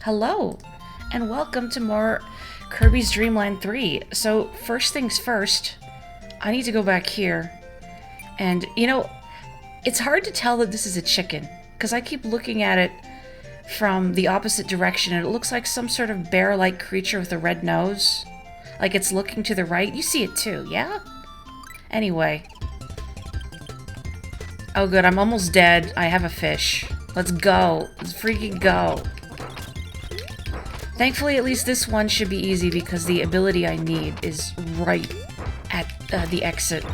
Hello, and welcome to more Kirby's Dream Land 3. So, first things first, I need to go back here. And, it's hard to tell that this is a chicken, because I keep looking at it from the opposite direction, and it looks like some sort of bear-like creature with a red nose. Like it's looking to the right. You see it too, yeah? Anyway. Oh good, I'm almost dead. I have a fish. Let's go. Let's freaking go. Thankfully, at least this one should be easy because the ability I need is right at the exit.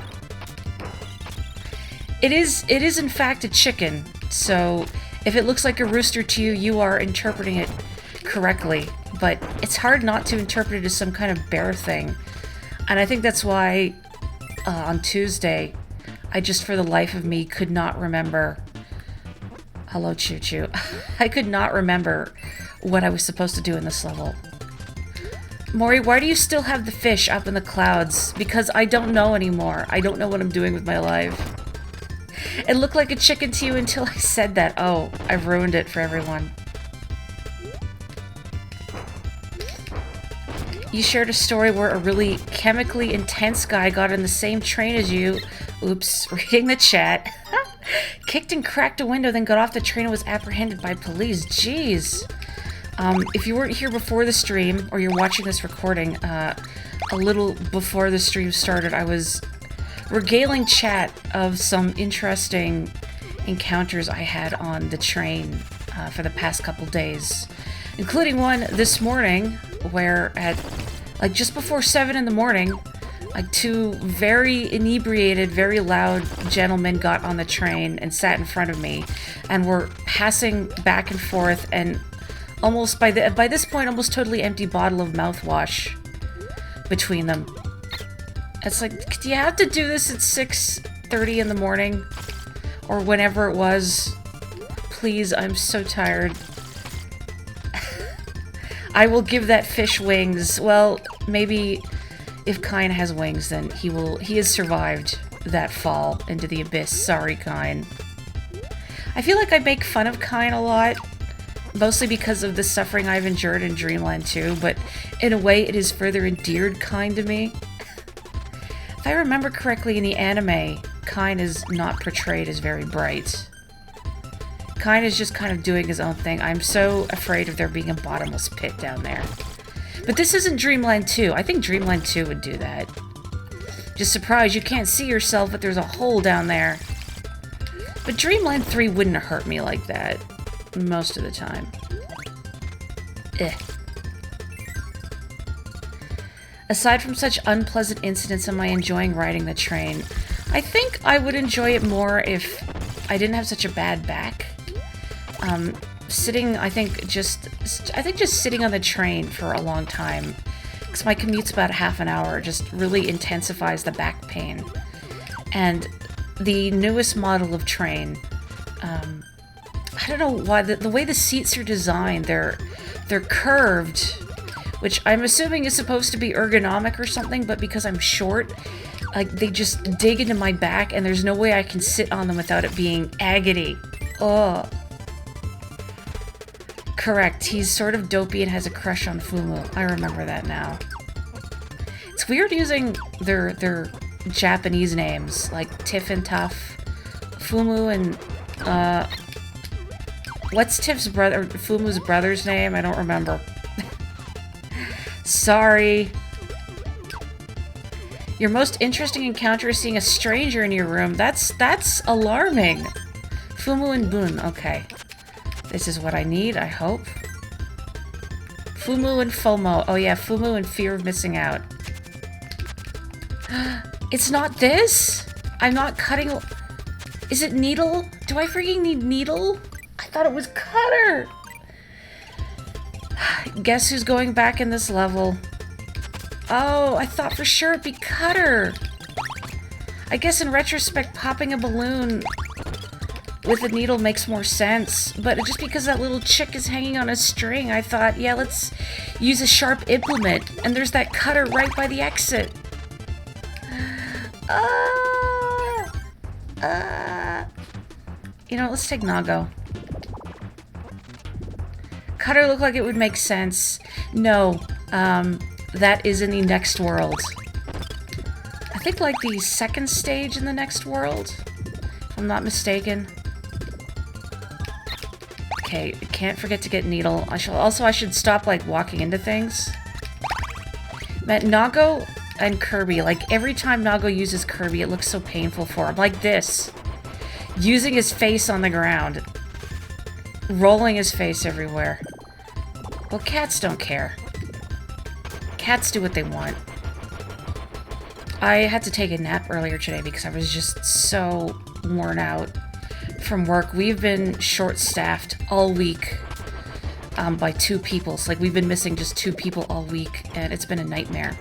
It is in fact a chicken, so if it looks like a rooster to you, you are interpreting it correctly. But it's hard not to interpret it as some kind of bear thing. And I think that's why on Tuesday, I just for the life of me could not remember. Hello, Choo Choo. I could not remember what I was supposed to do in this level. Morri, why do you still have the fish up in the clouds? Because I don't know anymore. I don't know what I'm doing with my life. It looked like a chicken to you until I said that. Oh, I've ruined it for everyone. You shared a story where a really chemically intense guy got on the same train as you. Oops, reading the chat. Kicked and cracked a window, then got off the train and was apprehended by police. Jeez. If you weren't here before the stream, or you're watching this recording, a little before the stream started, I was regaling chat of some interesting encounters I had on the train for the past couple days. Including one this morning, where at, like, just before 7 in the morning, like, two very inebriated, very loud gentlemen got on the train and sat in front of me, and were passing back and forth, and almost by this point, almost totally empty bottle of mouthwash between them. It's like, do you have to do this at 6:30 in the morning? Or whenever it was? Please, I'm so tired. I will give that fish wings. Well, maybe if Kine has wings, then he has survived that fall into the abyss. Sorry, Kine. I feel like I make fun of Kine a lot. Mostly because of the suffering I've endured in Dreamland 2, but in a way it has further endeared Kine to me. If I remember correctly, in the anime, Kine is not portrayed as very bright. Kine is just kind of doing his own thing. I'm so afraid of there being a bottomless pit down there. But this isn't Dreamland 2. I think Dreamland 2 would do that. Just surprised you can't see yourself, but there's a hole down there. But Dreamland 3 wouldn't hurt me like that. Most of the time. Eh. Aside from such unpleasant incidents, am I enjoying riding the train? I think I would enjoy it more if I didn't have such a bad back. I think just sitting on the train for a long time, because my commute's about half an hour, just really intensifies the back pain. And the newest model of train, I don't know why, the way the seats are designed, they're curved, which I'm assuming is supposed to be ergonomic or something, but because I'm short, like, they just dig into my back, and there's no way I can sit on them without it being agony. Ugh. Correct, he's sort of dopey and has a crush on Fumu. I remember that now. It's weird using their Japanese names, like Tiff and Tuff, Fumu, and, what's Tiff's brother, Fumu's brother's name? I don't remember. Sorry. Your most interesting encounter is seeing a stranger in your room. That's alarming. Fumu and Bun. Okay. This is what I need, I hope. Fumu and FOMO. Oh yeah, Fumu and fear of missing out. It's not this? I'm not cutting... Is it needle? Do I freaking need needle? I thought it was cutter! Guess who's going back in this level? Oh, I thought for sure it'd be cutter! I guess in retrospect, popping a balloon with a needle makes more sense, but just because that little chick is hanging on a string, I thought, yeah, let's use a sharp implement, and there's that cutter right by the exit. You know, let's take Nago. Cutter looked like it would make sense. No, that is in the next world. I think like the second stage in the next world, if I'm not mistaken. Okay, can't forget to get Needle. I should stop like walking into things. But Nago and Kirby, like every time Nago uses Kirby, it looks so painful for him. Like this. Using his face on the ground. Rolling his face everywhere. Well, cats don't care. Cats do what they want. I had to take a nap earlier today because I was just so worn out from work. We've been short-staffed all week by 2 people. So, like, we've been missing just 2 people all week, and it's been a nightmare.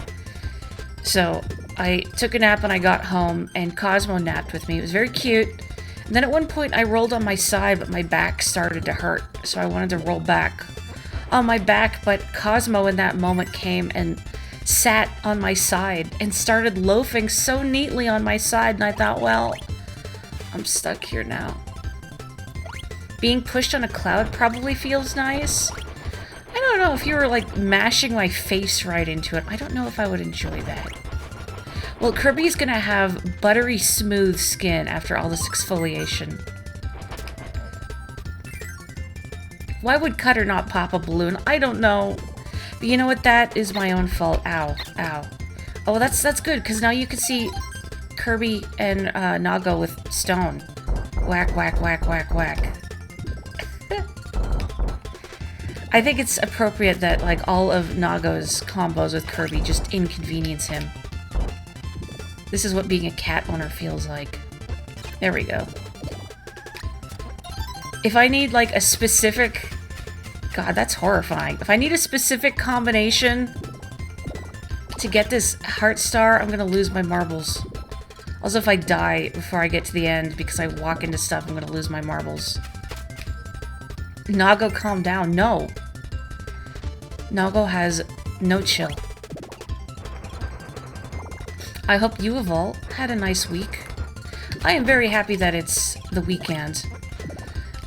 So, I took a nap when I got home, and Cosmo napped with me. It was very cute. And then at one point, I rolled on my side, but my back started to hurt, so I wanted to roll back on my back, but Cosmo in that moment came and sat on my side and started loafing so neatly on my side, and I thought, well, I'm stuck here now. Being pushed on a cloud probably feels nice. I don't know if you were, like, mashing my face right into it. I don't know if I would enjoy that. Well, Kirby's gonna have buttery smooth skin after all this exfoliation. Why would Cutter not pop a balloon? I don't know. But you know what? That is my own fault. Ow. Ow. Oh, that's good, because now you can see Kirby and Nago with stone. Whack, whack, whack, whack, whack. I think it's appropriate that, like, all of Nago's combos with Kirby just inconvenience him. This is what being a cat owner feels like. There we go. If I need, like, a specific... God, that's horrifying. If I need a specific combination to get this heart star, I'm gonna lose my marbles. Also, if I die before I get to the end because I walk into stuff, I'm gonna lose my marbles. Nago, calm down. No. Nago has no chill. I hope you have all had a nice week. I am very happy that it's the weekend.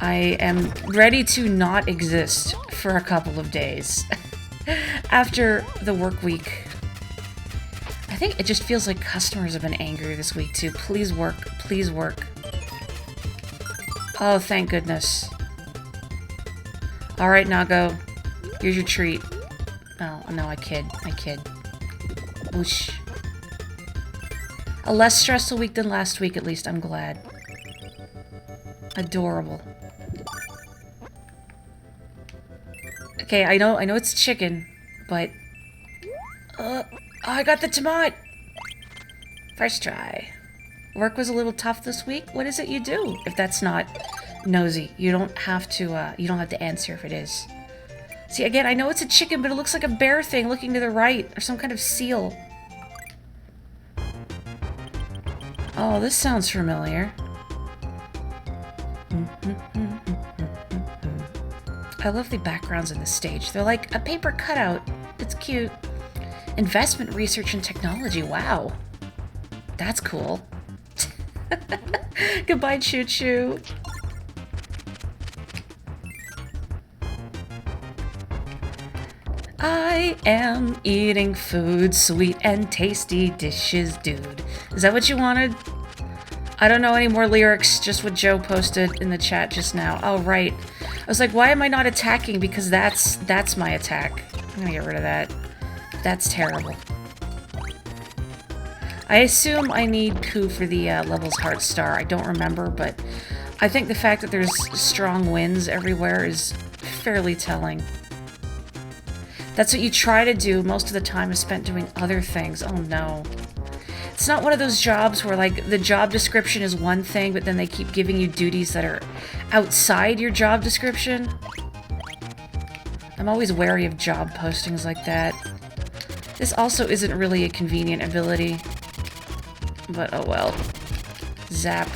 I am ready to not exist for a couple of days after the work week. I think it just feels like customers have been angry this week too. Please work. Please work. Oh, thank goodness. Alright, Nago. Here's your treat. Oh, no, I kid. I kid. Whoosh. A less stressful week than last week, at least. I'm glad. Adorable. Okay, I know it's chicken, but... oh, I got the tomato! First try. Work was a little tough this week. What is it you do? If that's not nosy, you don't have to answer if it is. See, again, I know it's a chicken, but it looks like a bear thing looking to the right, or some kind of seal. Oh, this sounds familiar. I love the backgrounds in this stage. They're like a paper cutout. It's cute. Investment research and technology. Wow. That's cool. Goodbye, Choo Choo. I am eating food, sweet and tasty dishes, dude. Is that what you wanted? I don't know any more lyrics, just what Joe posted in the chat just now. Oh, right. I was like, why am I not attacking? Because that's my attack. I'm gonna get rid of that. That's terrible. I assume I need Pooh for the levels heart star. I don't remember, but I think the fact that there's strong winds everywhere is fairly telling. That's what you try to do. Most of the time is spent doing other things. Oh no. It's not one of those jobs where, like, the job description is one thing, but then they keep giving you duties that are outside your job description. I'm always wary of job postings like that. This also isn't really a convenient ability. But oh well. Zap.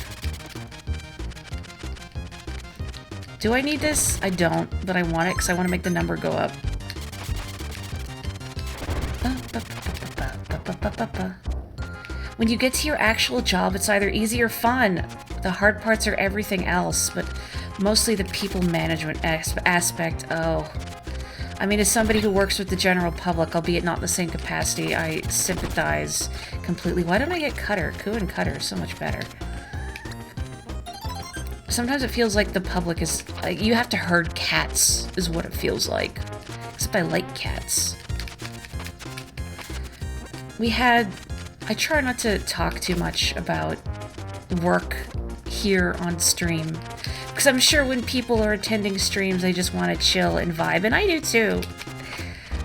Do I need this? I don't, but I want it because I want to make the number go up. When you get to your actual job, it's either easy or fun. The hard parts are everything else, but mostly the people management aspect. Oh, I mean, as somebody who works with the general public, albeit not in the same capacity, I sympathize completely. Why don't I get Cutter? Coup and Cutter is so much better. Sometimes it feels like the public is... you have to herd cats, is what it feels like. Except I like cats. We had... I try not to talk too much about work here on stream. Because I'm sure when people are attending streams, they just want to chill and vibe. And I do too.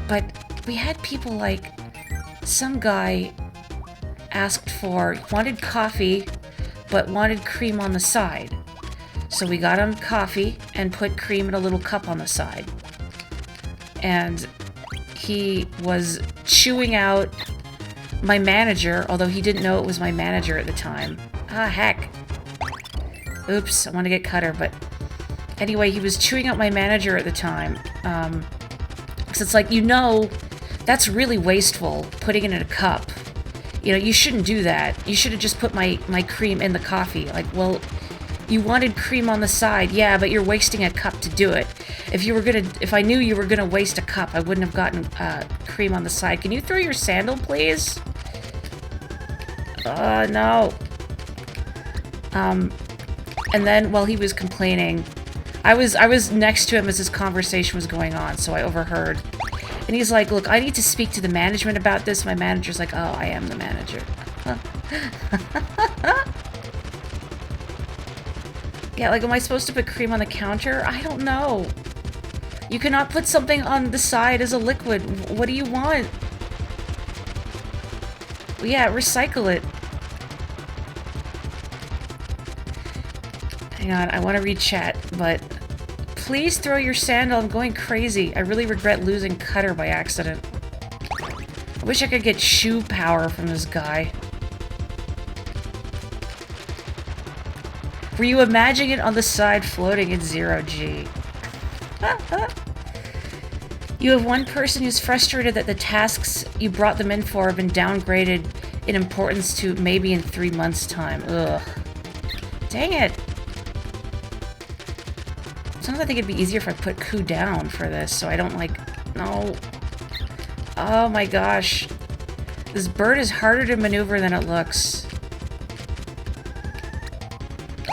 But we had people like... Some guy wanted coffee, but wanted cream on the side. So we got him coffee and put cream in a little cup on the side. And he was chewing out my manager, although he didn't know it was my manager at the time. Ah, heck. Oops, I want to get Cutter, but... Anyway, he was chewing out my manager at the time. Because it's like, that's really wasteful, putting it in a cup. You shouldn't do that. You should have just put my cream in the coffee. Like, well... You wanted cream on the side, yeah, but you're wasting a cup to do it. If I knew you were gonna waste a cup, I wouldn't have gotten cream on the side. Can you throw your sandal, please? No. And then while he was complaining, I was next to him as this conversation was going on, so I overheard. And he's like, look, I need to speak to the management about this. My manager's like, oh, I am the manager. Yeah, like, am I supposed to put cream on the counter? I don't know. You cannot put something on the side as a liquid. What do you want? Well, yeah, recycle it. Hang on, I want to read chat, but... Please throw your sandal, I'm going crazy. I really regret losing Cutter by accident. I wish I could get shoe power from this guy. Were you imagining it on the side floating in 0G? You have one person who's frustrated that the tasks you brought them in for have been downgraded in importance to maybe in 3 months' time. Ugh. Dang it. Sometimes I think it'd be easier if I put Coup down for this, so I don't no. Oh my gosh. This bird is harder to maneuver than it looks.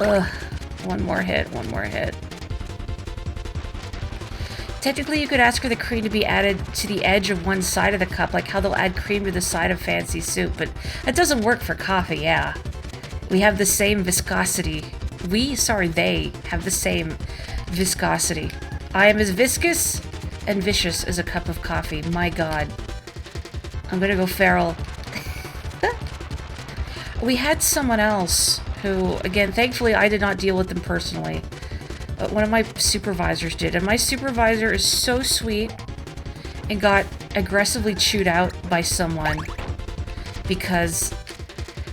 Ugh. One more hit. Technically, you could ask for the cream to be added to the edge of one side of the cup, like how they'll add cream to the side of fancy soup, but that doesn't work for coffee, yeah. We have the same viscosity. They have the same viscosity. I am as viscous and vicious as a cup of coffee. My god. I'm gonna go feral. We had someone else who, again, thankfully I did not deal with them personally, but one of my supervisors did, and my supervisor is so sweet and got aggressively chewed out by someone because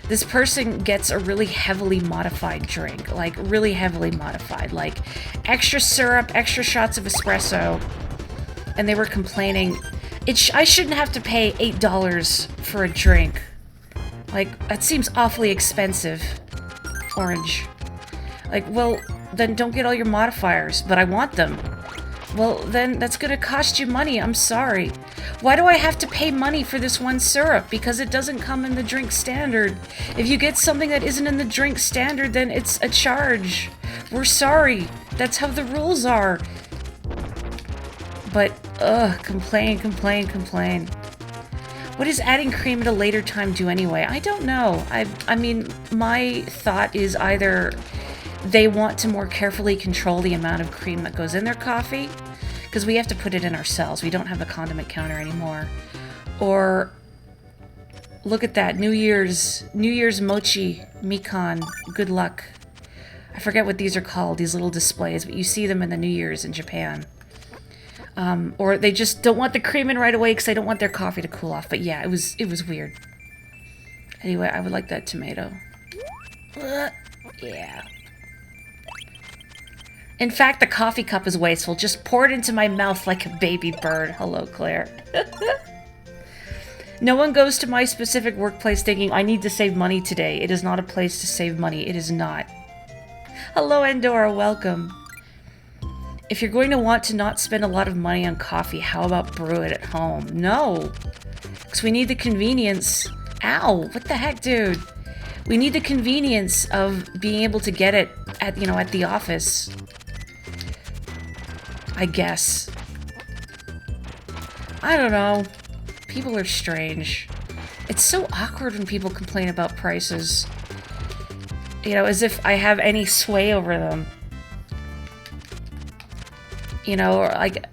this person gets a really heavily modified drink, like really heavily modified, like extra syrup, extra shots of espresso, and they were complaining, I shouldn't have to pay $8 for a drink. Like, that seems awfully expensive. Orange. Like, well, then don't get all your modifiers, but I want them. Well, then that's gonna cost you money, I'm sorry. Why do I have to pay money for this one syrup? Because it doesn't come in the drink standard. If you get something that isn't in the drink standard, then it's a charge. We're sorry. That's how the rules are. But, complain. What does adding cream at a later time do anyway? I don't know. I mean, my thought is either they want to more carefully control the amount of cream that goes in their coffee, because we have to put it in ourselves. We don't have a condiment counter anymore. Or, look at that, New Year's mochi, mikan, good luck. I forget what these are called, these little displays, but you see them in the New Year's in Japan. Or they just don't want the cream in right away because they don't want their coffee to cool off. But yeah, it was weird. Anyway, I would like that tomato. Yeah. In fact, the coffee cup is wasteful. Just pour it into my mouth like a baby bird. Hello, Claire. No one goes to my specific workplace thinking, I need to save money today. It is not a place to save money. It is not. Hello, Andorra. Welcome. If you're going to want to not spend a lot of money on coffee, how about brew it at home? No, because we need the convenience. Ow, what the heck, dude? We need the convenience of being able to get it at, you know, at the office. I guess. I don't know. People are strange. It's so awkward when people complain about prices. You know, as if I have any sway over them. You know, or like,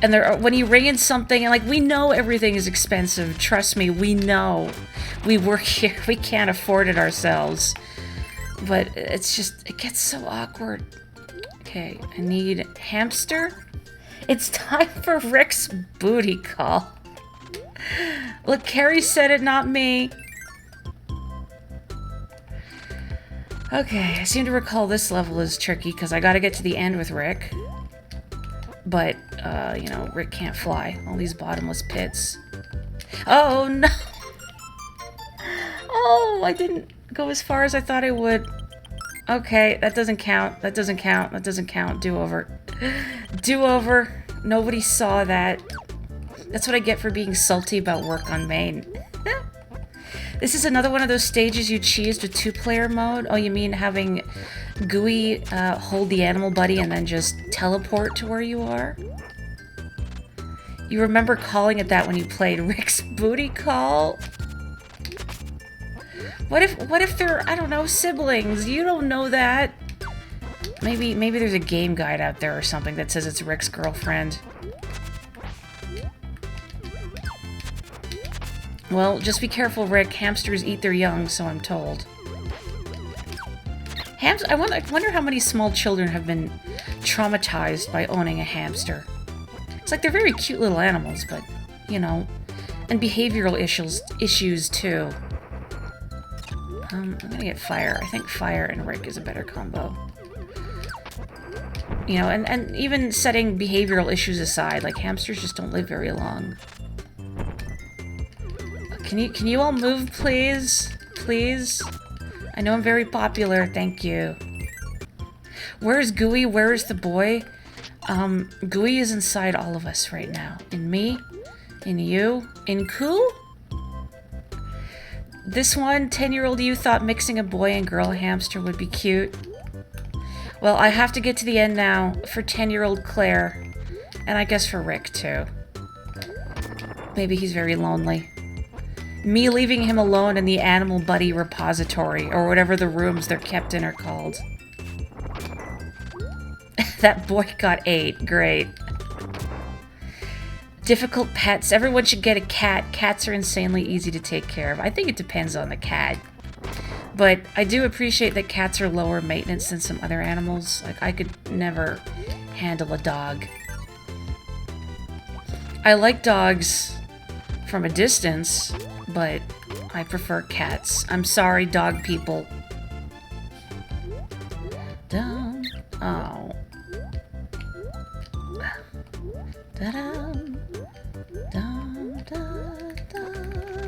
and there, when you ring in something, and like, we know everything is expensive. Trust me, we know. We work here, we can't afford it ourselves. But it's just, it gets so awkward. Okay, I need hamster. It's time for Rick's booty call. Look, Carrie said it, not me. Okay, I seem to recall this level is tricky because I gotta get to the end with Rick. But, you know, Rick can't fly. All these bottomless pits. Oh, no! Oh, I didn't go as far as I thought I would. Okay, that doesn't count. That doesn't count. That doesn't count. Do over. Do over. Nobody saw that. That's what I get for being salty about work on main. This is another one of those stages you cheesed with two-player mode? Oh, you mean having Gooey hold the animal buddy and then just teleport to where you are? You remember calling it that when you played Rick's Booty Call? What if they're, I don't know, siblings? You don't know that. Maybe there's a game guide out there or something that says it's Rick's girlfriend. Well, just be careful, Rick. Hamsters eat their young, so I'm told. I wonder how many small children have been traumatized by owning a hamster. It's like they're very cute little animals, but, you know, and behavioral issues too. I'm gonna get fire. I think fire and Rick is a better combo. You know, and even setting behavioral issues aside, like hamsters just don't live very long. Can you all move, please? Please? I know I'm very popular, thank you. Where's Gooey? Where is the boy? Gooey is inside all of us right now. In me, in you, in Koo? This one, 10-year-old you thought mixing a boy and girl hamster would be cute. Well, I have to get to the end now for 10-year-old Claire. And I guess for Rick, too. Maybe he's very lonely. Me leaving him alone in the animal buddy repository, or whatever the rooms they're kept in are called. That boy got 8. Great. Difficult pets. Everyone should get a cat. Cats are insanely easy to take care of. I think it depends on the cat. But I do appreciate that cats are lower maintenance than some other animals. Like, I could never handle a dog. I like dogs from a distance, but I prefer cats. I'm sorry, dog people. Dum. Oh. Da-dum. Dum, da, da,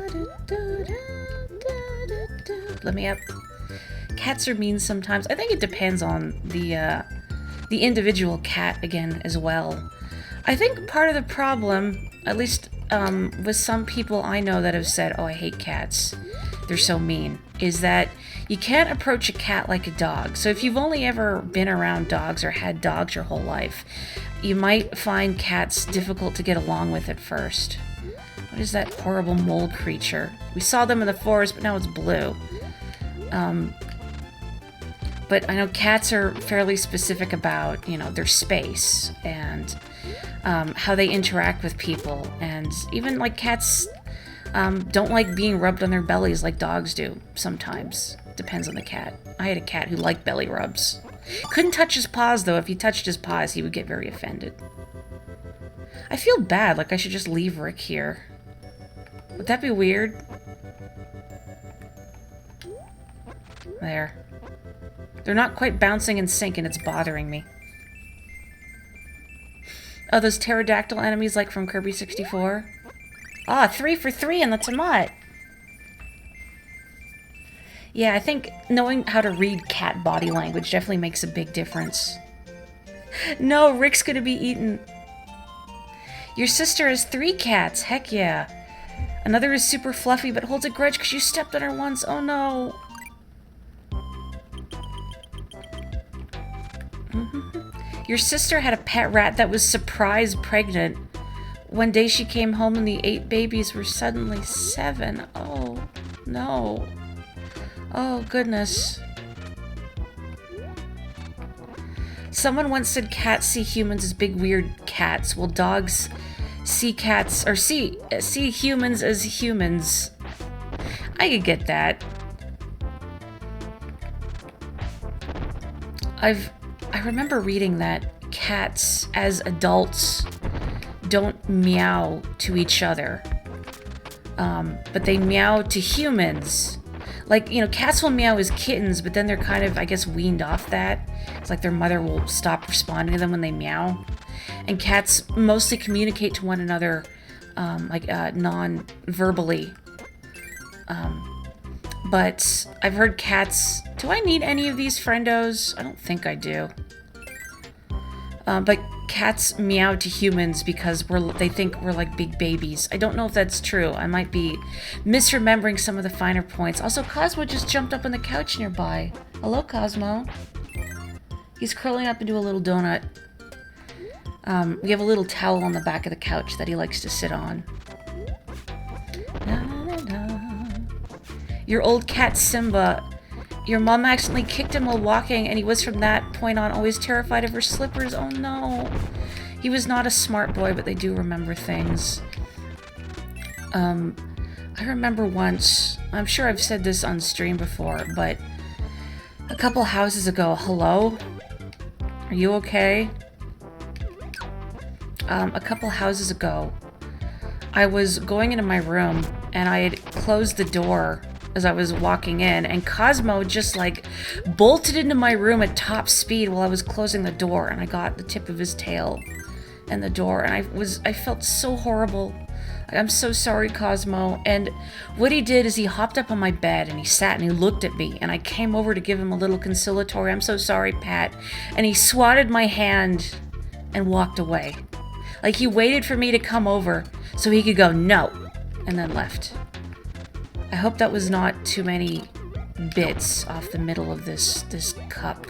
do, do, do, do, do. Let me up. Cats are mean sometimes. I think it depends on the individual cat again as well. I think part of the problem, at least with some people I know that have said, oh, I hate cats, they're so mean, is that you can't approach a cat like a dog. So if you've only ever been around dogs or had dogs your whole life, you might find cats difficult to get along with at first. What is that horrible mole creature? We saw them in the forest, but now it's blue. But I know cats are fairly specific about, you know, their space and how they interact with people. And even, like, cats don't like being rubbed on their bellies like dogs do sometimes. Depends on the cat. I had a cat who liked belly rubs. Couldn't touch his paws, though. If he touched his paws, he would get very offended. I feel bad, like I should just leave Rick here. Would that be weird? There. They're not quite bouncing in sync, and it's bothering me. Oh, those pterodactyl enemies like from Kirby 64? Ah, 3 for 3 in the Tomat! Yeah, I think knowing how to read cat body language definitely makes a big difference. No, Rick's gonna be eaten. Your sister has 3 cats. Heck yeah. Another is super fluffy but holds a grudge because you stepped on her once. Oh no. Your sister had a pet rat that was surprise pregnant. One day she came home and the 8 babies were suddenly 7. Oh no. Oh goodness. Someone once said cats see humans as big weird cats, while dogs see cats or see humans as humans. I could get that. I remember reading that cats as adults don't meow to each other, but they meow to humans. Like, you know, cats will meow as kittens, but then they're kind of, I guess, weaned off that. It's like their mother will stop responding to them when they meow. And cats mostly communicate to one another, non-verbally. But I've heard cats... Do I need any of these friendos? I don't think I do. But cats meow to humans because they think we're like big babies. I don't know if that's true. I might be misremembering some of the finer points. Also, Cosmo just jumped up on the couch nearby. Hello, Cosmo. He's curling up into a little donut. We have a little towel on the back of the couch that he likes to sit on. Na, na, na. Your old cat Simba. Your mom accidentally kicked him while walking, and he was from that point on always terrified of her slippers. Oh no. He was not a smart boy, but they do remember things. I remember once, I'm sure I've said this on stream before, but a couple houses ago, hello? Are you okay? A couple houses ago, I was going into my room, and I had closed the door as I was walking in, and Cosmo just like bolted into my room at top speed while I was closing the door, and I got the tip of his tail in the door, and I felt so horrible. I'm so sorry, Cosmo. And what he did is he hopped up on my bed and he sat and he looked at me, and I came over to give him a little conciliatory, "I'm so sorry, Pat," and he swatted my hand and walked away. Like, he waited for me to come over so he could go, "No," and then left. I hope that was not too many bits off the middle of this cup.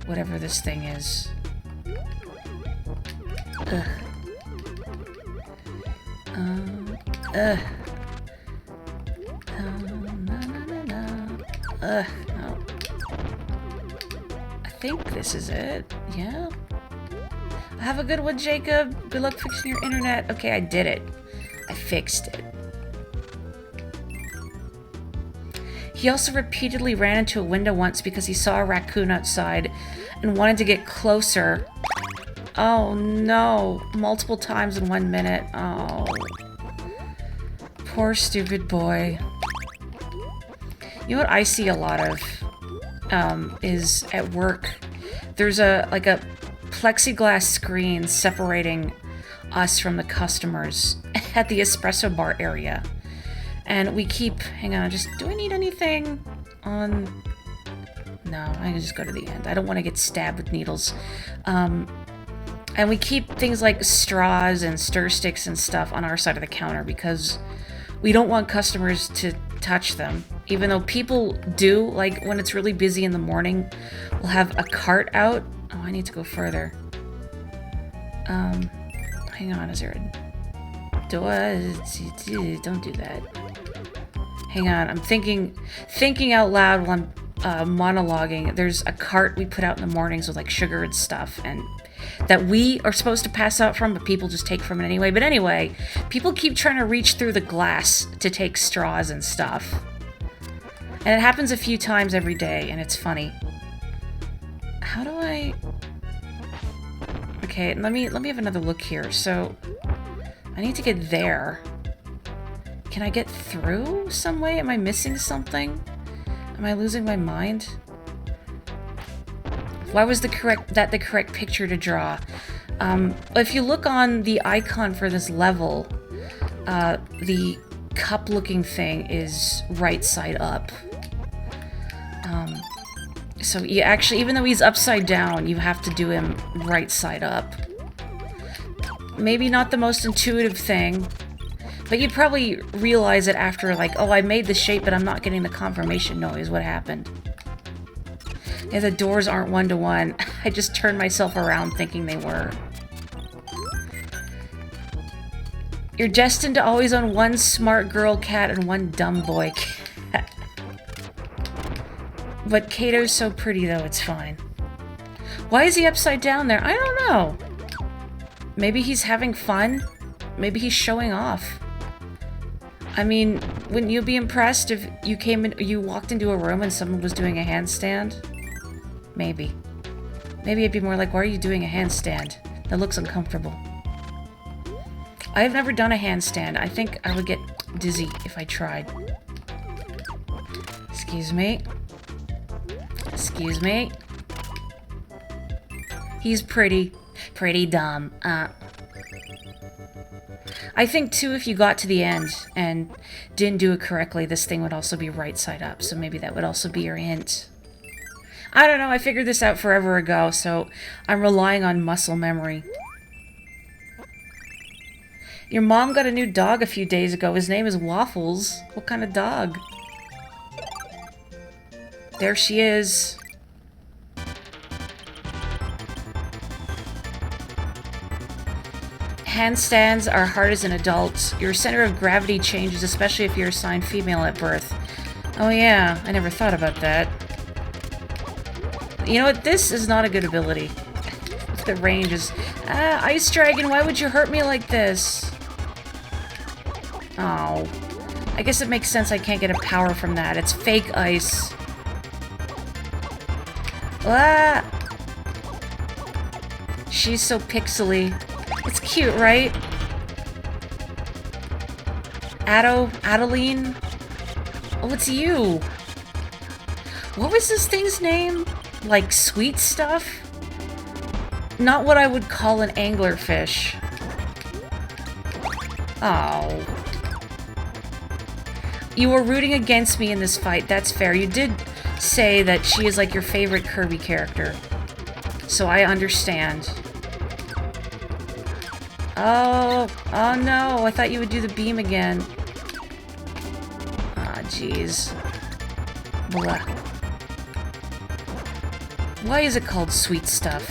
Whatever this thing is. Ugh. Ugh. No. I think this is it. Yeah. Have a good one, Jacob. Good luck fixing your internet. Okay, I did it. I fixed it. He also repeatedly ran into a window once because he saw a raccoon outside and wanted to get closer. Oh no, multiple times in 1 minute. Oh, poor stupid boy. You know what I see a lot of is at work. There's a plexiglass screen separating us from the customers at the espresso bar area. And we keep, hang on, do I need anything on, no, I can just go to the end. I don't want to get stabbed with needles. And we keep things like straws and stir sticks and stuff on our side of the counter because we don't want customers to touch them. Even though people do, like when it's really busy in the morning, we'll have a cart out. Oh, I need to go further. Hang on, is there a door? Don't do that. Hang on, I'm thinking out loud while I'm monologuing. There's a cart we put out in the mornings with like sugar and stuff, and that we are supposed to pass out from, but people just take from it anyway. But anyway, people keep trying to reach through the glass to take straws and stuff. And it happens a few times every day, and it's funny. How do I... Okay, let me have another look here. So, I need to get there. Can I get through some way? Am I missing something? Am I losing my mind? Why was the correct picture to draw? If you look on the icon for this level, the cup-looking thing is right side up. So you actually, even though he's upside down, you have to do him right side up. Maybe not the most intuitive thing, but you'd probably realize it after, like, oh, I made the shape, but I'm not getting the confirmation noise. What happened? Yeah, the doors aren't one-to-one. I just turned myself around thinking they were. You're destined to always own one smart girl cat and one dumb boy cat. But Kato's so pretty, though, it's fine. Why is he upside down there? I don't know. Maybe he's having fun? Maybe he's showing off. I mean, wouldn't you be impressed if you walked into a room and someone was doing a handstand? Maybe. Maybe it'd be more like, why are you doing a handstand? That looks uncomfortable. I have never done a handstand. I think I would get dizzy if I tried. Excuse me. Excuse me. He's pretty. Pretty dumb. I think, too, if you got to the end and didn't do it correctly, this thing would also be right side up. So maybe that would also be your hint. I don't know. I figured this out forever ago, so I'm relying on muscle memory. Your mom got a new dog a few days ago. His name is Waffles. What kind of dog? There she is. Handstands are hard as an adult. Your center of gravity changes, especially if you're assigned female at birth. Oh yeah, I never thought about that. You know what? This is not a good ability. The range is... Ice Dragon, why would you hurt me like this? Oh. I guess it makes sense I can't get a power from that. It's fake ice. Ah! She's so pixely. It's cute, right? Adeline? Oh, it's you. What was this thing's name? Like sweet stuff? Not what I would call an anglerfish. Oh. You were rooting against me in this fight. That's fair. You did say that she is like your favorite Kirby character. So I understand. Oh. Oh no. I thought you would do the beam again. Ah, jeez. Blah. Why is it called sweet stuff?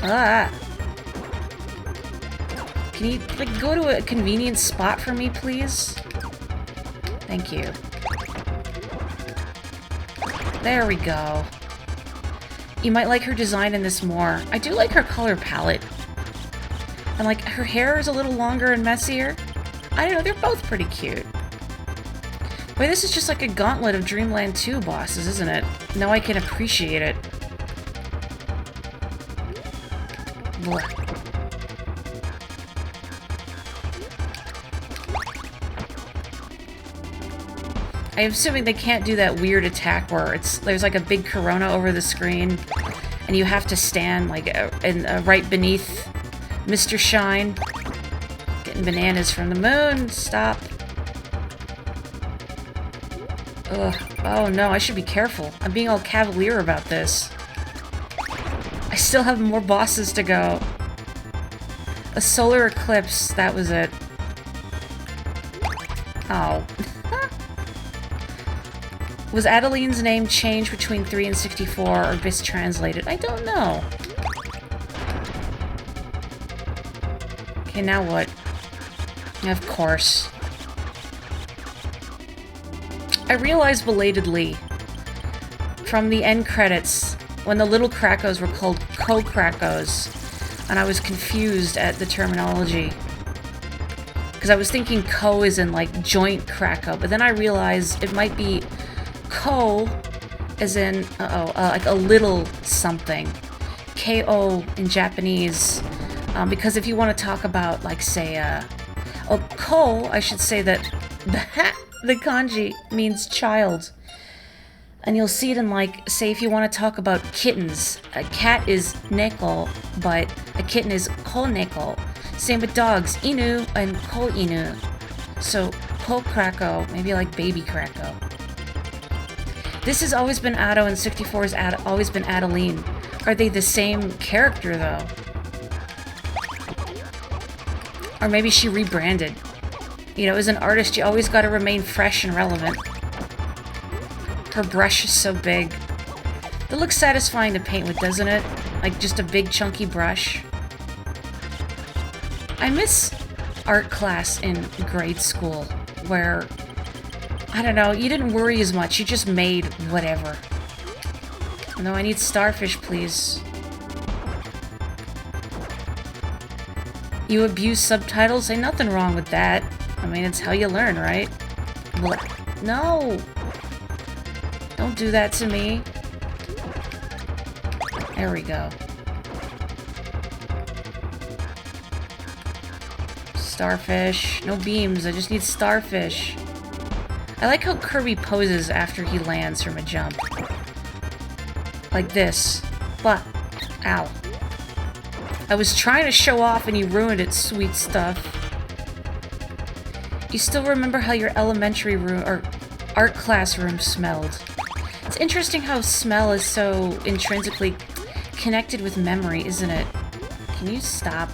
Ah. Can you, like, go to a convenient spot for me, please? Thank you. There we go. You might like her design in this more. I do like her color palette. And, like, her hair is a little longer and messier. I don't know, they're both pretty cute. Boy, this is just like a gauntlet of Dreamland 2 bosses, isn't it? Now I can appreciate it. Blah. I'm assuming they can't do that weird attack where there's like a big corona over the screen and you have to stand like right beneath Mr. Shine. Getting bananas from the moon. Stop. Ugh. Oh no, I should be careful. I'm being all cavalier about this. I still have more bosses to go. A solar eclipse, that was it. Oh. Was Adeline's name changed between 3 and 64 or mistranslated? I don't know. Okay, now what? Of course. I realized belatedly from the end credits when the little Krakos were called Co-Krakos, and I was confused at the terminology. Because I was thinking co is in like joint Krakow, but then I realized it might be ko as in, like a little something. Ko in Japanese. Because if you want to talk about, like, say, ko, I should say that the kanji means child. And you'll see it in, like, say if you want to talk about kittens. A cat is neko, but a kitten is ko neko. Same with dogs, inu and ko inu. So, ko krako, maybe like baby krako. This has always been Otto and 64 has always been Adeline. Are they the same character, though? Or maybe she rebranded. You know, as an artist, you always gotta remain fresh and relevant. Her brush is so big. That looks satisfying to paint with, doesn't it? Like just a big chunky brush. I miss art class in grade school, where, I don't know, you didn't worry as much, you just made whatever. No, I need starfish, please. You abuse subtitles? Ain't nothing wrong with that. I mean, it's how you learn, right? What? No! Don't do that to me. There we go. Starfish. No beams, I just need starfish. I like how Kirby poses after he lands from a jump. Like this. But, ow. I was trying to show off and you ruined it, sweet stuff. You still remember how your elementary room, or art classroom smelled. It's interesting how smell is so intrinsically connected with memory, isn't it? Can you stop?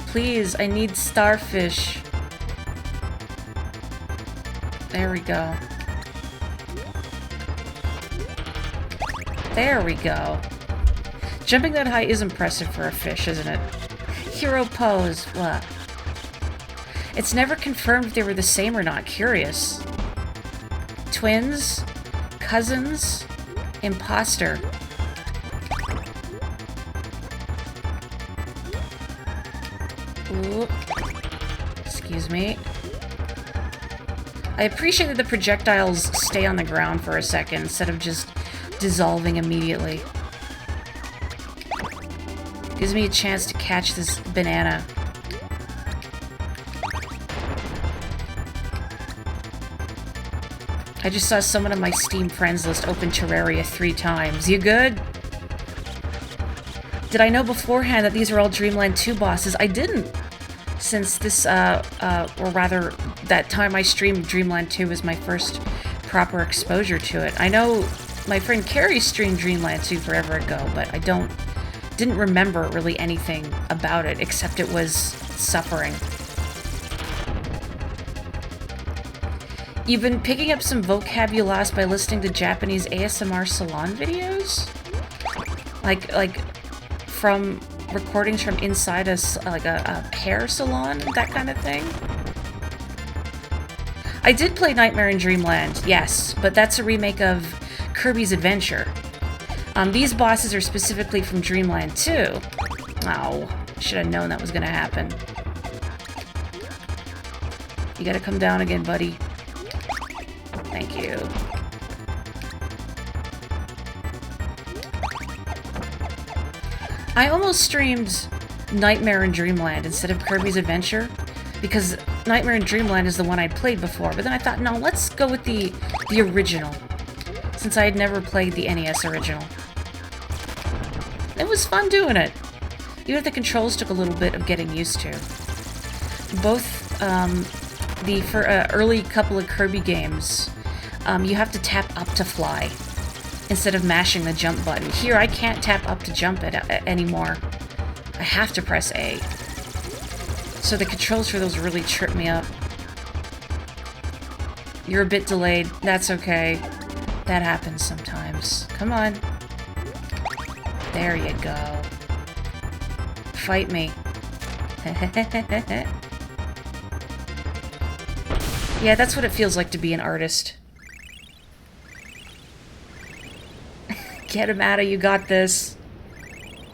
Please, I need starfish. There we go. There we go. Jumping that high is impressive for a fish, isn't it? Hero pose. What? It's never confirmed if they were the same or not. Curious. Twins? Cousins? Imposter. Ooh. Excuse me. I appreciate that the projectiles stay on the ground for a second instead of just dissolving immediately. Gives me a chance to catch this banana. I just saw someone on my Steam friends list open Terraria 3 times. You good? Did I know beforehand that these are all Dreamland 2 bosses? I didn't. Since this, or rather, that time I streamed Dreamland 2 was my first proper exposure to it. I know my friend Carrie streamed Dreamland 2 forever ago, but I didn't remember really anything about it, except it was suffering. You've been picking up some vocab you lost by listening to Japanese ASMR salon videos? Like from recordings from inside a hair salon, that kind of thing? I did play Nightmare in Dreamland, yes, but that's a remake of Kirby's Adventure. These bosses are specifically from Dreamland 2. Oh, should have known that was gonna happen. You gotta come down again, buddy. Thank you. I almost streamed Nightmare in Dreamland instead of Kirby's Adventure, because Nightmare in Dreamland is the one I'd played before, but then I thought, no, let's go with the original, since I had never played the NES original. It was fun doing it. Even if the controls took a little bit of getting used to. Both, the early couple of Kirby games, you have to tap up to fly instead of mashing the jump button. Here, I can't tap up to jump it anymore. I have to press A. So the controls for those really trip me up. You're a bit delayed. That's okay. That happens sometimes. Come on. There you go. Fight me. Yeah, that's what it feels like to be an artist. Get him out of, you got this.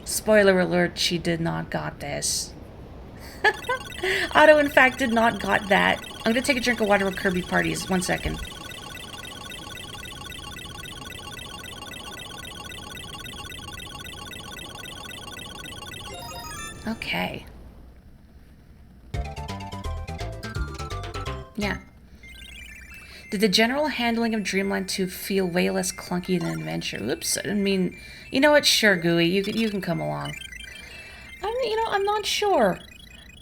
Spoiler alert, she did not got this. Otto, in fact, did not got that. I'm gonna take a drink of water with Kirby parties. 1 second. Okay. Yeah. Did the general handling of Dreamland 2 feel way less clunky than Adventure? Oops, I mean, you know what? Sure, Gooey, you can come along. I'm not sure.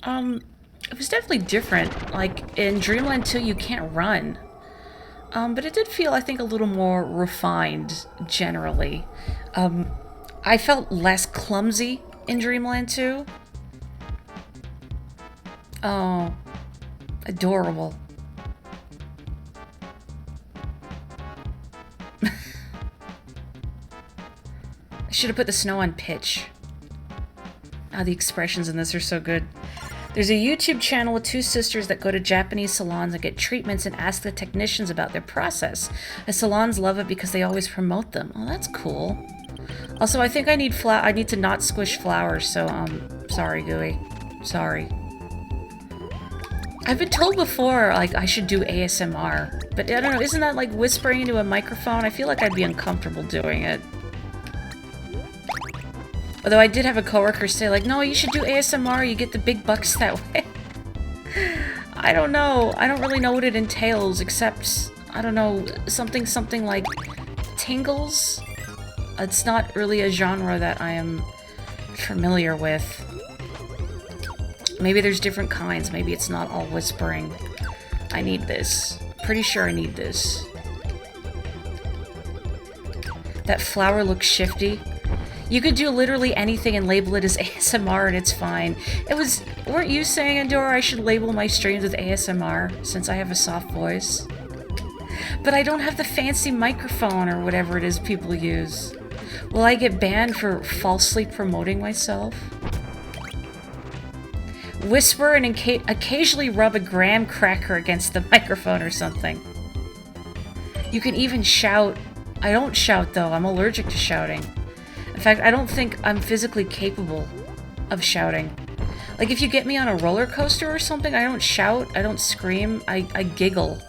It was definitely different. Like, in Dreamland 2, you can't run. But it did feel, I think, a little more refined, generally. I felt less clumsy in Dreamland 2. Oh, adorable. I should have put the snow on pitch. Ah, the expressions in this are so good. There's a YouTube channel with two sisters that go to Japanese salons and get treatments and ask the technicians about their process. The salons love it because they always promote them. Oh, that's cool. Also, I think I need to not squish flowers, so, sorry, Gooey. Sorry. I've been told before, like, I should do ASMR. But, I don't know, isn't that like whispering into a microphone? I feel like I'd be uncomfortable doing it. Although I did have a coworker say, like, no, you should do ASMR, you get the big bucks that way. I don't know. I don't really know what it entails, except, I don't know, something like tingles? It's not really a genre that I am familiar with. Maybe there's different kinds. Maybe it's not all whispering. I need this. Pretty sure I need this. That flower looks shifty. You could do literally anything and label it as ASMR and it's fine. Weren't you saying, Andorra, I should label my streams with ASMR since I have a soft voice? But I don't have the fancy microphone or whatever it is people use. Will I get banned for falsely promoting myself? Whisper and occasionally rub a graham cracker against the microphone or something. You can even shout. I don't shout though, I'm allergic to shouting. In fact, I don't think I'm physically capable of shouting. Like if you get me on a roller coaster or something, I don't shout, I don't scream, I giggle.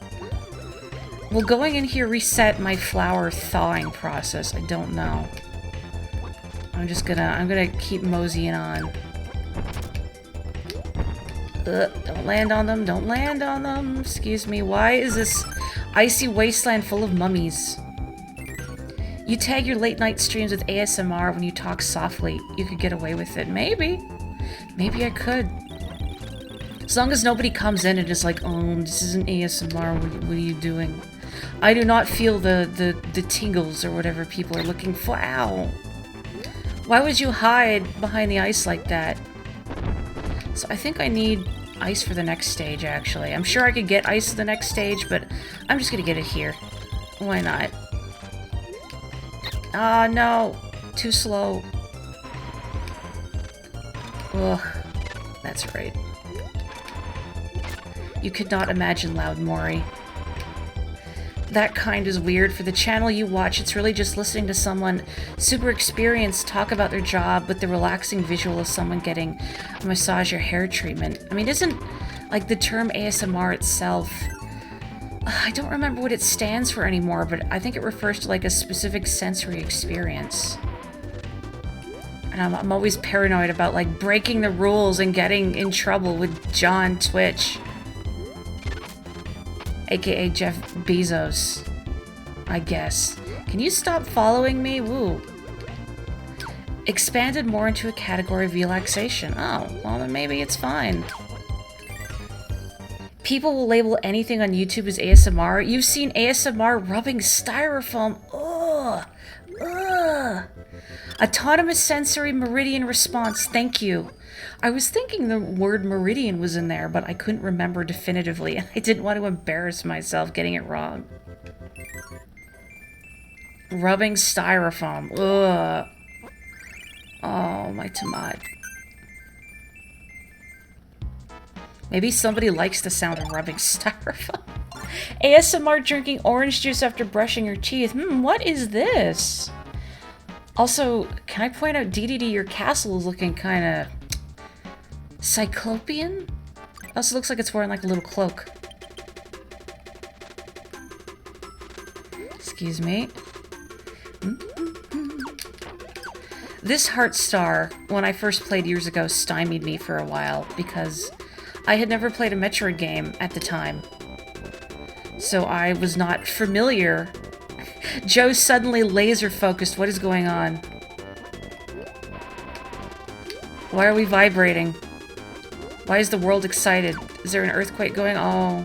Will going in here reset my flower thawing process? I don't know. I'm gonna keep moseying on. Don't land on them, don't land on them. Excuse me, why is this icy wasteland full of mummies? You tag your late night streams with ASMR when you talk softly. You could get away with it. Maybe. Maybe I could. As long as nobody comes in and is like, oh, this isn't ASMR, what are you doing? I do not feel the tingles or whatever people are looking for. Ow! Why would you hide behind the ice like that? So I think I need ice for the next stage, actually. I'm sure I could get ice for the next stage, but I'm just gonna get it here. Why not? Ah, no! Too slow. Ugh. That's right. You could not imagine loud Morri. That kind is weird. For the channel you watch, it's really just listening to someone super experienced talk about their job with the relaxing visual of someone getting a massage or hair treatment. I mean, isn't, like, the term ASMR itself... I don't remember what it stands for anymore, but I think it refers to, like, a specific sensory experience. And I'm always paranoid about, like, breaking the rules and getting in trouble with John Twitch. AKA Jeff Bezos, I guess. Can you stop following me? Woo. Expanded more into a category of relaxation. Oh, well then maybe it's fine. People will label anything on YouTube as ASMR. You've seen ASMR rubbing styrofoam. Ugh. Ugh. Autonomous sensory meridian response. Thank you. I was thinking the word meridian was in there, but I couldn't remember definitively, and I didn't want to embarrass myself getting it wrong. Rubbing styrofoam. Ugh. Oh, my tomato. Maybe somebody likes the sound of rubbing styrofoam. ASMR drinking orange juice after brushing your teeth. What is this? Also, can I point out, DDD, your castle is looking kind of... Cyclopean? Also looks like it's wearing like a little cloak. Excuse me. This heart star, when I first played years ago, stymied me for a while because I had never played a Metroid game at the time. So I was not familiar. Joe's suddenly laser focused. What is going on? Why are we vibrating? Why is the world excited? Is there an earthquake going? Oh.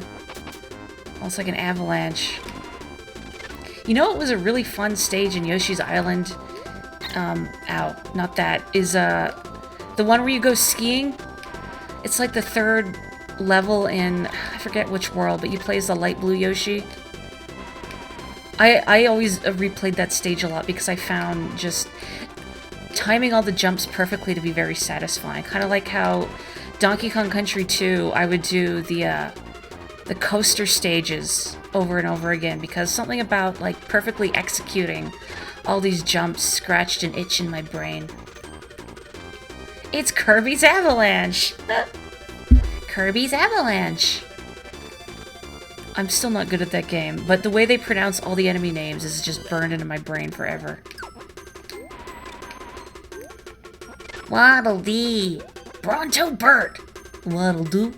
Oh, it's like an avalanche. You know, it was a really fun stage in Yoshi's Island. Ow, not that. Is, the one where you go skiing. It's like the third level in, I forget which world, but you play as the light blue Yoshi. I always replayed that stage a lot because I found just timing all the jumps perfectly to be very satisfying. Kind of like how Donkey Kong Country 2, I would do the coaster stages over and over again because something about, like, perfectly executing all these jumps scratched an itch in my brain. It's Kirby's Avalanche! Kirby's Avalanche! I'm still not good at that game, but the way they pronounce all the enemy names is just burned into my brain forever. Waddle Dee! Bronto Burt! Waddle Doo!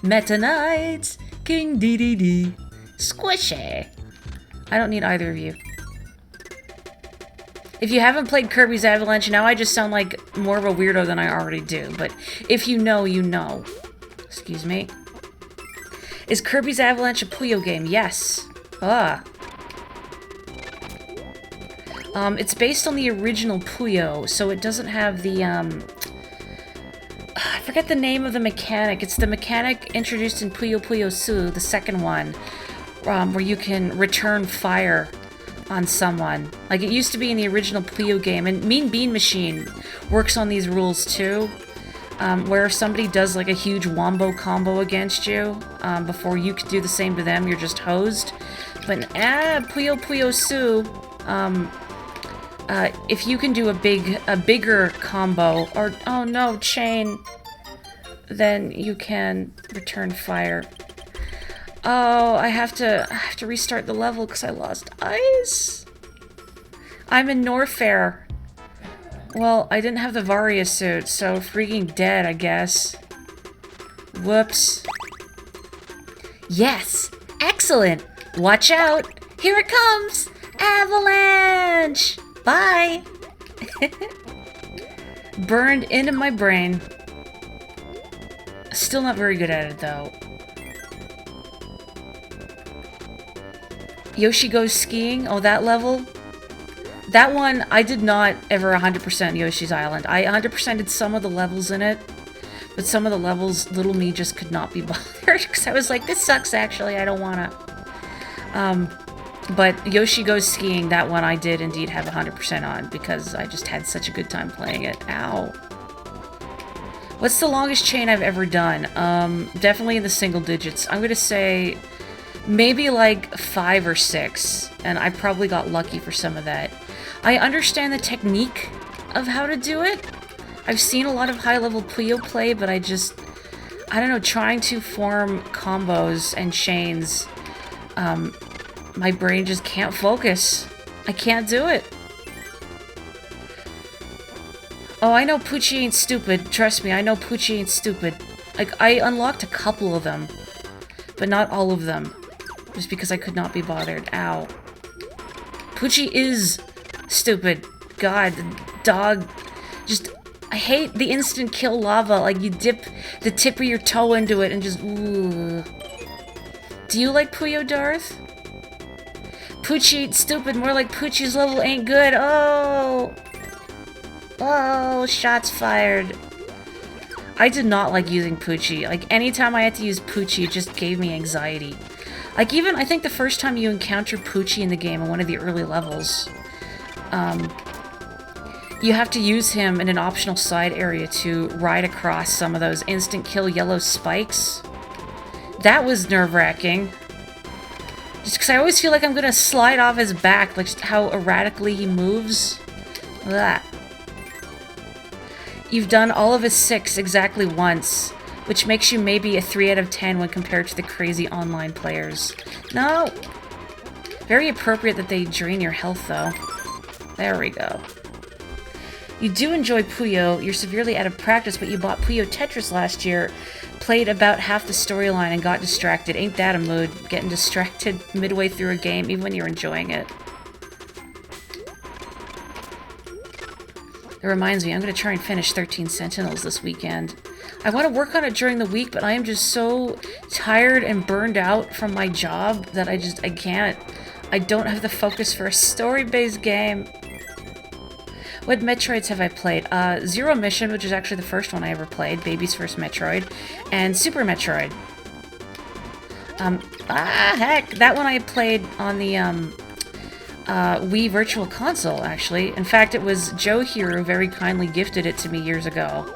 Meta Knights! King Dee Dee Dee! Squishy! I don't need either of you. If you haven't played Kirby's Avalanche, now I just sound like more of a weirdo than I already do, but if you know, you know. Excuse me. Is Kirby's Avalanche a Puyo game? Yes. It's based on the original Puyo, so it doesn't have the, I forget the name of the mechanic. It's the mechanic introduced in Puyo Puyo Su, the second one, where you can return fire on someone. Like it used to be in the original Puyo game, and Mean Bean Machine works on these rules too. Where if somebody does like a huge wombo combo against you, before you could do the same to them, you're just hosed. But Puyo Puyo Su, if you can do a bigger combo, or oh no, chain, then you can return fire. Oh, I have to restart the level because I lost ice. I'm in Norfair. Well, I didn't have the Varia suit, so freaking dead, I guess. Whoops. Yes! Excellent! Watch out! Here it comes! Avalanche! Bye! Burned into my brain. Still not very good at it, though. Yoshi Goes Skiing? Oh, that level? That one, I did not ever 100% Yoshi's Island. I 100%ed some of the levels in it, but some of the levels, little me just could not be bothered, because I was like, this sucks actually, I don't wanna. But Yoshi Goes Skiing, that one I did indeed have 100% on, because I just had such a good time playing it. Ow. What's the longest chain I've ever done? Definitely in the single digits. I'm gonna say maybe like 5 or 6, and I probably got lucky for some of that. I understand the technique of how to do it. I've seen a lot of high-level Puyo play, but I don't know, trying to form combos and chains, my brain just can't focus. I can't do it. Oh, I know Poochie ain't stupid. Trust me, I know Poochie ain't stupid. Like, I unlocked a couple of them, but not all of them. Just because I could not be bothered. Ow. Poochie is stupid. God, the dog. Just, I hate the instant kill lava. Like, you dip the tip of your toe into it and just, ooh. Do you like Puyo, Darth? Poochie ain't stupid. More like Poochie's level ain't good. Oh. Oh, shots fired. I did not like using Poochie. Like, anytime I had to use Poochie, it just gave me anxiety. Like, even, I think the first time you encounter Poochie in the game in one of the early levels, you have to use him in an optional side area to ride across some of those instant kill yellow spikes. That was nerve-wracking. Just because I always feel like I'm gonna slide off his back, like just how erratically he moves. Ugh. You've done all of his 6 exactly once, which makes you maybe a 3 out of 10 when compared to the crazy online players. No! Very appropriate that they drain your health, though. There we go. You do enjoy Puyo. You're severely out of practice, but you bought Puyo Tetris last year, played about half the storyline, and got distracted. Ain't that a mood? Getting distracted midway through a game, even when you're enjoying it. It reminds me, I'm going to try and finish 13 Sentinels this weekend. I want to work on it during the week, but I am just so tired and burned out from my job that I can't. I don't have the focus for a story-based game. What Metroids have I played? Zero Mission, which is actually the first one I ever played, Baby's first Metroid, and Super Metroid. Heck, that one I played on the Wii Virtual Console, actually. In fact, it was Joe here who very kindly gifted it to me years ago,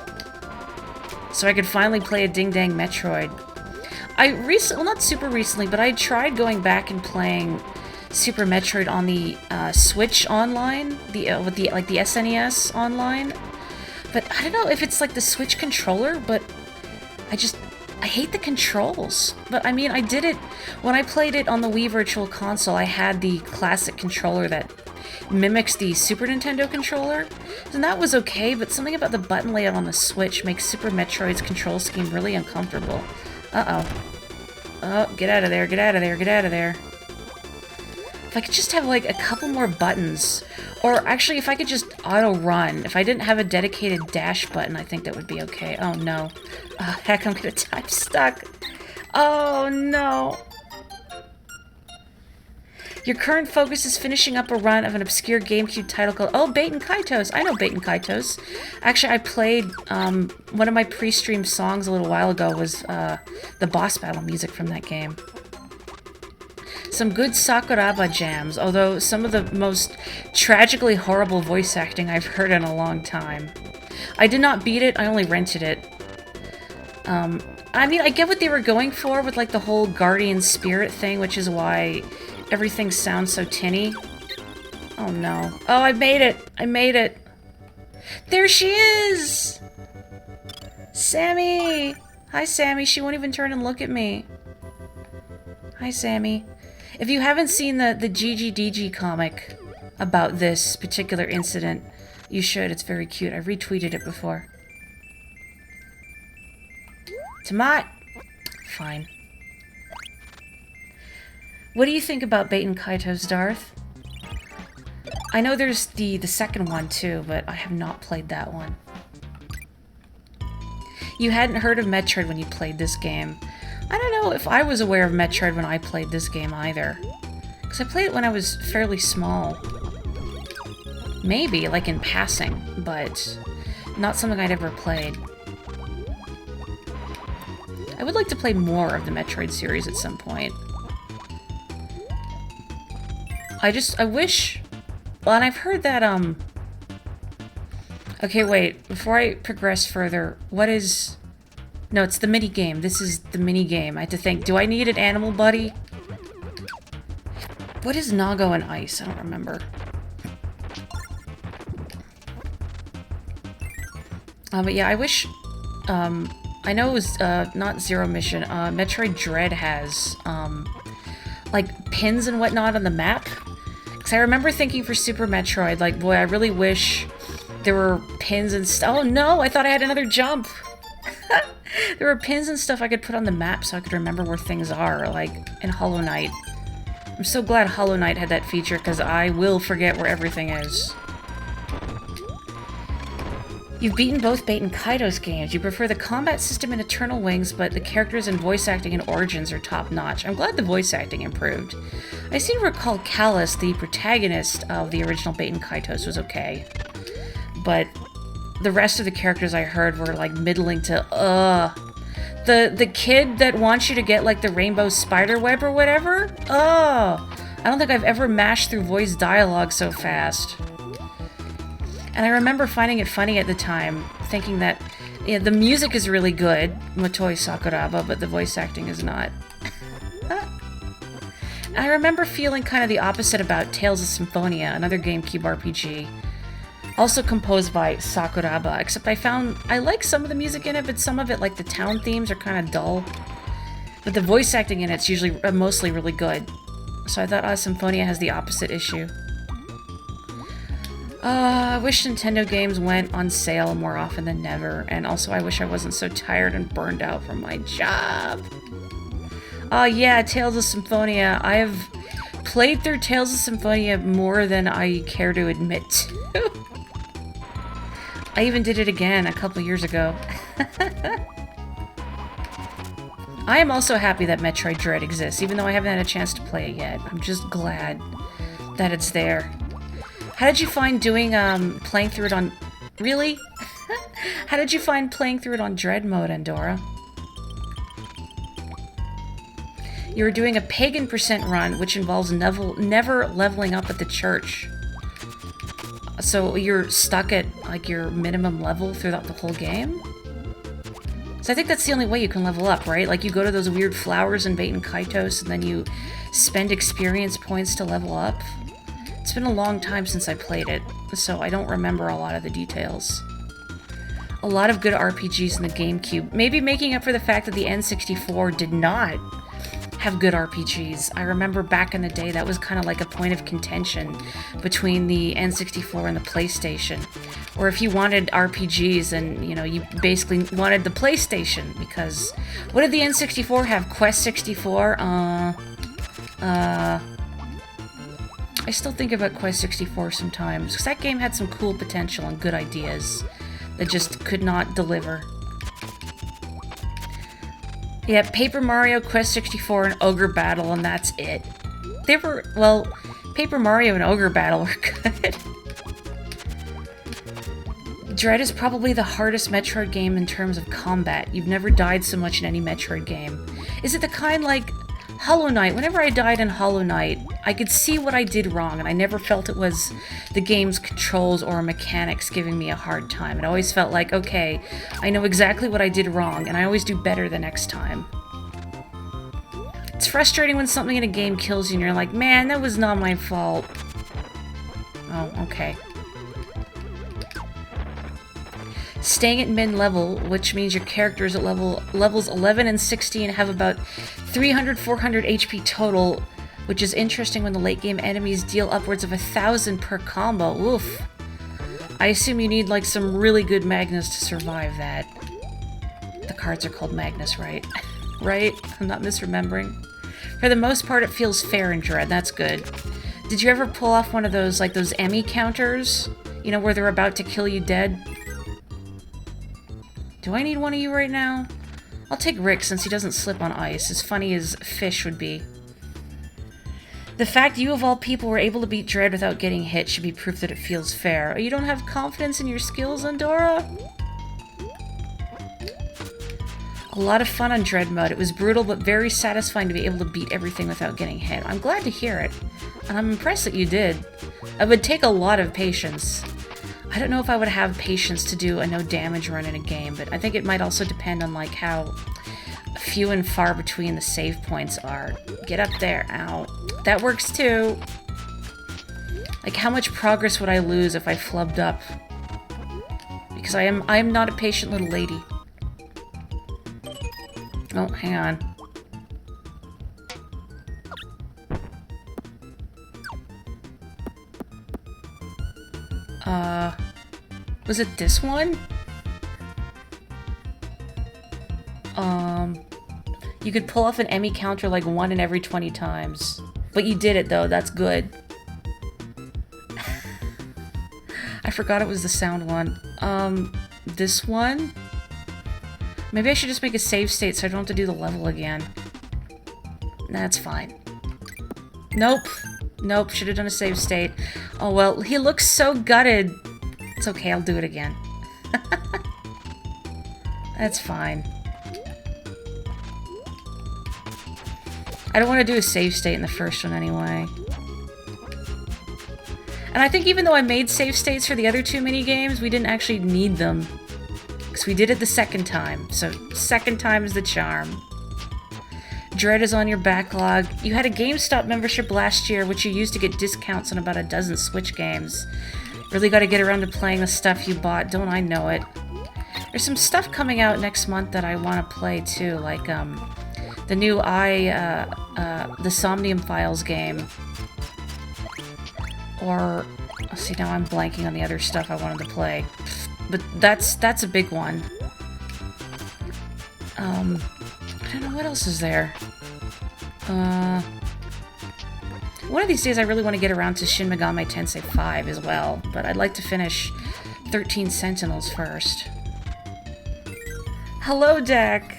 so I could finally play a ding-dang Metroid. Well, not super recently, but I tried going back and playing Super Metroid on the Switch online, with the SNES online. But I don't know if it's like the Switch controller, but I hate the controls. But I mean, I did it when I played it on the Wii Virtual Console. I had the classic controller that mimics the Super Nintendo controller, and that was okay. But something about the button layout on the Switch makes Super Metroid's control scheme really uncomfortable. Oh, get out of there! Get out of there! Get out of there! If I could just have, like, a couple more buttons. Or, actually, if I could just auto-run. If I didn't have a dedicated dash button, I think that would be okay. Oh, no. Heck, I'm stuck. Oh, no. Your current focus is finishing up a run of an obscure GameCube title called... Oh, Baten Kaitos. I know Baten Kaitos. Actually, I played... one of my pre-stream songs a little while ago was the boss battle music from that game. Some good Sakuraba jams, although some of the most tragically horrible voice acting I've heard in a long time. I did not beat it, I only rented it. I mean, I get what they were going for with, like, the whole Guardian Spirit thing, which is why everything sounds so tinny. Oh, no. Oh, I made it! I made it! There she is! Sammy! Hi, Sammy. She won't even turn and look at me. Hi, Sammy. If you haven't seen the GGDG comic about this particular incident, you should. It's very cute. I retweeted it before. Tomat! Fine. What do you think about Baten Kaitos, Darth? I know there's the second one too, but I have not played that one. You hadn't heard of Metroid when you played this game. I don't know if I was aware of Metroid when I played this game either. Because I played it when I was fairly small. Maybe, like in passing, but not something I'd ever played. I would like to play more of the Metroid series at some point. I wish... Well, and I've heard that, Okay, wait. Before I progress further, what is... No, it's the mini-game. This is the mini-game. I had to think, do I need an animal buddy? What is Nago and Ice? I don't remember. But yeah, I wish... I know it was, not Zero Mission. Metroid Dread has, like, pins and whatnot on the map. Because I remember thinking for Super Metroid, like, boy, I really wish there were pins and stuff. Oh, no! I thought I had another jump! There were pins and stuff I could put on the map so I could remember where things are, like in Hollow Knight. I'm so glad Hollow Knight had that feature, because I will forget where everything is. You've beaten both Baten Kaitos games. You prefer the combat system in Eternal Wings, but the characters and voice acting in Origins are top-notch. I'm glad the voice acting improved. I seem to recall Callus, the protagonist of the original Baten Kaitos, was okay. But the rest of the characters I heard were, like, middling to, The kid that wants you to get, like, the rainbow spider web or whatever? I don't think I've ever mashed through voice dialogue so fast. And I remember finding it funny at the time, thinking that, yeah, the music is really good, Motoi Sakuraba, but the voice acting is not. I remember feeling kind of the opposite about Tales of Symphonia, another GameCube RPG. Also composed by Sakuraba, except I like some of the music in it, but some of it, like the town themes, are kind of dull. But the voice acting in it's usually mostly really good. So I thought Symphonia has the opposite issue. I wish Nintendo games went on sale more often than never, and also I wish I wasn't so tired and burned out from my job. Yeah, Tales of Symphonia. I have played through Tales of Symphonia more than I care to admit to. I even did it again a couple years ago. I am also happy that Metroid Dread exists, even though I haven't had a chance to play it yet. I'm just glad that it's there. How did you find doing, playing through it on... Really? How did you find playing through it on Dread mode, Andorra? You were doing a pagan percent run, which involves never leveling up at the church. So you're stuck at, like, your minimum level throughout the whole game? So I think that's the only way you can level up, right? Like, you go to those weird flowers in Baten Kaitos, and then you spend experience points to level up. It's been a long time since I played it, so I don't remember a lot of the details. A lot of good RPGs in the GameCube. Maybe making up for the fact that the N64 did not have good RPGs. I remember back in the day that was kind of like a point of contention between the N64 and the PlayStation. Or if you wanted RPGs, and you know, you basically wanted the PlayStation, because what did the N64 have? Quest 64? I still think about Quest 64 sometimes, because that game had some cool potential and good ideas that just could not deliver. Yeah, Paper Mario, Quest 64, and Ogre Battle, and that's it. They were, well, Paper Mario and Ogre Battle were good. Dread is probably the hardest Metroid game in terms of combat. You've never died so much in any Metroid game. Is it the kind like Hollow Knight? Whenever I died in Hollow Knight, I could see what I did wrong, and I never felt it was the game's controls or mechanics giving me a hard time. It always felt like, okay, I know exactly what I did wrong, and I always do better the next time. It's frustrating when something in a game kills you and you're like, man, that was not my fault. Oh, okay. Staying at min-level, which means your characters at levels 11 and 16 have about 300-400 HP total, which is interesting when the late-game enemies deal upwards of 1,000 per combo. Oof. I assume you need, like, some really good Magnus to survive that. The cards are called Magnus, right? Right? I'm not misremembering. For the most part, it feels fair in Dread. That's good. Did you ever pull off one of those, like, those Emmy counters? You know, where they're about to kill you dead? Do I need one of you right now? I'll take Rick since he doesn't slip on ice, as funny as Fish would be. The fact you of all people were able to beat Dread without getting hit should be proof that it feels fair. You don't have confidence in your skills, Andorra? A lot of fun on Dread mode. It was brutal but very satisfying to be able to beat everything without getting hit. I'm glad to hear it, and I'm impressed that you did. It would take a lot of patience. I don't know if I would have patience to do a no damage run in a game, but I think it might also depend on like how few and far between the save points are. Get up there. Ow. That works too. Like, how much progress would I lose if I flubbed up? Because I am not a patient little lady. Oh, hang on. Was it this one? You could pull off an Emmy counter like 1 in every 20 times. But you did it though, that's good. I forgot it was the sound one. This one? Maybe I should just make a save state so I don't have to do the level again. That's fine. Nope. Nope, should have done a save state. Oh well, he looks so gutted. It's okay, I'll do it again. That's fine. I don't want to do a save state in the first one anyway. And I think even though I made save states for the other 2 mini-games, we didn't actually need them. Because we did it the second time. So, second time is the charm. Dread is on your backlog. You had a GameStop membership last year, which you used to get discounts on about a dozen Switch games. Really gotta get around to playing the stuff you bought, don't I know it? There's some stuff coming out next month that I want to play too, like, the new the Somnium Files game. Or, let's see, now I'm blanking on the other stuff I wanted to play. But that's a big one. I don't know, what else is there? One of these days I really want to get around to Shin Megami Tensei 5 as well, but I'd like to finish 13 Sentinels first. Hello, Deck!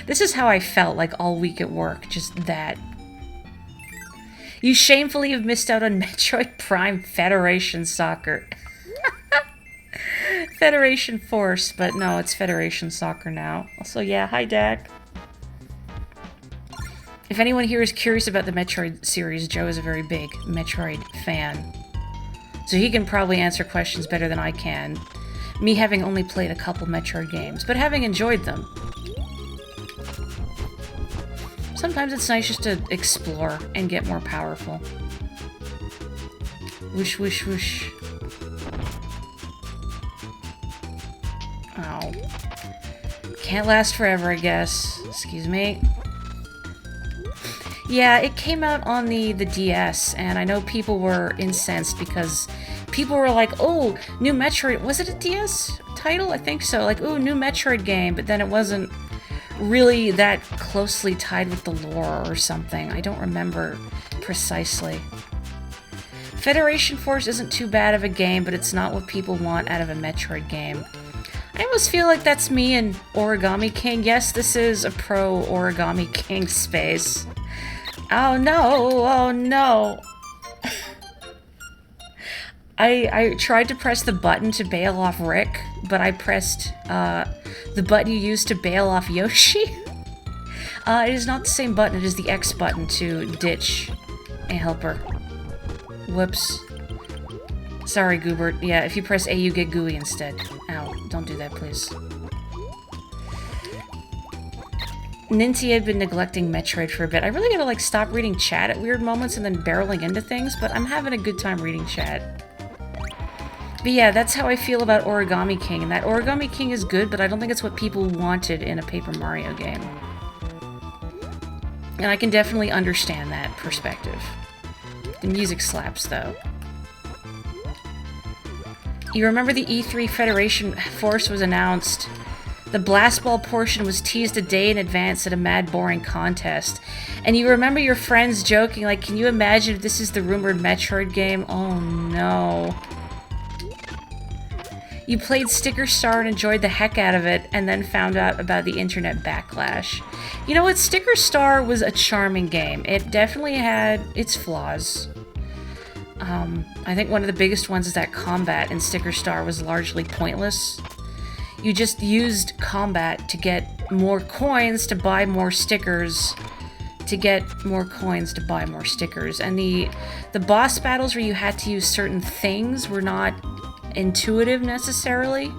This is how I felt like all week at work, just that. You shamefully have missed out on Metroid Prime Federation Soccer. Federation Force, but no, it's Federation Soccer now. Also, yeah, hi Dak. If anyone here is curious about the Metroid series, Joe is a very big Metroid fan. So he can probably answer questions better than I can. Me having only played a couple Metroid games, but having enjoyed them. Sometimes it's nice just to explore and get more powerful. Whoosh, whoosh, whoosh. Oh. Can't last forever, I guess. Excuse me. Yeah, it came out on the DS, and I know people were incensed because people were like, oh, new Metroid... Was it a DS title? I think so. Like, ooh, new Metroid game, but then it wasn't really that closely tied with the lore or something. I don't remember precisely. Federation Force isn't too bad of a game, but it's not what people want out of a Metroid game. I almost feel like that's me and Origami King. Yes, this is a pro Origami King space. Oh no, oh no. I tried to press the button to bail off Rick, but I pressed the button you use to bail off Yoshi. It is not the same button, it is the X button to ditch a helper. Whoops. Sorry, Goobert. Yeah, if you press A, you get gooey instead. Ow, don't do that, please. Ninty had been neglecting Metroid for a bit. I really gotta, like, stop reading chat at weird moments and then barreling into things, but I'm having a good time reading chat. But yeah, that's how I feel about Origami King, and that Origami King is good, but I don't think it's what people wanted in a Paper Mario game. And I can definitely understand that perspective. The music slaps, though. You remember the E3 Federation Force was announced. The Blast Ball portion was teased a day in advance at a mad boring contest. And you remember your friends joking, like, can you imagine if this is the rumored Metroid game? Oh no. You played Sticker Star and enjoyed the heck out of it, and then found out about the internet backlash. You know what? Sticker Star was a charming game. It definitely had its flaws. I think one of the biggest ones is that combat in Sticker Star was largely pointless. You just used combat to get more coins to buy more stickers, to get more coins to buy more stickers. And the boss battles where you had to use certain things were not intuitive necessarily.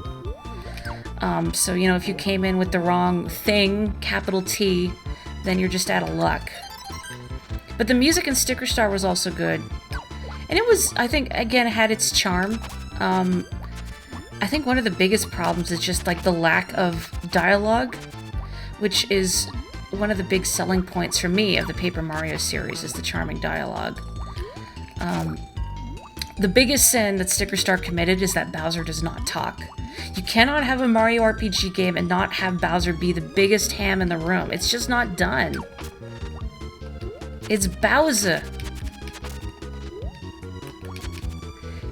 So, you know, if you came in with the wrong thing, capital T, then you're just out of luck. But the music in Sticker Star was also good. And it was, I think, again, had its charm. I think one of the biggest problems is just, like, the lack of dialogue, which is one of the big selling points for me of the Paper Mario series, is the charming dialogue. The biggest sin that Sticker Star committed is that Bowser does not talk. You cannot have a Mario RPG game and not have Bowser be the biggest ham in the room. It's just not done. It's Bowser.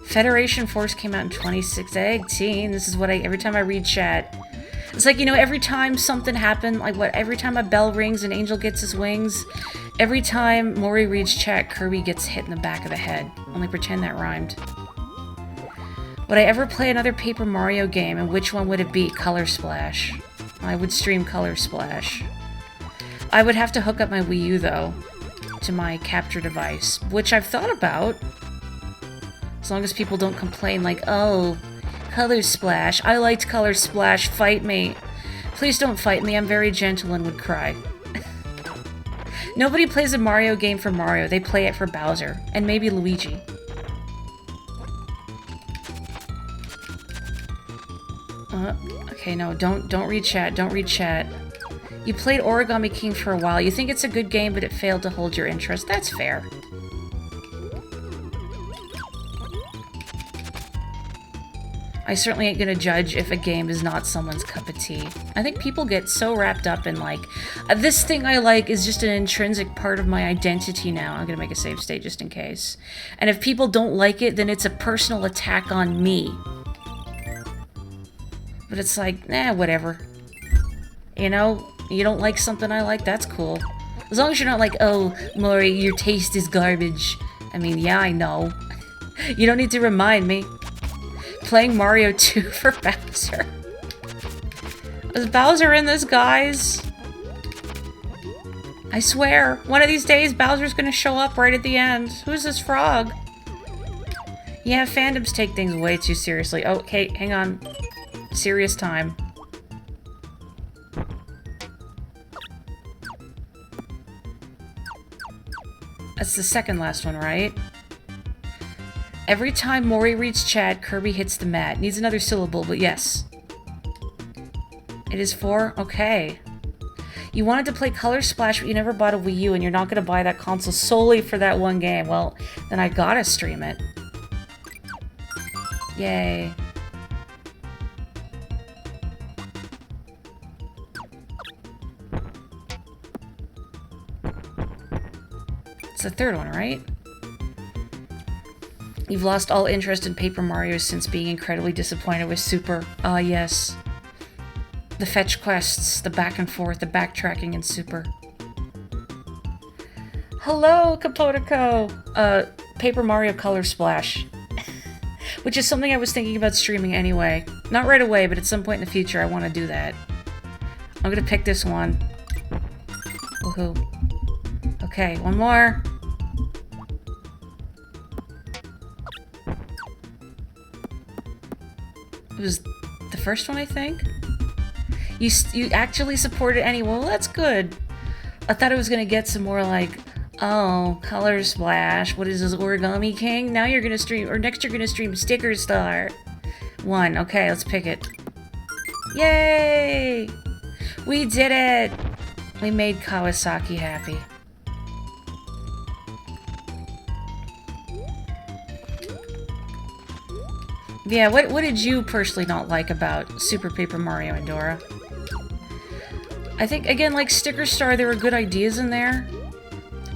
Federation Force came out in 2018. This is what every time I read chat. It's like, you know, every time something happened, like what, every time a bell rings and Angel gets his wings, every time Morri reads chat, Kirby gets hit in the back of the head. Only pretend that rhymed. Would I ever play another Paper Mario game, and which one would it be? Color Splash. I would stream Color Splash. I would have to hook up my Wii U, though, to my capture device, which I've thought about. As long as people don't complain like, oh, Color Splash. I liked Color Splash. Fight me. Please don't fight me. I'm very gentle and would cry. Nobody plays a Mario game for Mario. They play it for Bowser. And maybe Luigi. Okay, no, don't read chat. Don't read chat. You played Origami King for a while. You think it's a good game, but it failed to hold your interest. That's fair. I certainly ain't gonna judge if a game is not someone's cup of tea. I think people get so wrapped up in, like, this thing I like is just an intrinsic part of my identity now. I'm gonna make a save state just in case. And if people don't like it, then it's a personal attack on me. But it's like, whatever. You know? You don't like something I like? That's cool. As long as you're not like, oh, Morri, your taste is garbage. I mean, yeah, I know. You don't need to remind me. Playing Mario 2 for Bowser. Is Bowser in this, guys? I swear, one of these days Bowser's gonna show up right at the end. Who's this frog? Yeah, fandoms take things way too seriously. Oh, okay, hang on. Serious time. That's the second last one, right? Every time Morri reads chat, Kirby hits the mat. Needs another syllable, but yes. It is 4? Okay. You wanted to play Color Splash, but you never bought a Wii U, and you're not going to buy that console solely for that one game. Well, then I gotta stream it. Yay. It's the third one, right? You've lost all interest in Paper Mario since being incredibly disappointed with Super. Ah, yes. The fetch quests, the back and forth, the backtracking in Super. Hello, Capotico! Paper Mario Color Splash. Which is something I was thinking about streaming anyway. Not right away, but at some point in the future I want to do that. I'm gonna pick this one. Woohoo. Okay, one more. It was the first one, I think? You actually supported anyway. Well, that's good. I thought I was gonna get some more like, oh, Color Splash. What is this, Origami King? Now you're gonna stream, or next you're gonna stream Sticker Star. 1. Okay, let's pick it. Yay! We did it! We made Kawasaki happy. Yeah, what did you personally not like about Super Paper Mario and Dora? I think, again, like Sticker Star, there were good ideas in there.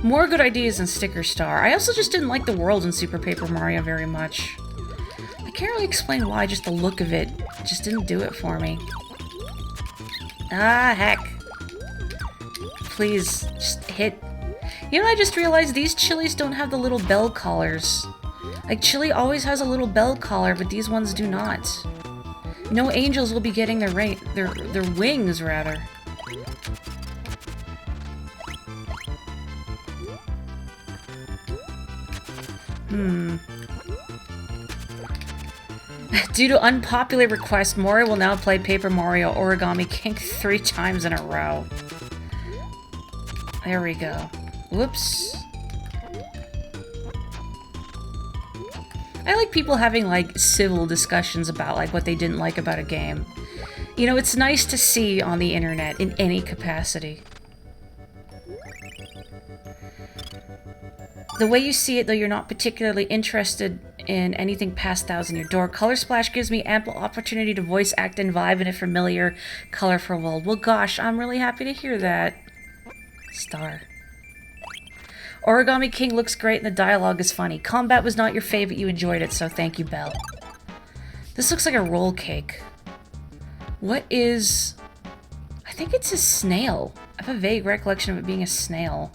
More good ideas than Sticker Star. I also just didn't like the world in Super Paper Mario very much. I can't really explain why, just the look of it just didn't do it for me. Ah, heck. Please, just hit. You know, I just realized these chilies don't have the little bell collars. Like, chili always has a little bell collar, but these ones do not. No angels will be getting their wings, rather. Due to unpopular request, Morri will now play Paper Mario Origami King 3 times in a row. There we go. Whoops. I like people having, like, civil discussions about, like, what they didn't like about a game. You know, it's nice to see on the internet in any capacity. The way you see it, though, you're not particularly interested in anything past 1,000 Year Door. Color Splash gives me ample opportunity to voice act and vibe in a familiar, colorful world. Well, gosh, I'm really happy to hear that. Star. Origami King looks great and the dialogue is funny. Combat was not your favorite, you enjoyed it, so thank you, Belle. This looks like a roll cake. What is... I think it's a snail. I have a vague recollection of it being a snail.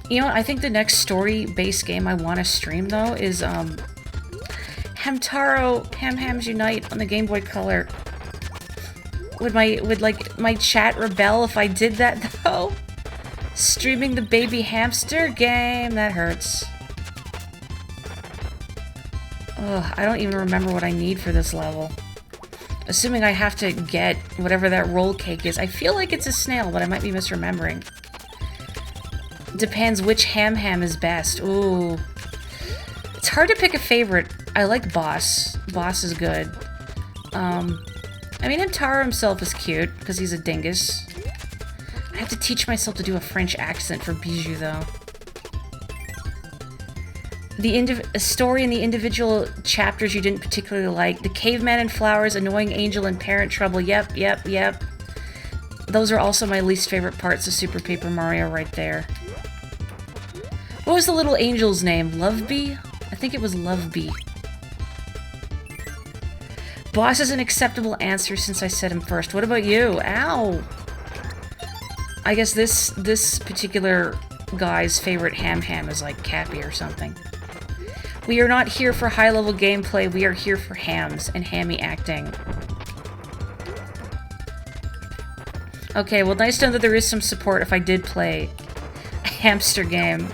You know what? I think the next story-based game I want to stream, though, is, Hamtaro Ham-Hams Unite on the Game Boy Color. Would my chat rebel if I did that, though? Streaming the baby hamster game? That hurts. Ugh, I don't even remember what I need for this level. Assuming I have to get whatever that roll cake is. I feel like it's a snail, but I might be misremembering. Depends which ham is best. Ooh. It's hard to pick a favorite. I like Boss. Boss is good. I mean, Hamtaro himself is cute, because he's a dingus. I have to teach myself to do a French accent for Bijou, though. A story in the individual chapters you didn't particularly like. The caveman and flowers, annoying angel, and parent trouble. Yep. Those are also my least favorite parts of Super Paper Mario right there. What was the little angel's name? Lovebee? I think it was Lovebee. Boss is an acceptable answer since I said him first. What about you? Ow! I guess this particular guy's favorite ham is like Cappy or something. We are not here for high-level gameplay. We are here for hams and hammy acting. Okay, well, nice to know that there is some support if I did play a hamster game.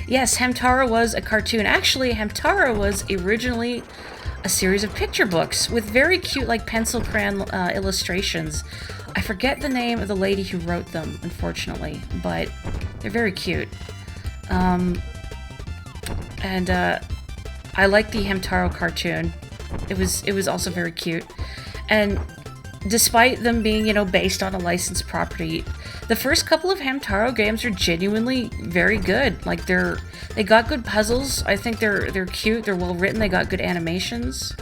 Yes, Hamtaro was a cartoon. Actually, Hamtaro was originally a series of picture books with very cute, like, pencil crayon illustrations. I forget the name of the lady who wrote them, unfortunately, but they're very cute. I like the Hamtaro cartoon. It was also very cute. And despite them being, you know, based on a licensed property, the first couple of Hamtaro games are genuinely very good. Like, they got good puzzles. I think they're cute, they're well written, they got good animations.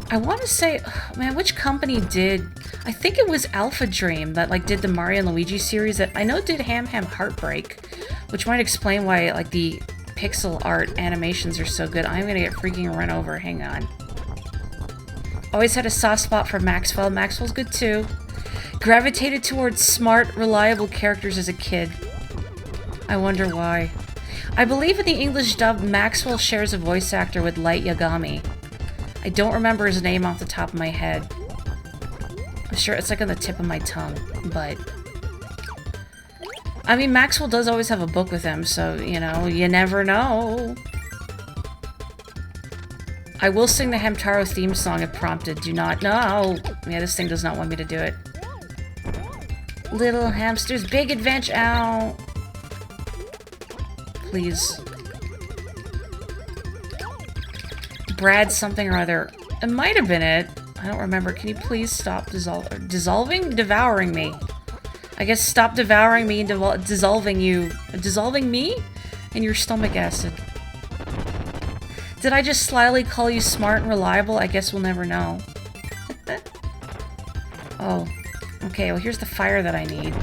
I want to say, oh, man, which company did... I think it was Alpha Dream that, like, did the Mario and Luigi series that I know did Ham Heartbreak, which might explain why, like, the pixel art animations are so good. I'm gonna get freaking run over. Hang on. Always had a soft spot for Maxwell. Maxwell's good too. Gravitated towards smart, reliable characters as a kid. I wonder why. I believe in the English dub, Maxwell shares a voice actor with Light Yagami. I don't remember his name off the top of my head. I'm sure it's like on the tip of my tongue, but... I mean, Maxwell does always have a book with him, so, you know, you never know. I will sing the Hamtaro theme song if prompted. Do not... No! Yeah, this thing does not want me to do it. Little hamsters, big adventure... Ow! Please. Brad something or other. It might have been it. I don't remember. Can you please stop dissolving? Devouring me. I guess stop devouring me and dissolving you. Dissolving me? In your stomach acid. Did I just slyly call you smart and reliable? I guess we'll never know. Oh. Okay, well here's the fire that I need.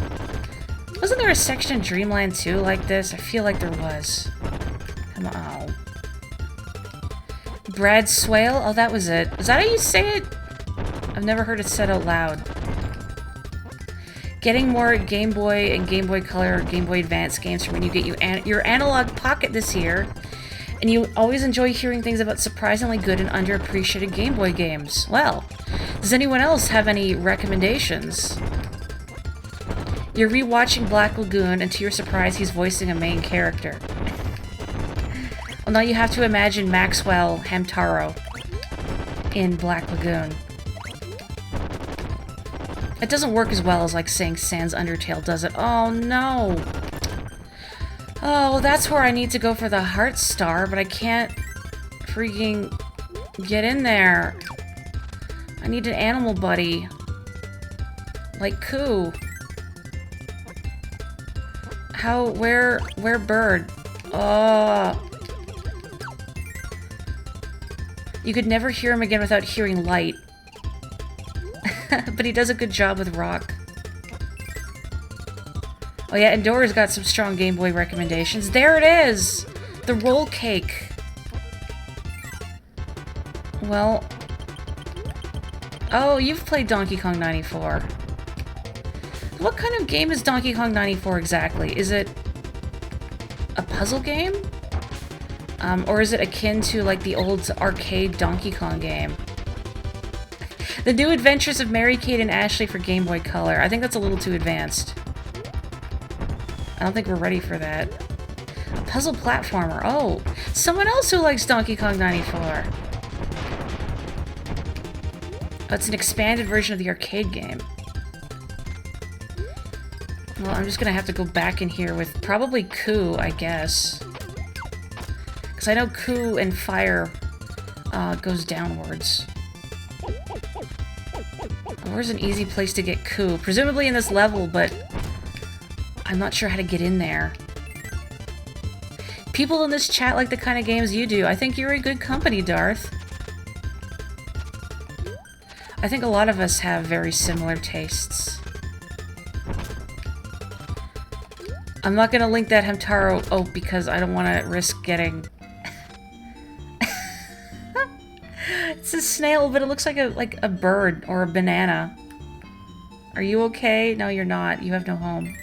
Wasn't there a section in Dreamland 2 like this? I feel like there was. Come on. Oh. Brad Swale? Oh, that was it. Is that how you say it? I've never heard it said out loud. Getting more Game Boy and Game Boy Color or Game Boy Advance games from when you get your analog pocket this year. And you always enjoy hearing things about surprisingly good and underappreciated Game Boy games. Well, does anyone else have any recommendations? You're rewatching Black Lagoon, and to your surprise, he's voicing a main character. Well, now you have to imagine Maxwell Hamtaro in Black Lagoon. It doesn't work as well as, like, saying Sans Undertale, does it? Oh, no! Oh, that's where I need to go for the Heart Star, but I can't freaking get in there. I need an animal buddy. Like Coo. How, where Bird? Oh. You could never hear him again without hearing Light. But he does a good job with Rock. Oh yeah, and Dora's got some strong Game Boy recommendations. There it is! The roll cake. Well... Oh, you've played Donkey Kong 94. What kind of game is Donkey Kong 94 exactly? Is it a puzzle game? Or is it akin to, like, the old arcade Donkey Kong game? The New Adventures of Mary Kate and Ashley for Game Boy Color. I think that's a little too advanced. I don't think we're ready for that. A puzzle platformer. Oh, someone else who likes Donkey Kong 94. Oh, it's an expanded version of the arcade game. Well, I'm just gonna have to go back in here with probably Coo, I guess. Because I know Coo and fire goes downwards. Where's an easy place to get Coo? Presumably in this level, but I'm not sure how to get in there. People in this chat like the kind of games you do. I think you're in good company, Darth. I think a lot of us have very similar tastes. I'm not gonna link that Hamtaro because I don't want to risk getting... It's a snail, but it looks like a bird or a banana. Are you okay? No, you're not. You have no home.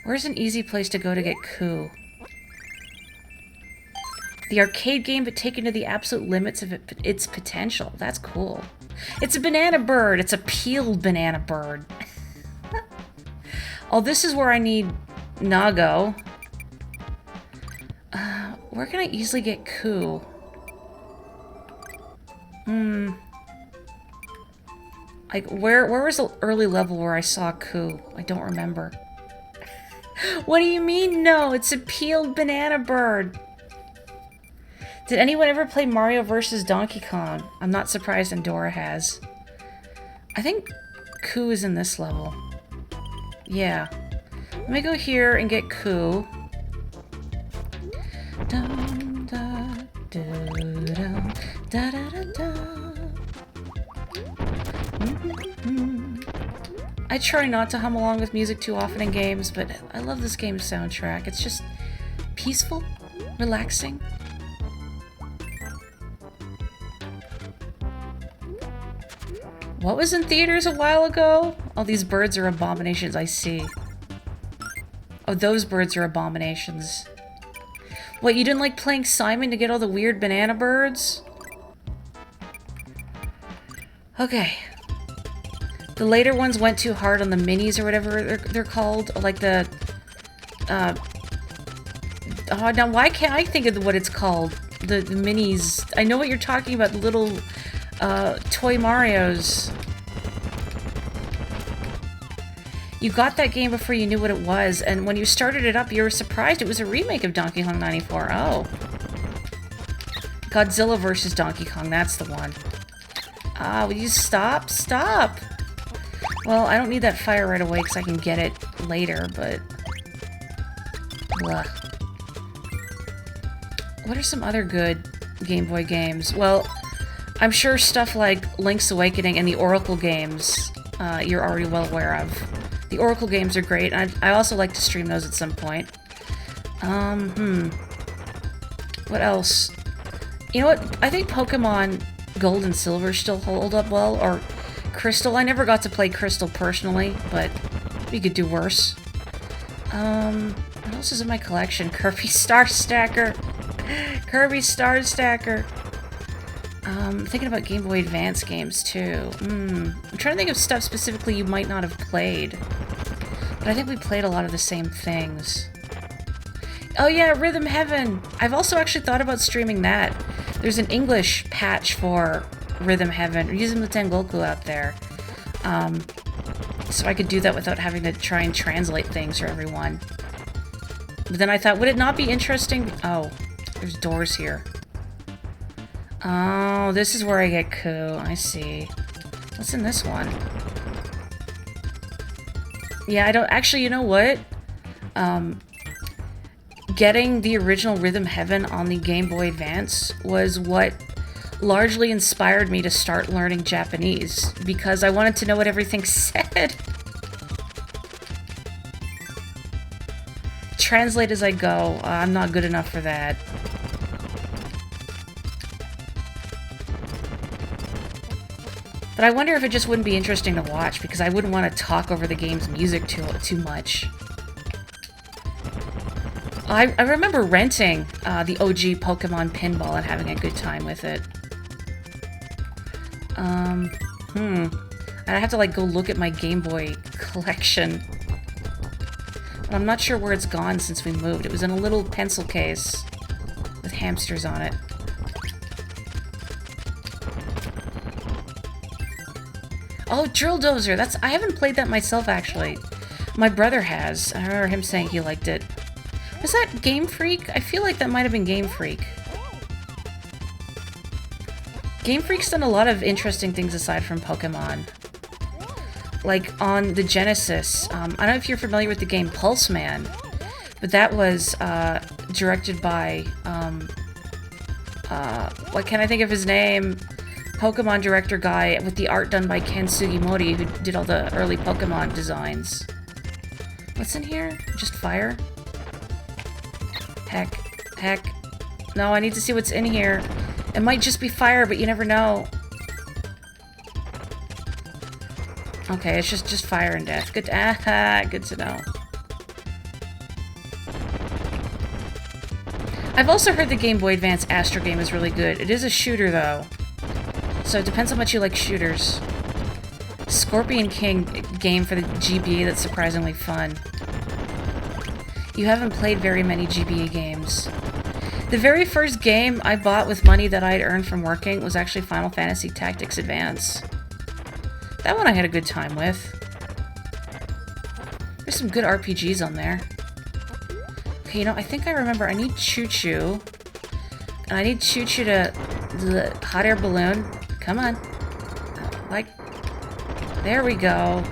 Where's an easy place to go to get Koo? The arcade game, but taken to the absolute limits of its potential. That's cool. It's a banana bird. It's a peeled banana bird. Oh, this is where I need Nago. Where can I easily get Koo? Like, where was the early level where I saw Koo? I don't remember. What do you mean, no? It's a peeled banana bird. Did anyone ever play Mario vs. Donkey Kong? I'm not surprised Andorra has. I think Koo is in this level. Yeah. Let me go here and get Koo. Dum, da, do, dum, da, da, da, da. I try not to hum along with music too often in games, but I love this game's soundtrack. It's just peaceful, relaxing. What was in theaters a while ago? Oh, these birds are abominations, I see. Oh, those birds are abominations. What, you didn't like playing Simon to get all the weird banana birds? Okay. The later ones went too hard on the minis or whatever they're called. Like the... oh, now why can't I think of what it's called? The minis. I know what you're talking about, the little... Toy Marios. You got that game before you knew what it was, and when you started it up, you were surprised it was a remake of Donkey Kong 94. Oh. Godzilla vs. Donkey Kong, that's the one. Ah, will you stop? Stop! Well, I don't need that fire right away because I can get it later, but... Ugh. What are some other good Game Boy games? Well... I'm sure stuff like Link's Awakening and the Oracle games you're already well aware of. The Oracle games are great, and I also like to stream those at some point. What else? You know what? I think Pokemon Gold and Silver still hold up well, or Crystal. I never got to play Crystal personally, but we could do worse. What else is in my collection? Kirby Star Stacker! Kirby Star Stacker! Thinking about Game Boy Advance games, too. I'm trying to think of stuff specifically you might not have played. But I think we played a lot of the same things. Oh yeah, Rhythm Heaven! I've also actually thought about streaming that. There's an English patch for Rhythm Heaven. Using the Tengoku out there. So I could do that without having to try and translate things for everyone. But then I thought, would it not be interesting? Oh, there's doors here. Oh, this is where I get Koo. I see. What's in this one? Yeah, I don't... Actually, you know what? Getting the original Rhythm Heaven on the Game Boy Advance was what largely inspired me to start learning Japanese, because I wanted to know what everything said. Translate as I go. I'm not good enough for that. But I wonder if it just wouldn't be interesting to watch, because I wouldn't want to talk over the game's music too much. I remember renting the OG Pokemon Pinball and having a good time with it. I'd have to, like, go look at my Game Boy collection. I'm not sure where it's gone since we moved. It was in a little pencil case with hamsters on it. Oh, Drill Dozer! I haven't played that myself, actually. My brother has. I remember him saying he liked it. Was that Game Freak? I feel like that might have been Game Freak. Game Freak's done a lot of interesting things aside from Pokemon. Like, on the Genesis, I don't know if you're familiar with the game Pulse Man, but that was directed by, what can I think of his name? Pokemon director guy with the art done by Ken Sugimori, who did all the early Pokemon designs. What's in here? Just fire? Heck. No, I need to see what's in here. It might just be fire, but you never know. Okay, it's just fire and death. Good to know. I've also heard the Game Boy Advance Astro game is really good. It is a shooter, though. So it depends how much you like shooters. Scorpion King game for the GBA that's surprisingly fun. You haven't played very many GBA games. The very first game I bought with money that I had earned from working was actually Final Fantasy Tactics Advance. That one I had a good time with. There's some good RPGs on there. Okay, you know, I think I remember I need Choo Choo. And I need Choo Choo to the hot air balloon. Come on. Like, there we go.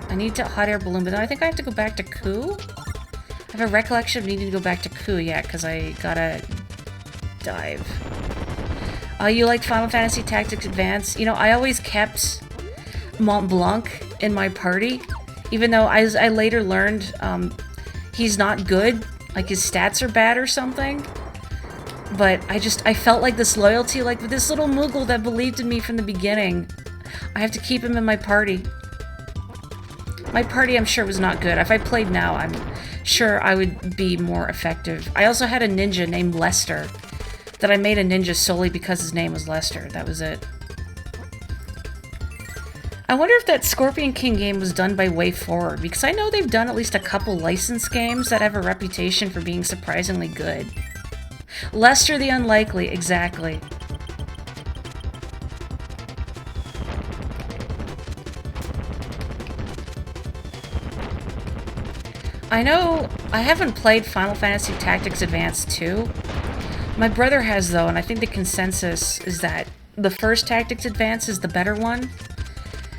I need to hot air balloon, but then I think I have to go back to Koo? I have a recollection of needing to go back to Koo, yeah, because I gotta dive. You liked Final Fantasy Tactics Advance? You know, I always kept Mont Blanc in my party, even though I later learned he's not good, like his stats are bad or something. But I felt like this loyalty, like with this little Moogle that believed in me from the beginning. I have to keep him in my party. My party, I'm sure, was not good. If I played now, I'm sure I would be more effective. I also had a ninja named Lester, that I made a ninja solely because his name was Lester. That was it. I wonder if that Scorpion King game was done by WayForward, because I know they've done at least a couple licensed games that have a reputation for being surprisingly good. Lester the Unlikely, exactly. I know I haven't played Final Fantasy Tactics Advance 2. My brother has, though, and I think the consensus is that the first Tactics Advance is the better one.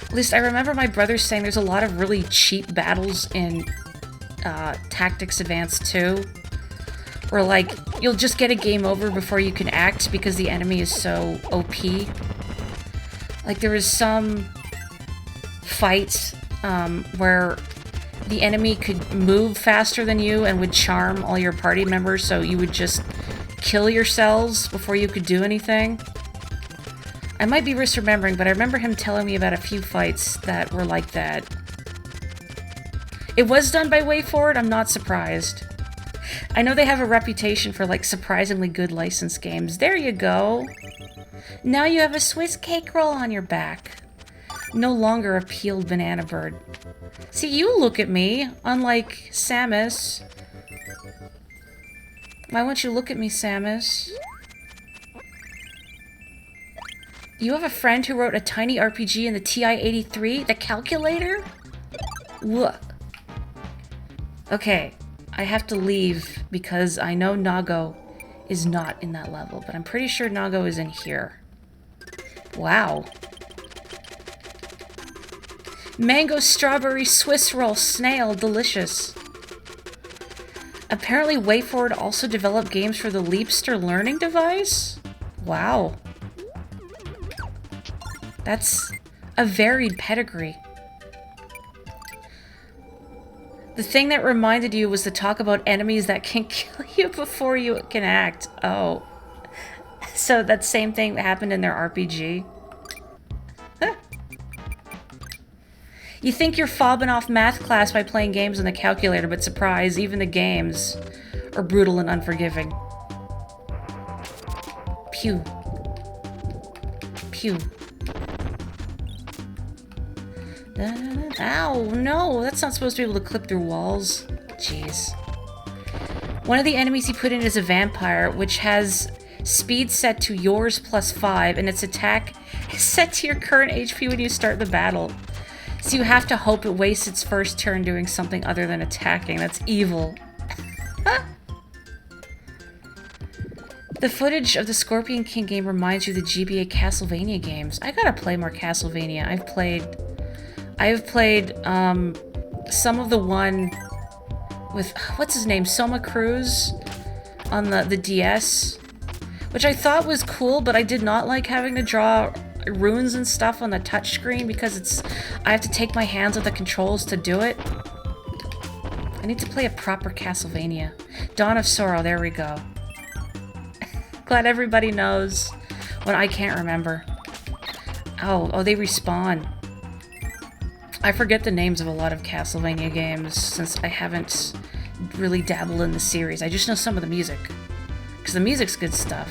At least I remember my brother saying there's a lot of really cheap battles in Tactics Advance 2. Where, like, you'll just get a game over before you can act because the enemy is so OP. Like, there was some fights where the enemy could move faster than you and would charm all your party members, so you would just kill yourselves before you could do anything. I might be misremembering, but I remember him telling me about a few fights that were like that. It was done by WayForward, I'm not surprised. I know they have a reputation for, like, surprisingly good licensed games. There you go. Now you have a Swiss cake roll on your back. No longer a peeled banana bird. See, you look at me, unlike Samus. Why won't you look at me, Samus? You have a friend who wrote a tiny RPG in the TI-83? The calculator? What? Okay, I have to leave because I know Nago is not in that level, but I'm pretty sure Nago is in here. Wow. Mango strawberry Swiss roll snail, delicious. Apparently WayForward also developed games for the Leapster learning device? Wow. That's a varied pedigree. The thing that reminded you was the talk about enemies that can kill you before you can act. Oh. So that same thing that happened in their RPG? Huh. You think you're fobbing off math class by playing games on the calculator, but surprise, even the games are brutal and unforgiving. Pew. Pew. Ow, no, that's not supposed to be able to clip through walls. Jeez. One of the enemies he put in is a vampire, which has speed set to yours +5, and its attack is set to your current HP when you start the battle. So you have to hope it wastes its first turn doing something other than attacking. That's evil. The footage of the Scorpion King game reminds you of the GBA Castlevania games. I gotta play more Castlevania. I've played some of the one with, what's his name, Soma Cruz on the DS, which I thought was cool, but I did not like having to draw runes and stuff on the touchscreen because I have to take my hands off the controls to do it. I need to play a proper Castlevania. Dawn of Sorrow, there we go. Glad everybody knows when I can't remember. Oh, they respawn. I forget the names of a lot of Castlevania games since I haven't really dabbled in the series. I just know some of the music. Because the music's good stuff.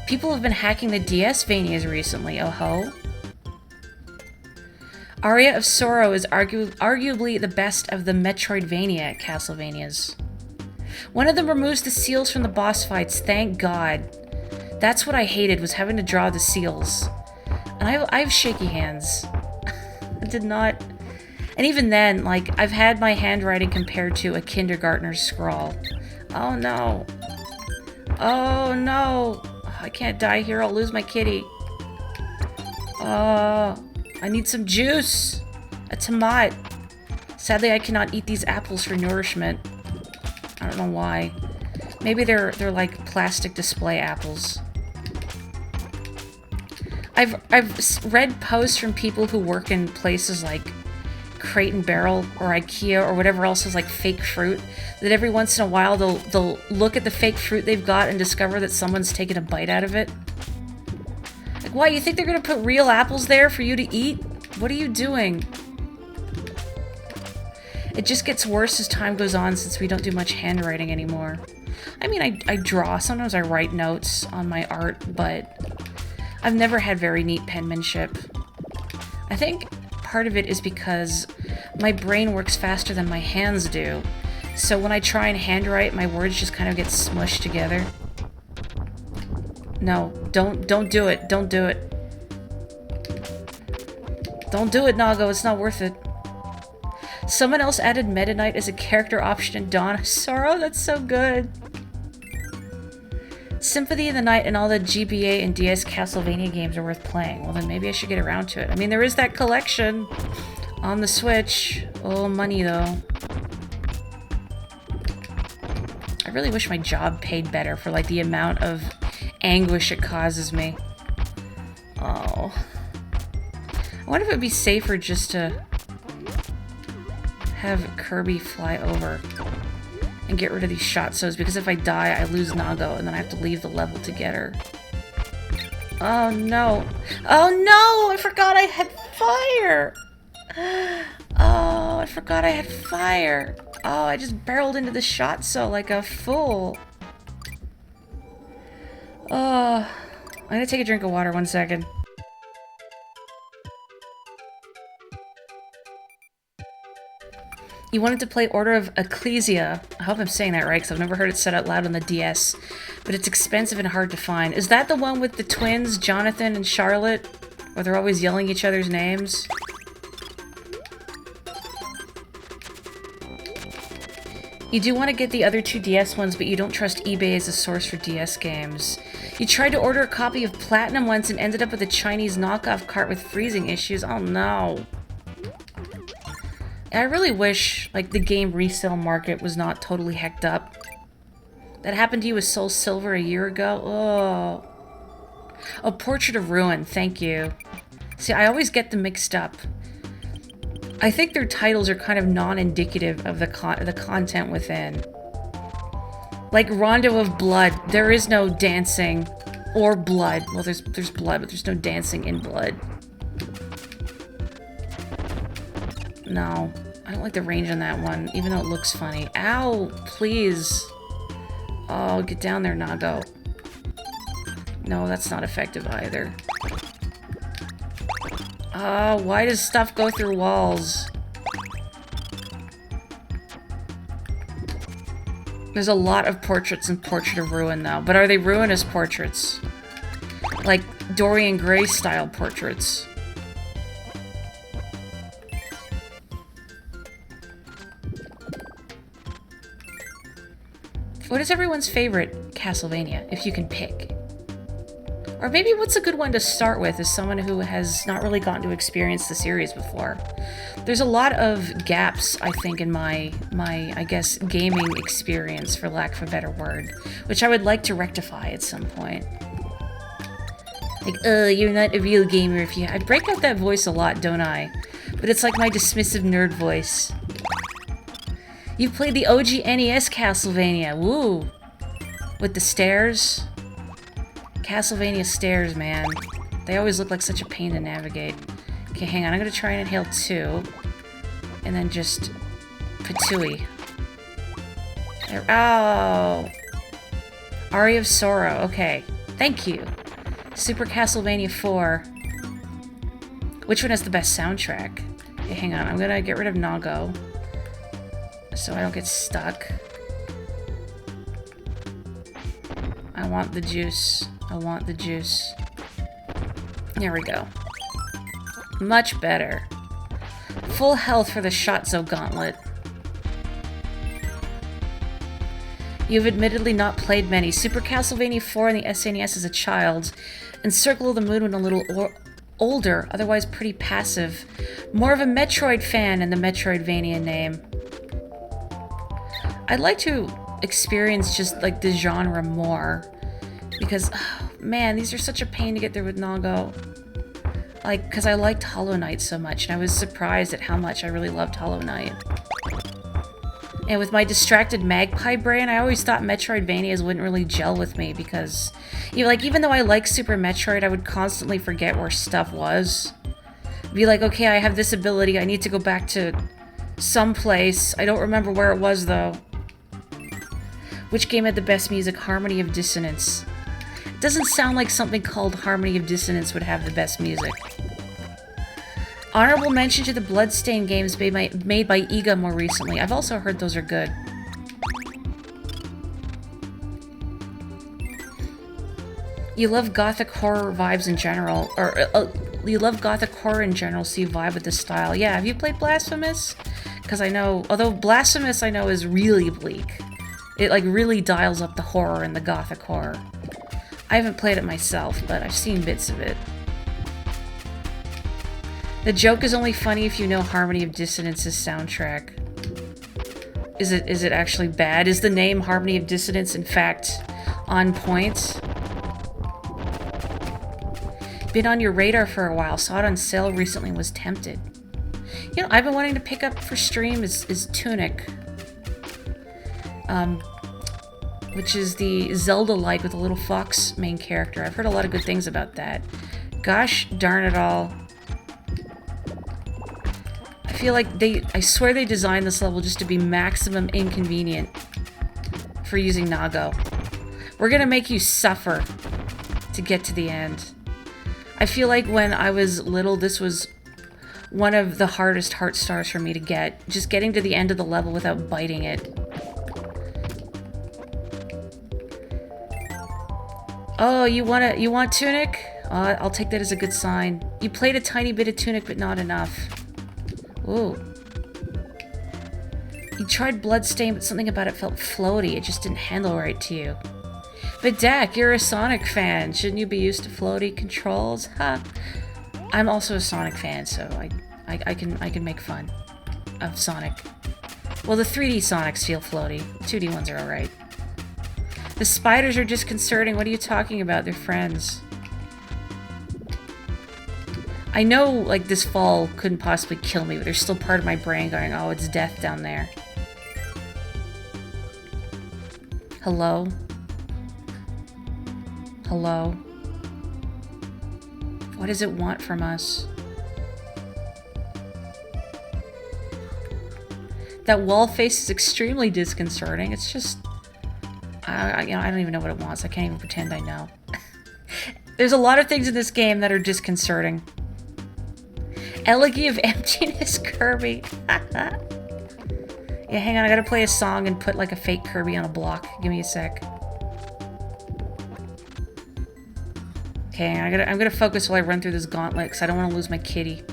People have been hacking the DS Vanias recently, oh ho. Aria of Sorrow is arguably the best of the Metroidvania Castlevanias. One of them removes the seals from the boss fights, thank God. That's what I hated, was having to draw the seals. And I have shaky hands. I did not... And even then, like, I've had my handwriting compared to a kindergartner's scrawl. Oh no. Oh no. I can't die here, I'll lose my kitty. I need some juice. A tomat. Sadly, I cannot eat these apples for nourishment. I don't know why. Maybe they're like plastic display apples. I've read posts from people who work in places like Crate and Barrel or IKEA or whatever else is like fake fruit, that every once in a while they'll look at the fake fruit they've got and discover that someone's taken a bite out of it. Like, why? You think they're gonna put real apples there for you to eat? What are you doing? It just gets worse as time goes on since we don't do much handwriting anymore. I mean, I draw. Sometimes I write notes on my art, but I've never had very neat penmanship. I think part of it is because my brain works faster than my hands do. So when I try and handwrite, my words just kind of get smushed together. No, don't do it. Don't do it. Don't do it, Nago. It's not worth it. Someone else added Meta Knight as a character option in Dawn of Sorrow. That's so good. Symphony of the Night and all the GBA and DS Castlevania games are worth playing. Well, then maybe I should get around to it. I mean, there is that collection on the Switch. Oh, money, though. I really wish my job paid better for, like, the amount of anguish it causes me. Oh. I wonder if it would be safer just to have Kirby fly over and get rid of these shotsos, because if I die, I lose Nago, and then I have to leave the level to get her. Oh no. Oh no! I forgot I had fire! Oh, I forgot I had fire. Oh, I just barreled into the shotso like a fool. Oh, I'm gonna take a drink of water, 1 second. You wanted to play Order of Ecclesia. I hope I'm saying that right, because I've never heard it said out loud on the DS. But it's expensive and hard to find. Is that the one with the twins, Jonathan and Charlotte? Where they're always yelling each other's names? You do want to get the other two DS ones, but you don't trust eBay as a source for DS games. You tried to order a copy of Platinum once and ended up with a Chinese knockoff cart with freezing issues. Oh no. I really wish, like, the game resale market was not totally hecked up. That happened to you with Soul Silver a year ago? Oh. Oh, Portrait of Ruin, thank you. See, I always get them mixed up. I think their titles are kind of non-indicative of the content within. Like Rondo of Blood, there is no dancing or blood. Well, there's blood, but there's no dancing in blood. No, I don't like the range on that one, even though it looks funny. Ow, please. Oh, get down there, Nago. No, that's not effective either. Oh, why does stuff go through walls? There's a lot of portraits in Portrait of Ruin, though. But are they ruinous portraits? Like Dorian Gray style portraits? What is everyone's favorite Castlevania, if you can pick? Or maybe what's a good one to start with as someone who has not really gotten to experience the series before? There's a lot of gaps, I think, in my I guess, gaming experience, for lack of a better word, which I would like to rectify at some point. Like, you're not a real gamer if you... I break out that voice a lot, don't I? But it's like my dismissive nerd voice. You've played the OG NES Castlevania, woo! With the stairs? Castlevania stairs, man. They always look like such a pain to navigate. Okay, hang on. I'm gonna try and inhale 2. And then just... Patooey. There, oh! Aria of Sorrow. Okay. Thank you. Super Castlevania 4. Which one has the best soundtrack? Okay, hang on. I'm gonna get rid of Nago. So I don't get stuck. I want the juice. I want the juice. There we go. Much better. Full health for the Shotzo Gauntlet. You've admittedly not played many. Super Castlevania 4 on the SNES as a child, and Circle of the Moon when a little older, otherwise pretty passive. More of a Metroid fan in the Metroidvania name. I'd like to experience just like the genre more, because, oh, man, these are such a pain to get through with Nago. Like, because I liked Hollow Knight so much, and I was surprised at how much I really loved Hollow Knight. And with my distracted magpie brain, I always thought Metroidvanias wouldn't really gel with me because, you know, like, even though I like Super Metroid, I would constantly forget where stuff was. Be like, okay, I have this ability, I need to go back to some place. I don't remember where it was, though. Which game had the best music? Harmony of Dissonance. It doesn't sound like something called Harmony of Dissonance would have the best music. Honorable mention to the Bloodstained games made by Iga more recently. I've also heard those are good. You love gothic horror vibes in general, or you love gothic horror in general, so you vibe with the style. Yeah, have you played Blasphemous? Because I know, although Blasphemous I know is really bleak. It like really dials up the horror and the gothic horror. I haven't played it myself, but I've seen bits of it. The joke is only funny if you know Harmony of Dissonance's soundtrack. Is it actually bad? Is the name Harmony of Dissonance in fact on point? Been on your radar for a while, saw it on sale recently and was tempted. You know, I've been wanting to pick up for stream is Tunic. Which is the Zelda-like with a little fox main character. I've heard a lot of good things about that. Gosh darn it all. I feel like I swear they designed this level just to be maximum inconvenient for using Nago. We're gonna make you suffer to get to the end. I feel like when I was little, this was one of the hardest heart stars for me to get. Just getting to the end of the level without biting it. Oh, you want Tunic? I'll take that as a good sign. You played a tiny bit of Tunic, but not enough. Ooh. You tried Bloodstain, but something about it felt floaty. It just didn't handle right to you. But Dak, you're a Sonic fan. Shouldn't you be used to floaty controls? Ha! I'm also a Sonic fan, so I can make fun of Sonic. Well, the 3D Sonics feel floaty. The 2D ones are alright. The spiders are disconcerting. What are you talking about? They're friends. I know, like, this fall couldn't possibly kill me, but there's still part of my brain going, oh, it's death down there. Hello? Hello? What does it want from us? That wall face is extremely disconcerting. It's just... I don't even know what it wants. I can't even pretend I know. There's a lot of things in this game that are disconcerting. Elegy of Emptiness, Kirby. Yeah, hang on. I gotta play a song and put like a fake Kirby on a block. Give me a sec. Okay, I'm gonna focus while I run through this gauntlet because I don't want to lose my kitty.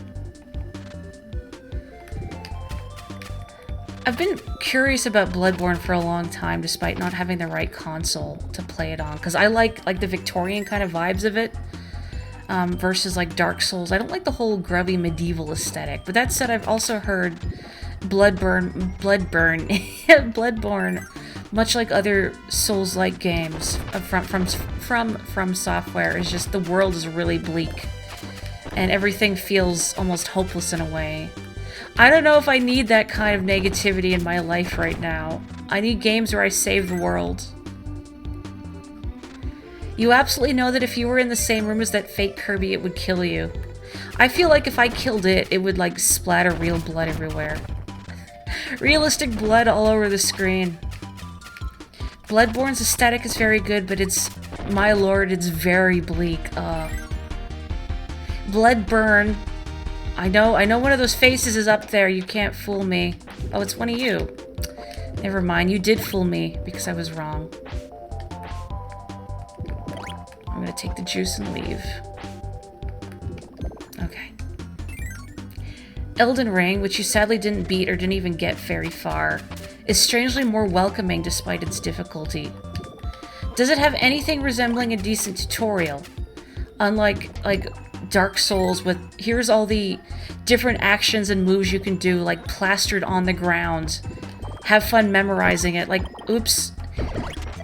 I've been curious about Bloodborne for a long time, despite not having the right console to play it on, because I like the Victorian kind of vibes of it, versus like Dark Souls. I don't like the whole grubby medieval aesthetic. But that said, I've also heard Bloodborne, much like other Souls-like games from Software, is just the world is really bleak, and everything feels almost hopeless in a way. I don't know if I need that kind of negativity in my life right now. I need games where I save the world. You absolutely know that if you were in the same room as that fake Kirby, it would kill you. I feel like if I killed it, it would, like, splatter real blood everywhere. Realistic blood all over the screen. Bloodborne's aesthetic is very good, but it's... My lord, it's very bleak. Bloodburn. I know one of those faces is up there. You can't fool me. Oh, it's one of you. Never mind, you did fool me, because I was wrong. I'm gonna take the juice and leave. Okay. Elden Ring, which you sadly didn't beat or didn't even get very far, is strangely more welcoming despite its difficulty. Does it have anything resembling a decent tutorial? Unlike, like, Dark Souls with, here's all the different actions and moves you can do, like, plastered on the ground. Have fun memorizing it. Like, oops.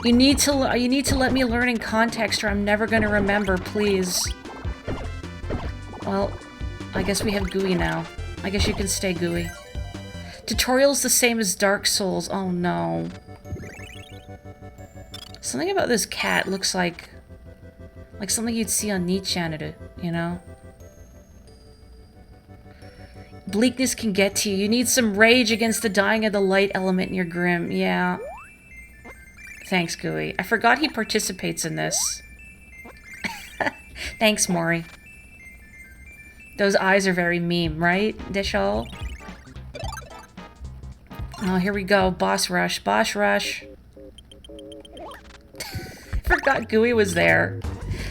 You need to let me learn in context or I'm never gonna remember, please. Well, I guess we have GUI now. I guess you can stay GUI. Tutorial's the same as Dark Souls. Oh no. Something about this cat looks like something you'd see on Nichannadu, you know? Bleakness can get to you. You need some rage against the dying of the light element in your grim. Yeah. Thanks, GUI. I forgot he participates in this. Thanks, Morri. Those eyes are very meme, right, Dishol? Oh, here we go. Boss rush. Boss rush. I forgot GUI was there.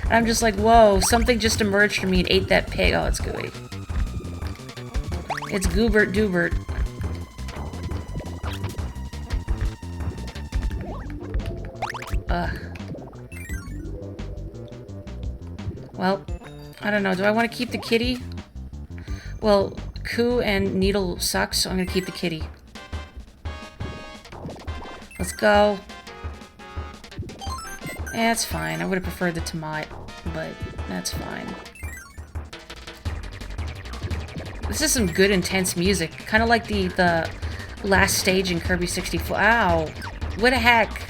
And I'm just like, whoa, something just emerged from me and ate that pig. Oh, it's GUI. It's Goobert Doobert. Ugh. Well, I don't know. Do I want to keep the kitty? Well, Koo and Needle sucks, so I'm gonna keep the kitty. Let's go. Yeah, it's fine. I would have preferred the tomato, but that's fine. This is some good, intense music. Kind of like the last stage in Kirby 64. Ow! What the heck?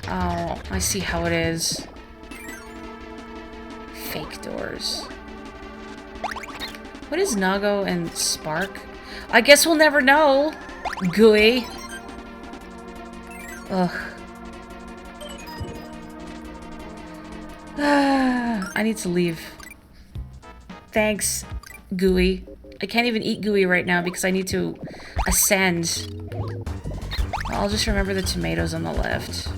Oh, I see how it is. Fake doors. What is Nago and Spark? I guess we'll never know. GUI. Ugh. I need to leave. Thanks, GUI. I can't even eat GUI right now because I need to ascend. I'll just remember the tomatoes on the left.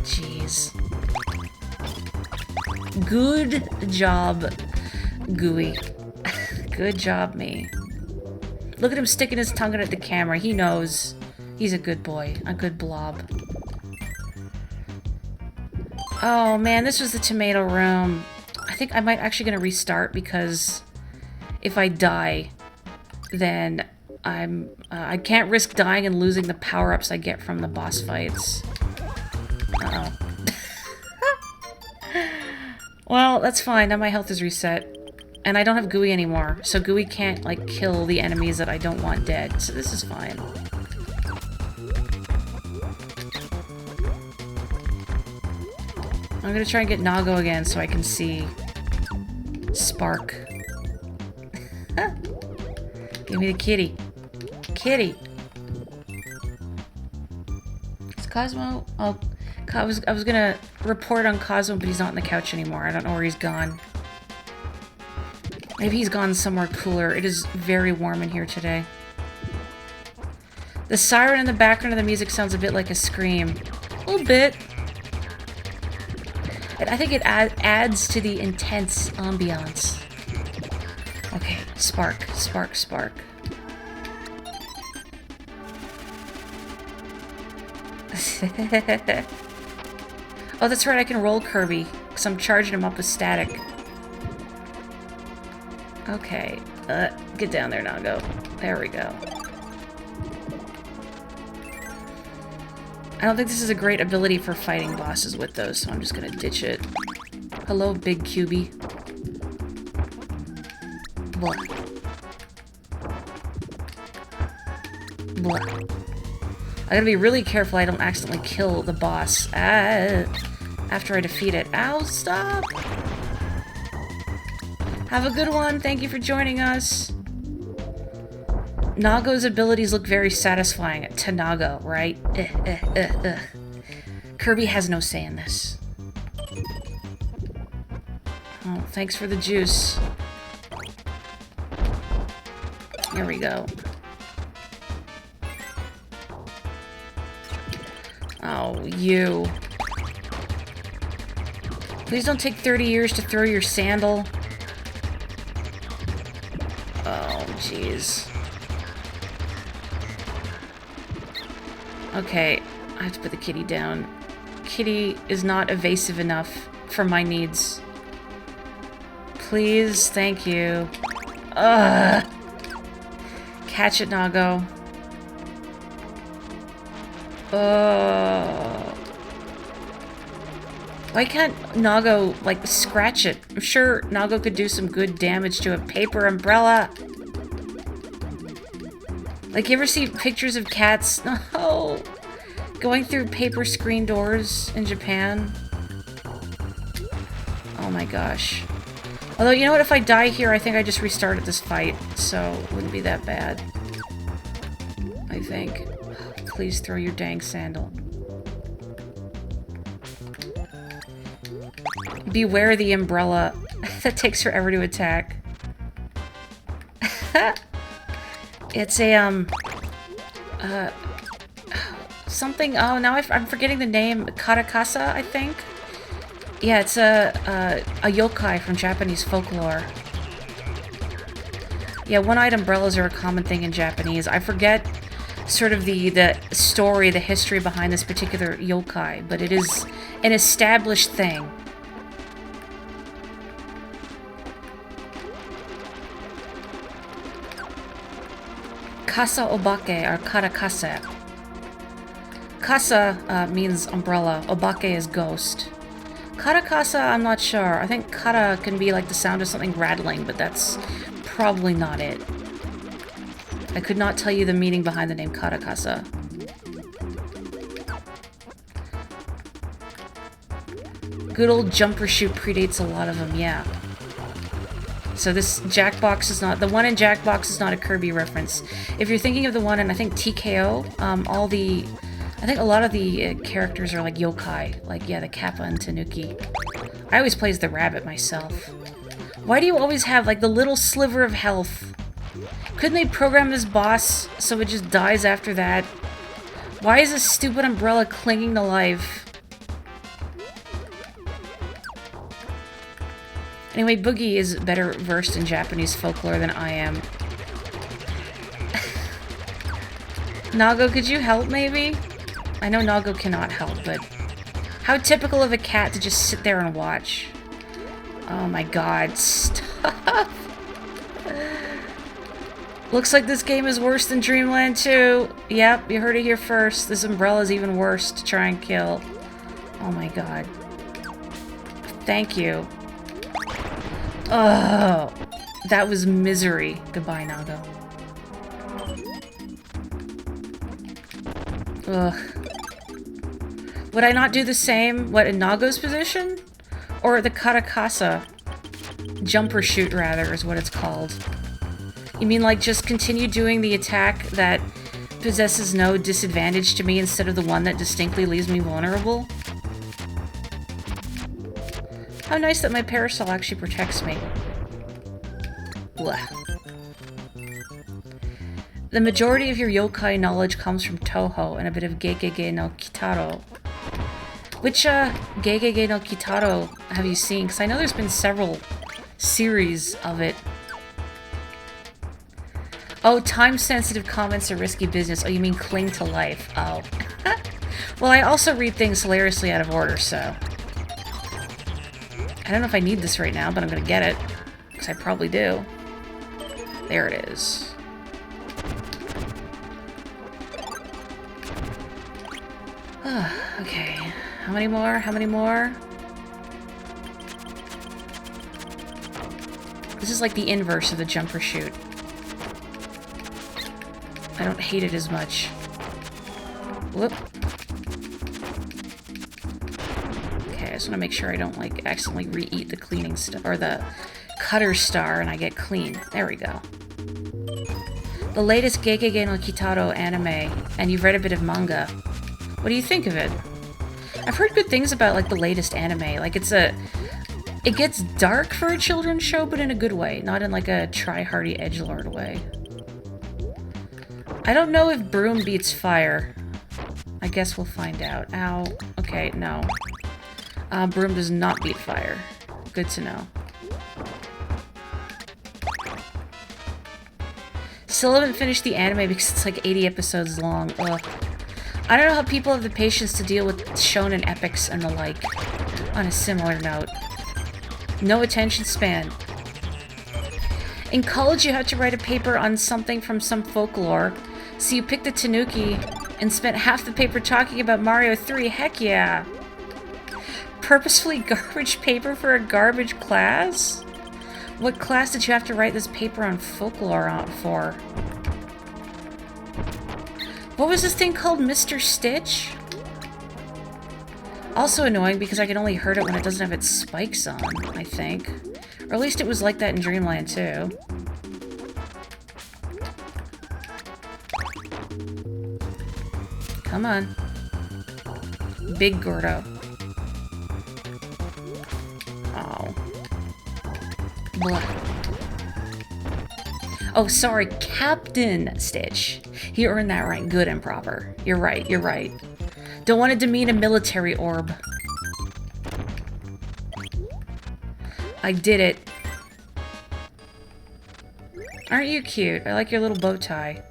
Jeez. Good job, GUI. Good job, me. Look at him sticking his tongue out at the camera. He knows. He's a good boy. A good blob. Oh, man, this was the tomato room. I think I might actually gonna restart because if I die, then I can't risk dying and losing the power-ups I get from the boss fights. Uh-oh. Well, that's fine. Now my health is reset. And I don't have GUI anymore, so GUI can't, like, kill the enemies that I don't want dead. So this is fine. I'm gonna try and get Nago again so I can see Spark. Give me the kitty. Kitty! Is Cosmo? Oh, I was gonna report on Cosmo, but he's not on the couch anymore. I don't know where he's gone. Maybe he's gone somewhere cooler. It is very warm in here today. The siren in the background of the music sounds a bit like a scream. A little bit. I think it adds to the intense ambiance. Okay, Spark, Spark, Spark. Oh, that's right, I can roll Kirby, because I'm charging him up with static. Okay, get down there, Nago. There we go. I don't think this is a great ability for fighting bosses with those, so I'm just gonna ditch it. Hello, big QB. Blah. Blah. I gotta be really careful I don't accidentally kill the boss after I defeat it. Ow, stop! Have a good one. Thank you for joining us. Nago's abilities look very satisfying to Nago, right? Kirby has no say in this. Oh, thanks for the juice. Here we go. Oh, you. Please don't take 30 years to throw your sandal. Oh, jeez. Okay, I have to put the kitty down. Kitty is not evasive enough for my needs. Please, thank you. Ugh. Catch it, Nago. Why can't Nago, like, scratch it? I'm sure Nago could do some good damage to a paper umbrella. Like, you ever see pictures of cats? No! Going through paper screen doors in Japan? Oh my gosh. Although, you know what? If I die here, I think I just restarted this fight, so it wouldn't be that bad. I think. Please throw your dang sandal. Beware the umbrella. That takes forever to attack. It's a, something, oh, now I'm forgetting the name. Karakasa, I think? Yeah, it's a yokai from Japanese folklore. Yeah, one-eyed umbrellas are a common thing in Japanese. I forget sort of the story, the history behind this particular yokai, but it is an established thing. Kasa obake or karakase. Kasa means umbrella. Obake is ghost. Karakasa, I'm not sure. I think kara can be like the sound of something rattling, but that's probably not it. I could not tell you the meaning behind the name karakasa. Good old jumper shoot predates a lot of them, yeah. So this Jackbox is not... The one in Jackbox is not a Kirby reference. If you're thinking of the one in, I think, TKO, I think a lot of the characters are like yokai. Like, yeah, the Kappa and Tanuki. I always play as the rabbit myself. Why do you always have, like, the little sliver of health? Couldn't they program this boss so it just dies after that? Why is this stupid umbrella clinging to life? Anyway, Boogie is better versed in Japanese folklore than I am. Nago, could you help, maybe? I know Nago cannot help, but... How typical of a cat to just sit there and watch. Oh my god, stop! Looks like this game is worse than Dreamland 2. Yep, you heard it here first. This umbrella is even worse to try and kill. Oh my god. Thank you. Oh, that was misery. Goodbye, Nago. Ugh. Would I not do the same, what, in Nago's position? Or the karakasa? Jumper shoot, rather, is what it's called. You mean, like, just continue doing the attack that possesses no disadvantage to me instead of the one that distinctly leaves me vulnerable? How nice that my parasol actually protects me. Blah. The majority of your yokai knowledge comes from Toho and a bit of Gegege no Kitaro. Which, Gegege no Kitaro have you seen? Because I know there's been several series of it. Oh, time-sensitive comments are risky business. Oh, you mean cling to life. Oh. Well, I also read things hilariously out of order, so... I don't know if I need this right now, but I'm gonna get it. Because I probably do. There it is. Okay. How many more? How many more? This is like the inverse of the jumper shoot. I don't hate it as much. Whoop. Okay, I just want to make sure I don't, like, accidentally re-eat the cleaning stuff, or the cutter star, and I get clean. There we go. The latest Geigege no Kitaro anime, and you've read a bit of manga. What do you think of it? I've heard good things about, like, the latest anime. Like, it gets dark for a children's show, but in a good way. Not in, like, a try-hardy edgelord way. I don't know if broom beats fire. I guess we'll find out. Ow. Okay, no. Broom does not beat fire. Good to know. Still haven't finished the anime because it's like 80 episodes long. Ugh. I don't know how people have the patience to deal with shonen epics and the like. On a similar note. No attention span. In college you had to write a paper on something from some folklore. So you picked a tanuki and spent half the paper talking about Mario 3. Heck yeah! Purposefully garbage paper for a garbage class? What class did you have to write this paper on folklore for? What was this thing called, Mr. Stitch? Also annoying because I can only hurt it when it doesn't have its spikes on, I think. Or at least it was like that in Dreamland too. Come on. Big Gordo. Oh. Blah. Oh, sorry, Captain Stitch. He earned that right. Good and proper. You're right, you're right. Don't want to demean a military orb. I did it. Aren't you cute? I like your little bow tie.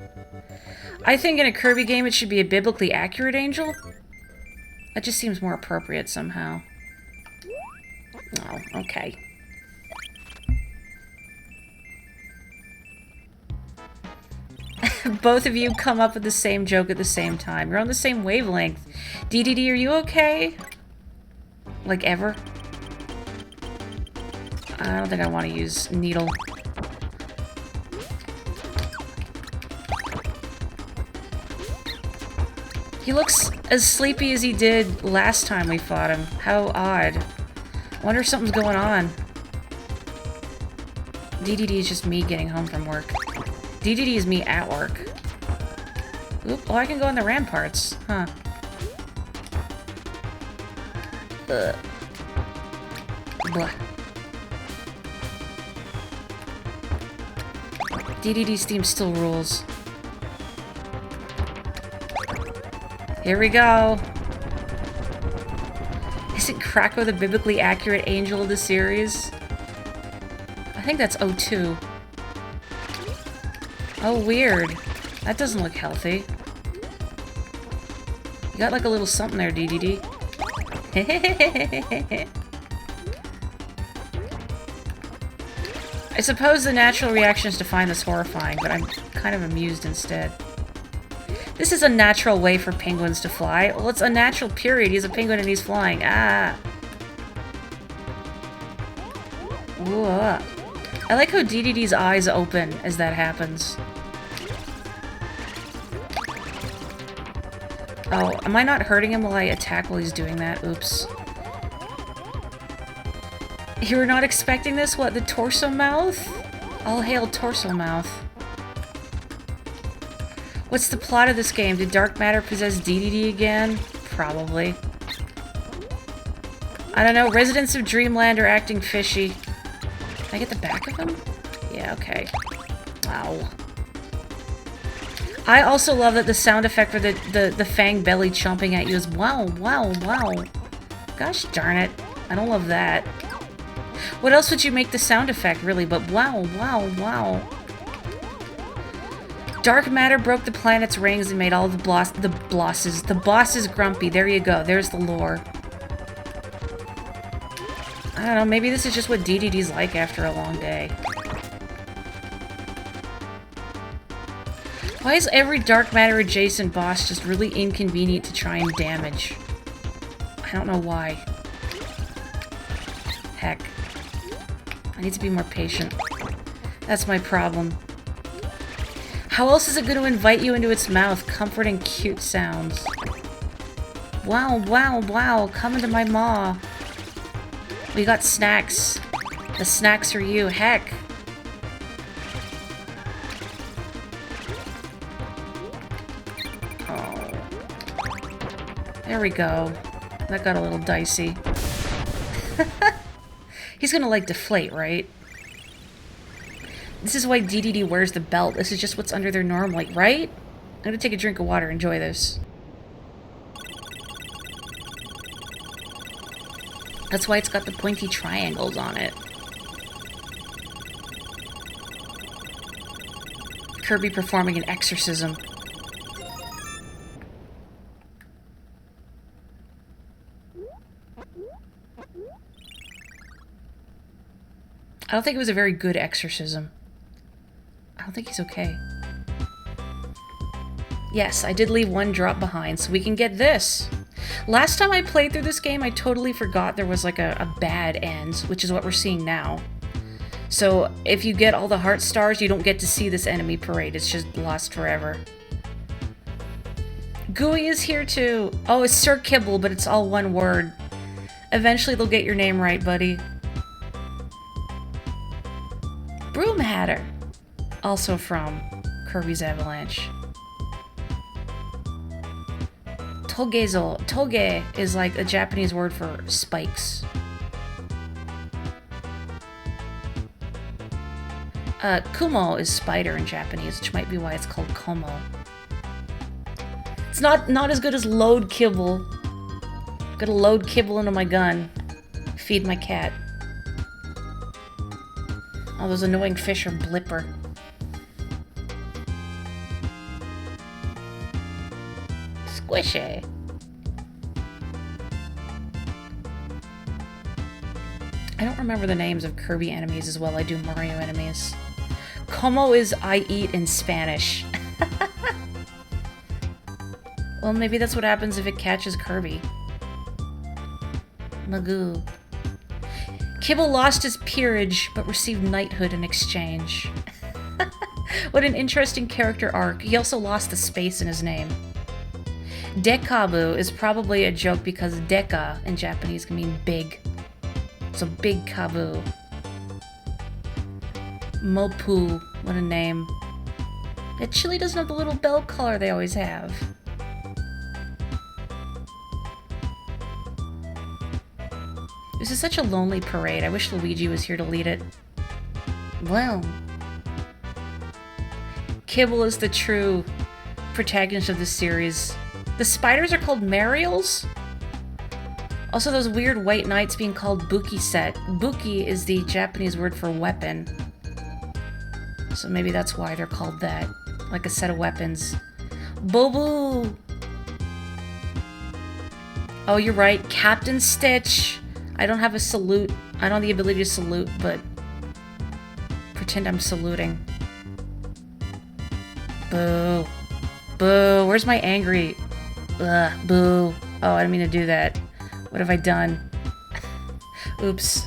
I think in a Kirby game it should be a biblically accurate angel. That just seems more appropriate somehow. Oh, okay. Both of you come up with the same joke at the same time. You're on the same wavelength. DDD, are you okay? Like, ever? I don't think I want to use needle. He looks as sleepy as he did last time we fought him. How odd. I wonder if something's going on. DDD is just me getting home from work. DDD is me at work. Oop, oh, I can go on the ramparts. Huh. Ugh. Blah. DDD's theme still rules. Here we go. Isn't Krako the biblically accurate angel of the series? I think that's O2. Oh, weird. That doesn't look healthy. You got like a little something there, DDD. I suppose the natural reaction is to find this horrifying, but I'm kind of amused instead. This is a natural way for penguins to fly. Well, it's a natural period. He's a penguin and he's flying. Ah. Ooh. I like how DDD's eyes open as that happens. Oh, am I not hurting him while I attack while he's doing that? Oops. You were not expecting this? What, the torso mouth? All hail torso mouth. What's the plot of this game? Did dark matter possess DDD again? Probably. I don't know. Residents of Dreamland are acting fishy. Can I get the back of him? Yeah, okay. Ow. I also love that the sound effect for the fang belly chomping at you is wow, wow, wow. Gosh darn it. I don't love that. What else would you make the sound effect, really, but wow, wow, wow. Dark matter broke the planet's rings and made all the bosses grumpy. There you go. There's the lore. I don't know, maybe this is just what DDD's like after a long day. Why is every dark matter adjacent boss just really inconvenient to try and damage? I don't know why. Heck. I need to be more patient. That's my problem. How else is it going to invite you into its mouth? Comforting cute sounds. Wow, wow, wow. Coming to my maw. We got snacks. The snacks are you. Heck. Oh. There we go. That got a little dicey. He's gonna, like, deflate, right? This is why DDD wears the belt. This is just what's under their normally, right? I'm gonna take a drink of water. Enjoy this. That's why it's got the pointy triangles on it. Kirby performing an exorcism. I don't think it was a very good exorcism. I don't think he's okay. Yes, I did leave one drop behind, so we can get this. Last time I played through this game, I totally forgot there was like a bad end, which is what we're seeing now. So if you get all the heart stars, you don't get to see this enemy parade. It's just lost forever. Gooey is here too. Oh, it's Sir Kibble, but it's all one word. Eventually they'll get your name right, buddy. Broom Hatter. Also from Kirby's Avalanche. Togezo. Toge is like a Japanese word for spikes. Kumo is spider in Japanese, which might be why it's called Komo. It's not as good as load kibble. Gotta load kibble into my gun. Feed my cat. Oh, those annoying fish are blipper. Squishy. I don't remember the names of Kirby enemies as well I do Mario enemies. Como is I eat in Spanish. Well, maybe that's what happens if it catches Kirby. Magoo. Kibble lost his peerage, but received knighthood in exchange. What an interesting character arc. He also lost the space in his name. Dekabu is probably a joke because deka in Japanese can mean big. So big Kabu. Mopu, what a name. It Chile doesn't have the little bell collar they always have. This is such a lonely parade. I wish Luigi was here to lead it. Well. Kibble is the true protagonist of this series. The spiders are called Marials? Also, those weird white knights being called Buki set. Buki is the Japanese word for weapon. So maybe that's why they're called that. Like a set of weapons. Bobu! Oh, you're right. Captain Stitch! I don't have a salute. I don't have the ability to salute, but pretend I'm saluting. Boo. Boo. Where's my angry? Ugh, boo. Oh, I didn't mean to do that. What have I done? Oops.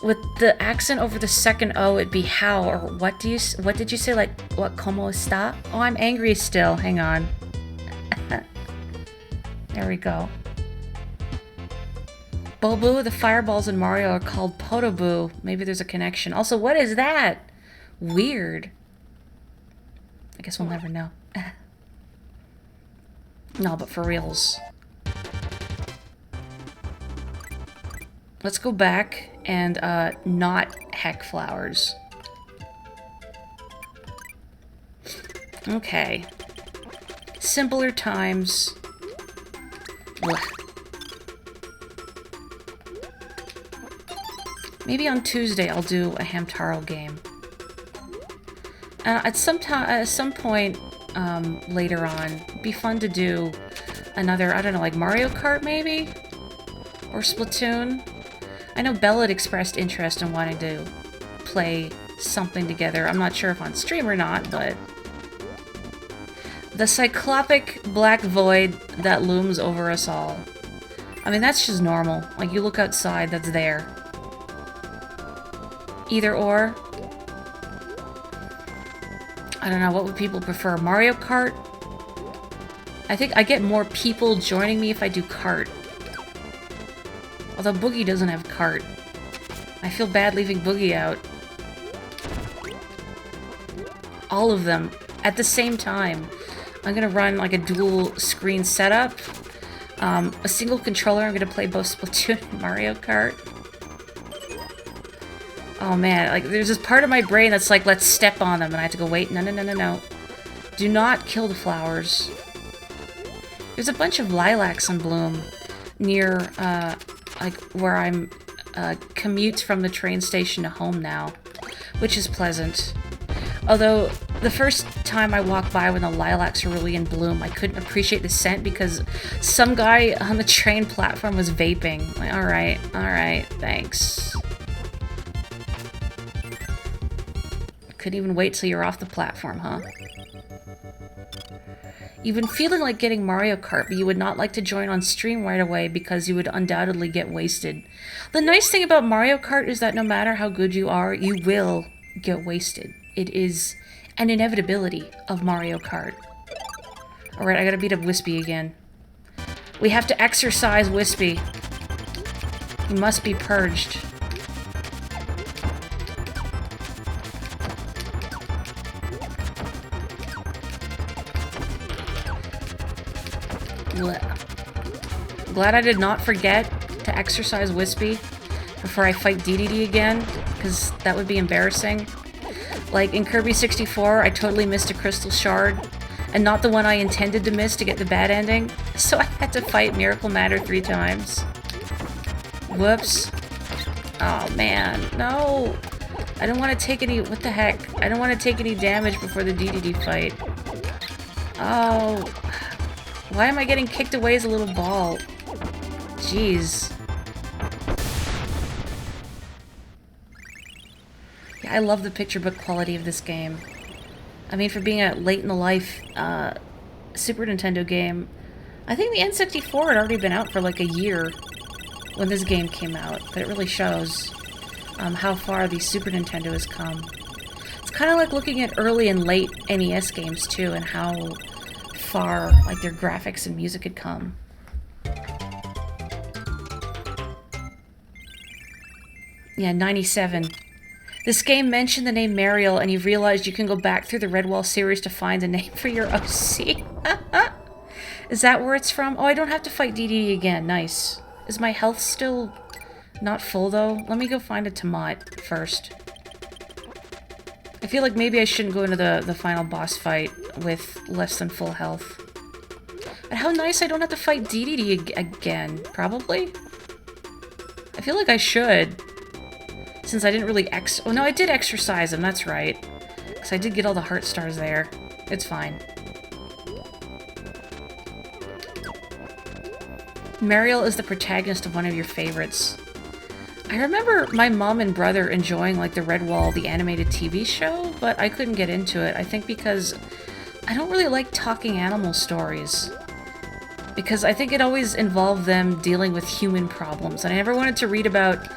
With the accent over the second O, it'd be how, or what did you say? Like, what, como está? Oh, I'm angry still. Hang on. There we go. Bobu, the fireballs in Mario are called Podoboo. Maybe there's a connection. Also, what is that? Weird. I guess we'll never know. No, but for reals. Let's go back and not heck flowers. Okay. Simpler times. Ugh. Maybe on Tuesday I'll do a Hamtaro game. At some point later on, it'd be fun to do another, I don't know, like Mario Kart maybe? Or Splatoon? I know Bella had expressed interest in wanting to play something together. I'm not sure if on stream or not, but... The cyclopic black void that looms over us all. I mean, that's just normal. Like, you look outside, that's there. Either or. I don't know, what would people prefer? Mario Kart? I think I get more people joining me if I do kart. Although Boogie doesn't have kart. I feel bad leaving Boogie out. All of them at the same time. I'm gonna run like a dual screen setup. A single controller. I'm gonna play both Splatoon and Mario Kart. Oh man, like there's this part of my brain that's like, let's step on them, and I have to go, wait, no. Do not kill the flowers. There's a bunch of lilacs in bloom near, like where I'm, commute from the train station to home now, which is pleasant. Although, the first time I walked by when the lilacs were really in bloom, I couldn't appreciate the scent because some guy on the train platform was vaping. Like, alright, thanks. Couldn't even wait till you're off the platform, huh? You've been feeling like getting Mario Kart, but you would not like to join on stream right away because you would undoubtedly get wasted. The nice thing about Mario Kart is that no matter how good you are, you will get wasted. It is an inevitability of Mario Kart. Alright, I gotta beat up Wispy again. We have to exercise Wispy. He must be purged. Glad I did not forget to exercise Wispy before I fight DDD again, because that would be embarrassing. Like in Kirby 64, I totally missed a crystal shard, and not the one I intended to miss to get the bad ending, so I had to fight Miracle Matter 3 times. Whoops. Oh man, no! I don't want to take any- what the heck? I don't want to take any damage before the DDD fight. Oh... Why am I getting kicked away as a little ball? Jeez. Yeah, I love the picture book quality of this game. I mean, for being a late-in-the-life Super Nintendo game, I think the N64 had already been out for like a year when this game came out, but it really shows how far the Super Nintendo has come. It's kind of like looking at early and late NES games, too, and how far, like, their graphics and music had come. Yeah, 97. This game mentioned the name Mariel, and you've realized you can go back through the Redwall series to find a name for your OC. Is that where it's from? Oh, I don't have to fight DDD again. Nice. Is my health still not full, though? Let me go find a Tomat first. I feel like maybe I shouldn't go into the final boss fight with less than full health. And how nice I don't have to fight DDD again. Probably? I feel like I should. Since I didn't really oh no, I did exercise him, that's right. Because I did get all the heart stars there. It's fine. Mariel is the protagonist of one of your favorites. I remember my mom and brother enjoying, like, the Redwall, the animated TV show, but I couldn't get into it. I think because I don't really like talking animal stories. Because I think it always involved them dealing with human problems, and I never wanted to read about,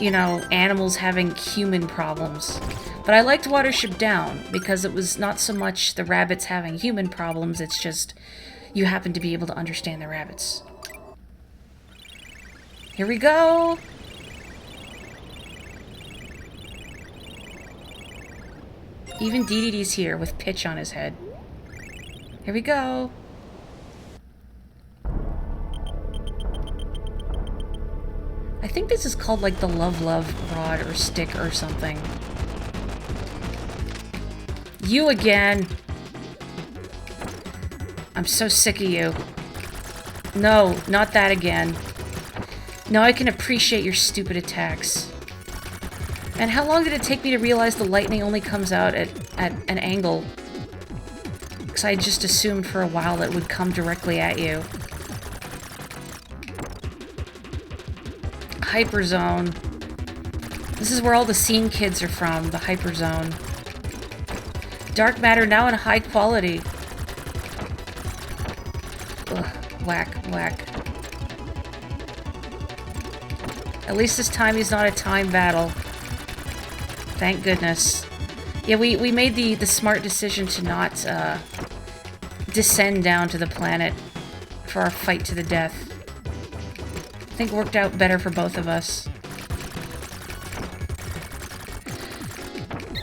you know, animals having human problems. But I liked Watership Down, because it was not so much the rabbits having human problems, it's just you happen to be able to understand the rabbits. Here we go! Even DDD's here with pitch on his head. Here we go. I think this is called like the Love rod or stick or something. You again. I'm so sick of you. No, not that again. Now I can appreciate your stupid attacks. And how long did it take me to realize the lightning only comes out at an angle? Because I just assumed for a while that it would come directly at you. Hyperzone. This is where all the scene kids are from, the Hyperzone. Dark matter now in high quality. Ugh, whack, whack. At least this time he's not a time battle. Thank goodness. Yeah, we made the smart decision to not descend down to the planet for our fight to the death. I think it worked out better for both of us.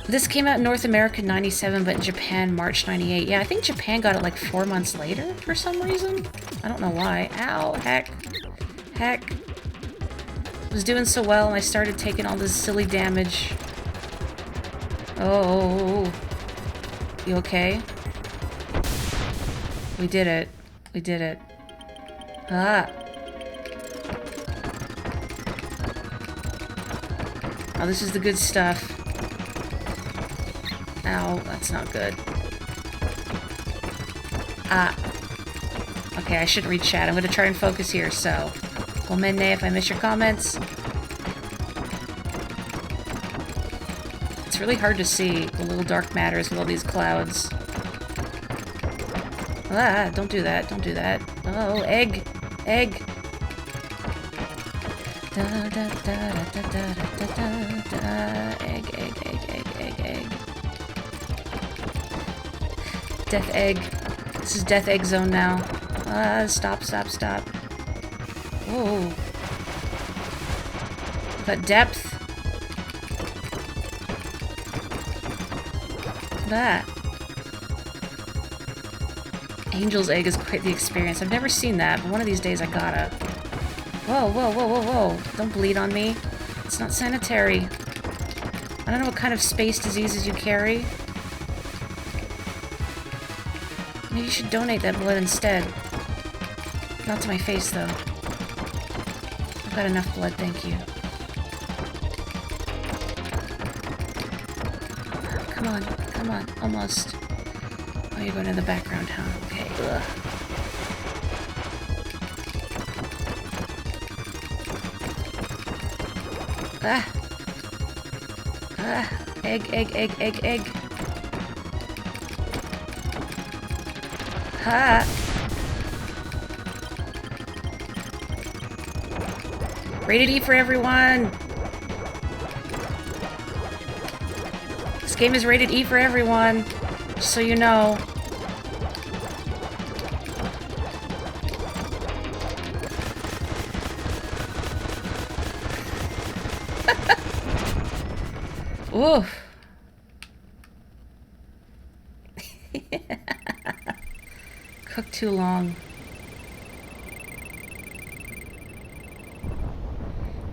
This came out in North America in 97, but in Japan, March 98. Yeah, I think Japan got it like 4 months later for some reason. I don't know why. Ow, heck. Heck. I was doing so well and I started taking all this silly damage. Oh. You okay? We did it. We did it. Ah. Oh, this is the good stuff. Ow, that's not good. Ah. Okay, I shouldn't read chat. I'm gonna try and focus here, so... Gomenne if I miss your comments. It's really hard to see the little dark matters with all these clouds. Ah, don't do that, don't do that. Oh, egg! Egg! Da da da da da da da da da. Egg, egg, egg, egg, egg, egg. Death egg. This is death egg zone now. Stop, stop, stop. Whoa. Got depth. That. Angel's egg is quite the experience. I've never seen that, but one of these days I gotta. Whoa, whoa, whoa, whoa, whoa. Don't bleed on me. It's not sanitary. I don't know what kind of space diseases you carry. Maybe you should donate that blood instead. Not to my face, though. I've got enough blood, thank you. Come on, come on, almost. Oh, you're going in the background, huh? Okay, ugh. Ah! Ah! Egg, egg, egg, egg, egg. Ha! Rated E for everyone! This game is rated E for everyone, just so you know. Oof. Cooked too long.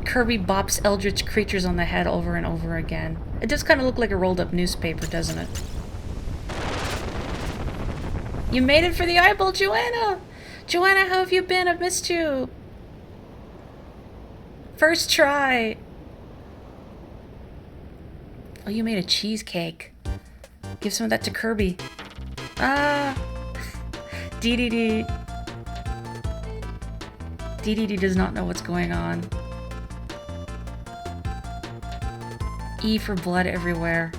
Kirby bops eldritch creatures on the head over and over again. It does kind of look like a rolled up newspaper, doesn't it? You made it for the eyeball, Joanna! Joanna, how have you been? I've missed you. First try. Oh, you made a cheesecake. Give some of that to Kirby. Ah! DDD. DDD does not know what's going on. E for blood everywhere.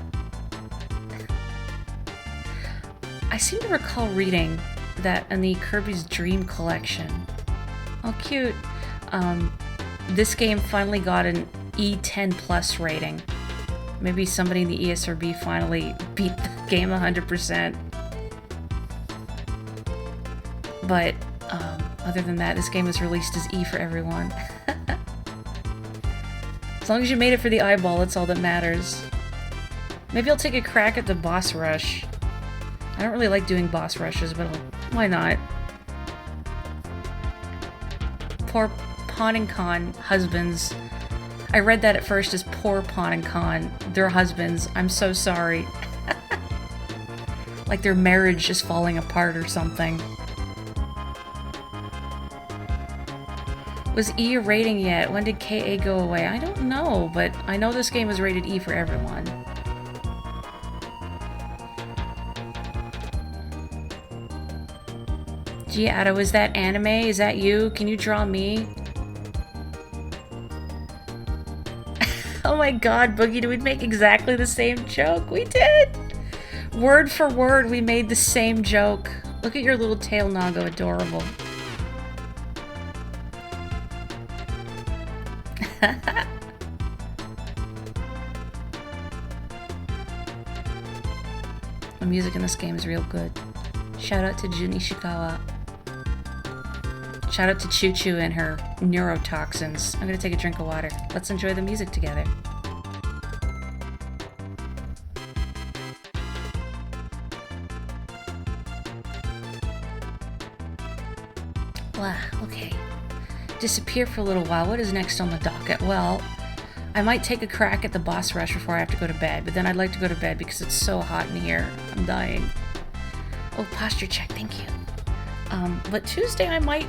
I seem to recall reading that in the Kirby's Dream Collection. Oh, cute. This game finally got an E10 plus rating. Maybe somebody in the ESRB finally beat the game 100%. But, other than that, this game was released as E for everyone. As long as you made it for the eyeball, that's all that matters. Maybe I'll take a crack at the boss rush. I don't really like doing boss rushes, but why not? Poor Pon and Con husbands. I read that at first as poor Pon and Con. Their husbands. I'm so sorry. Like their marriage is falling apart or something. Was E a rating yet? When did KA go away? I don't know, but I know this game was rated E for everyone. Gee, Ada, was that anime? Is that you? Can you draw me? Oh my god, Boogie, did we make exactly the same joke? We did! Word for word, we made the same joke. Look at your little tail, Nago, adorable. music in this game is real good. Shout out to Jun Ishikawa. Shout out to Choo Choo and her neurotoxins. I'm gonna take a drink of water. Let's enjoy the music together. Blah, okay. Disappear for a little while. What is next on the docket? Well, I might take a crack at the boss rush before I have to go to bed, but then I'd like to go to bed because it's so hot in here. I'm dying. Oh, posture check, thank you. But Tuesday I might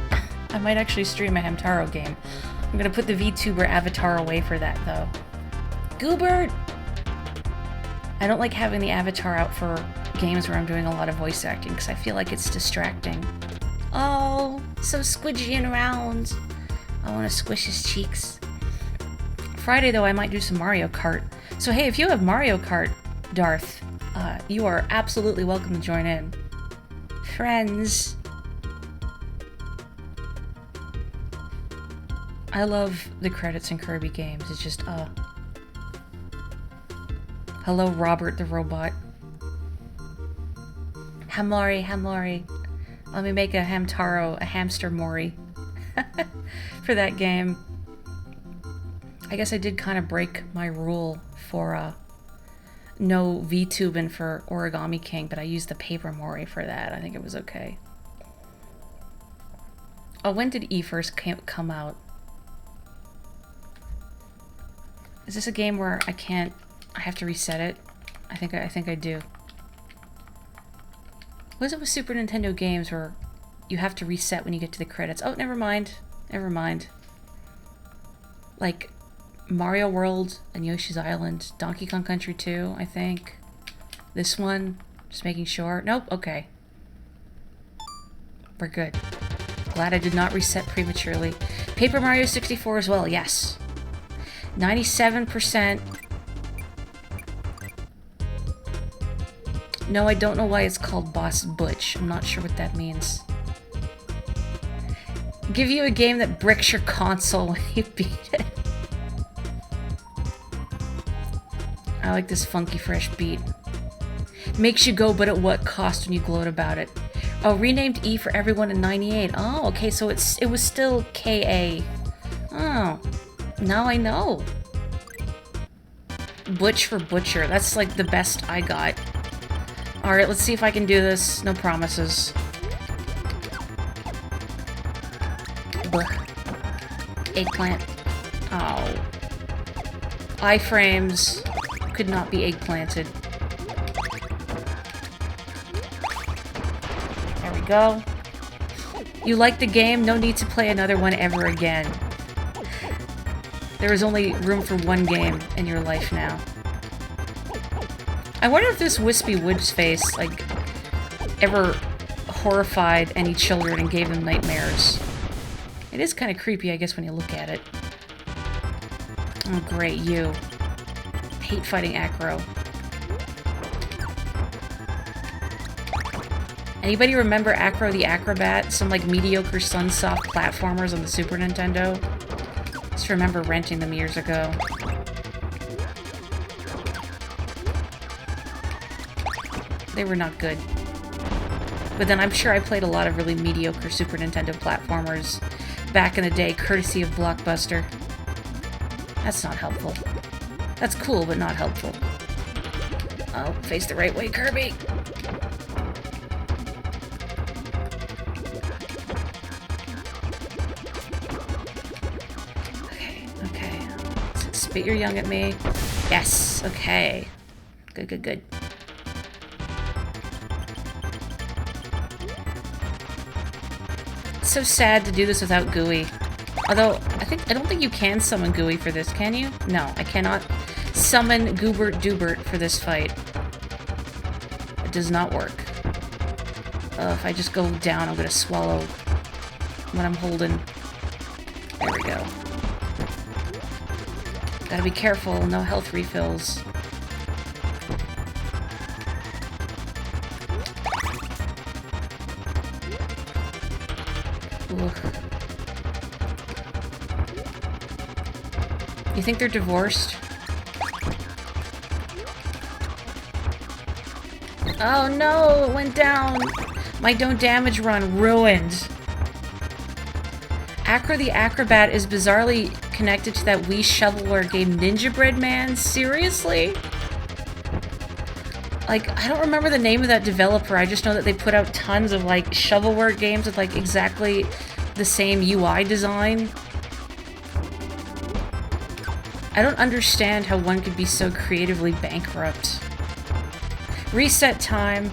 actually stream a Hamtaro game. I'm gonna put the VTuber avatar away for that, though. Goobert! I don't like having the avatar out for games where I'm doing a lot of voice acting, because I feel like it's distracting. Oh, so squidgy and round. I want to squish his cheeks. Friday, though, I might do some Mario Kart. So hey, if you have Mario Kart, Darth, you are absolutely welcome to join in. Friends. I love the credits in Kirby games. It's just, Hello, Robert the robot. Hamori, Hamori. Let me make a Hamtaro, a hamster Morri. For that game. I guess I did kind of break my rule for, no VTubing for Origami King, but I used the paper Morri for that. I think it was okay. Oh, when did E first come out? Is this a game where I have to reset it? I think I do. What is it with Super Nintendo games where you have to reset when you get to the credits? Oh, never mind. Never mind. Like Mario World and Yoshi's Island, Donkey Kong Country 2, I think. This one, just making sure. Nope, okay. We're good. Glad I did not reset prematurely. Paper Mario 64 as well, yes. 97%. No, I don't know why it's called Boss Butch. I'm not sure what that means. Give you a game that bricks your console when you beat it. I like this funky fresh beat. Makes you go, but at what cost when you gloat about it? Oh, renamed E for everyone in 98. Oh, okay, so it was still KA. Oh, now I know. Butch for Butcher. That's like the best I got. Alright, let's see if I can do this. No promises. Blech. Eggplant. Oh. Iframes could not be eggplanted. There we go. You like the game? No need to play another one ever again. There is only room for one game in your life now. I wonder if this Wispy Woods face, like, ever horrified any children and gave them nightmares. It is kind of creepy, I guess, when you look at it. Oh, great, you. Hate fighting Acro. Anybody remember Acro the Acrobat? Some, like, mediocre Sunsoft platformers on the Super Nintendo? Just remember renting them years ago. They were not good. But then I'm sure I played a lot of really mediocre Super Nintendo platformers back in the day, courtesy of Blockbuster. That's not helpful. That's cool, but not helpful. Oh, face the right way, Kirby! Okay, okay. Spit your young at me. Yes, okay. Good, good, good. So sad to do this without GUI. Although, I don't think you can summon GUI for this, can you? No, I cannot summon Goobert Doobert for this fight. It does not work. If I just go down, I'm gonna swallow what I'm holding. There we go. Gotta be careful, no health refills. You think they're divorced? Oh no, it went down. My don't damage run ruined. Acro the Acrobat is bizarrely connected to that Wii shovelware game Ninja Bread Man? Seriously? Like, I don't remember the name of that developer. I just know that they put out tons of, like, shovelware games with, like, exactly the same UI design. I don't understand how one could be so creatively bankrupt. Reset time.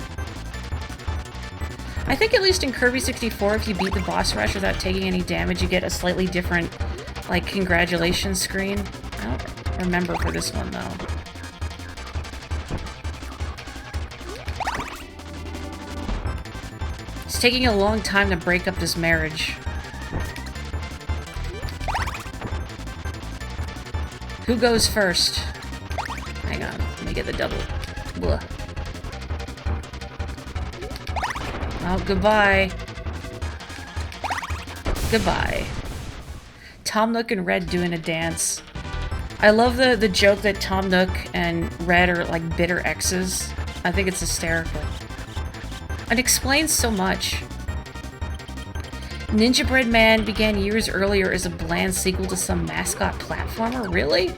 I think at least in Kirby 64, if you beat the boss rush without taking any damage, you get a slightly different, like, congratulations screen. I don't remember for this one, though. It's taking a long time to break up this marriage. Who goes first? Hang on, let me get the double. Blah. Oh, goodbye. Goodbye. Tom Nook and Red doing a dance. I love the joke that Tom Nook and Red are like bitter exes. I think it's hysterical. It explains so much. Ninja Bread Man began years earlier as a bland sequel to some mascot platformer? Really?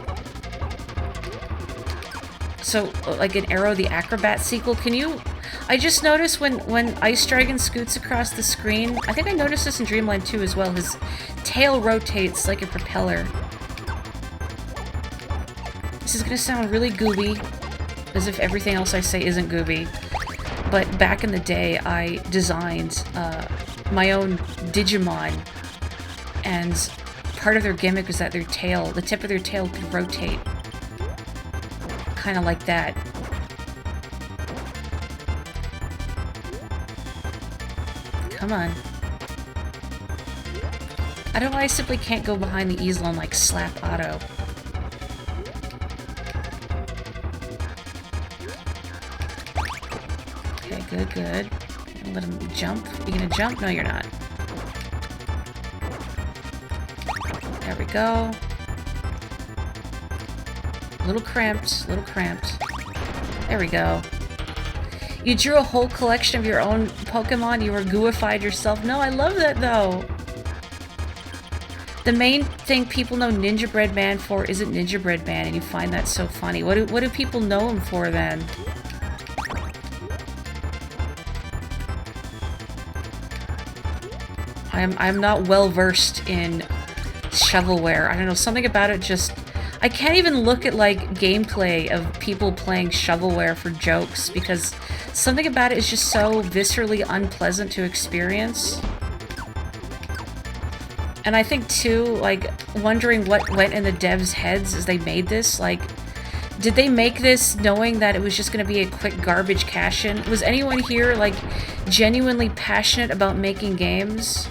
So, like an Arrow the Acrobat sequel? Can you... I just noticed when Ice Dragon scoots across the screen, I think I noticed this in Dreamland 2 as well, his tail rotates like a propeller. This is gonna sound really gooby, as if everything else I say isn't gooby. But back in the day, I designed my own Digimon, and part of their gimmick was that their tail, the tip of their tail could rotate. Kind of like that. Come on. I don't know why I simply can't go behind the easel and, like, slap auto. Okay, good, good. Let him jump. You gonna jump? No, you're not. There we go. A little cramped, a little cramped. There we go. You drew a whole collection of your own Pokemon, you were gooified yourself. No, I love that, though. The main thing people know Ninja Bread Man for isn't Ninja Bread Man, and you find that so funny. What do people know him for, then? I'm not well-versed in shovelware. I don't know, something about it just... I can't even look at, like, gameplay of people playing shovelware for jokes, because something about it is just so viscerally unpleasant to experience. And I think, too, like, wondering what went in the devs' heads as they made this. Like, did they make this knowing that it was just going to be a quick garbage cash-in? Was anyone here, like, genuinely passionate about making games?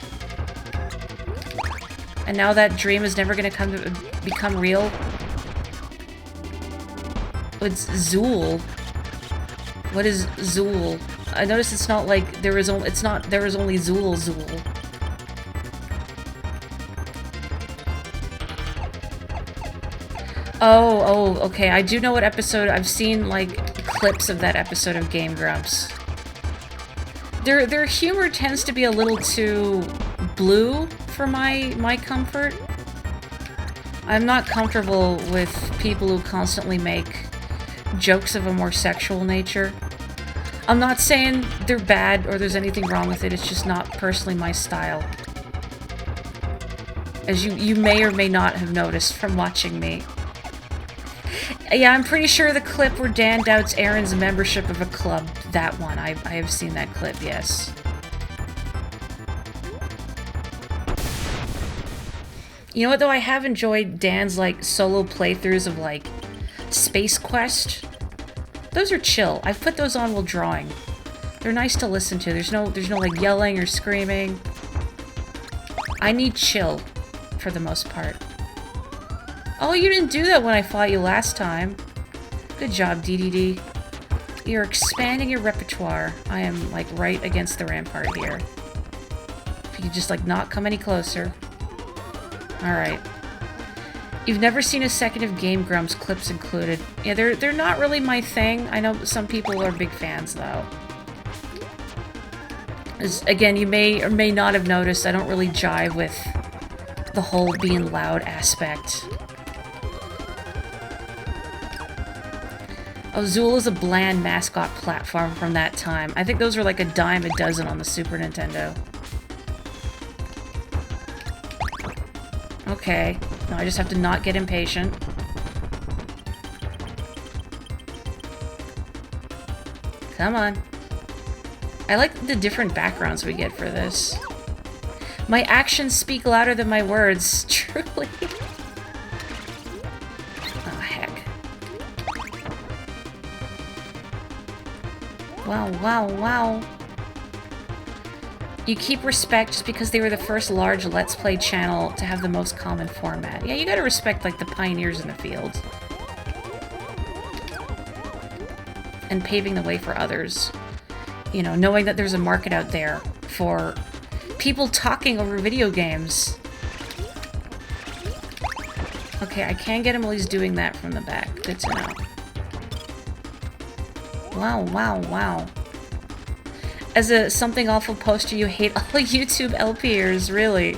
And now that dream is never going to become real? It's Zool. What is Zool? I noticed it's not like there is only... It's not there is only Zool Zool. Oh, okay. I do know what episode... I've seen, like, clips of that episode of Game Grumps. Their humor tends to be a little too blue for my comfort. I'm not comfortable with people who constantly make jokes of a more sexual nature. I'm not saying they're bad or there's anything wrong with it, it's just not personally my style. As you may or may not have noticed from watching me. Yeah, I'm pretty sure the clip where Dan doubts Aaron's membership of a club, that one, I have seen that clip, yes. You know what, though? I have enjoyed Dan's, like, solo playthroughs of, like, Space Quest. Those are chill. I've put those on while drawing. They're nice to listen to. There's no, like, yelling or screaming. I need chill, for the most part. Oh, you didn't do that when I fought you last time. Good job, DDD. You're expanding your repertoire. I am, like, right against the rampart here. If you could just, like, not come any closer. Alright. You've never seen a second of Game Grumps, clips included. Yeah, they're not really my thing. I know some people are big fans, though. Again, you may or may not have noticed, I don't really jive with the whole being loud aspect. Oh, Zool is a bland mascot platform from that time. I think those were like a dime a dozen on the Super Nintendo. Okay. No, I just have to not get impatient. Come on. I like the different backgrounds we get for this. My actions speak louder than my words. Truly. Oh, heck. Wow, wow, wow. You keep respect just because they were the first large Let's Play channel to have the most common format. Yeah, you gotta respect, like, the pioneers in the field. And paving the way for others. You know, knowing that there's a market out there for people talking over video games. Okay, I can get him while he's doing that from the back. Good to know. Wow, wow, wow. As a something awful poster, you hate all YouTube LPers, really.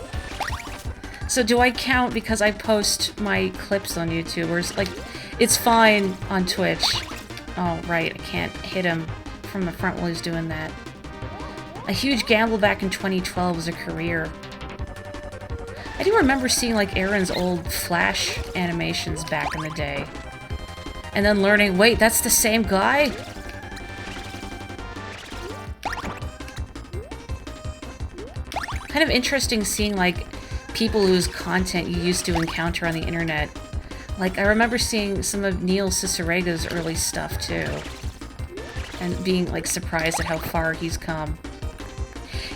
So do I count because I post my clips on YouTube? Or is, like, it's fine on Twitch. Oh, right, I can't hit him from the front while he's doing that. A huge gamble back in 2012 was a career. I do remember seeing, like, Aaron's old Flash animations back in the day. And then learning, wait, that's the same guy? Kind of interesting seeing, like, people whose content you used to encounter on the internet. Like, I remember seeing some of Neil Cicerega's early stuff, too. And being, like, surprised at how far he's come.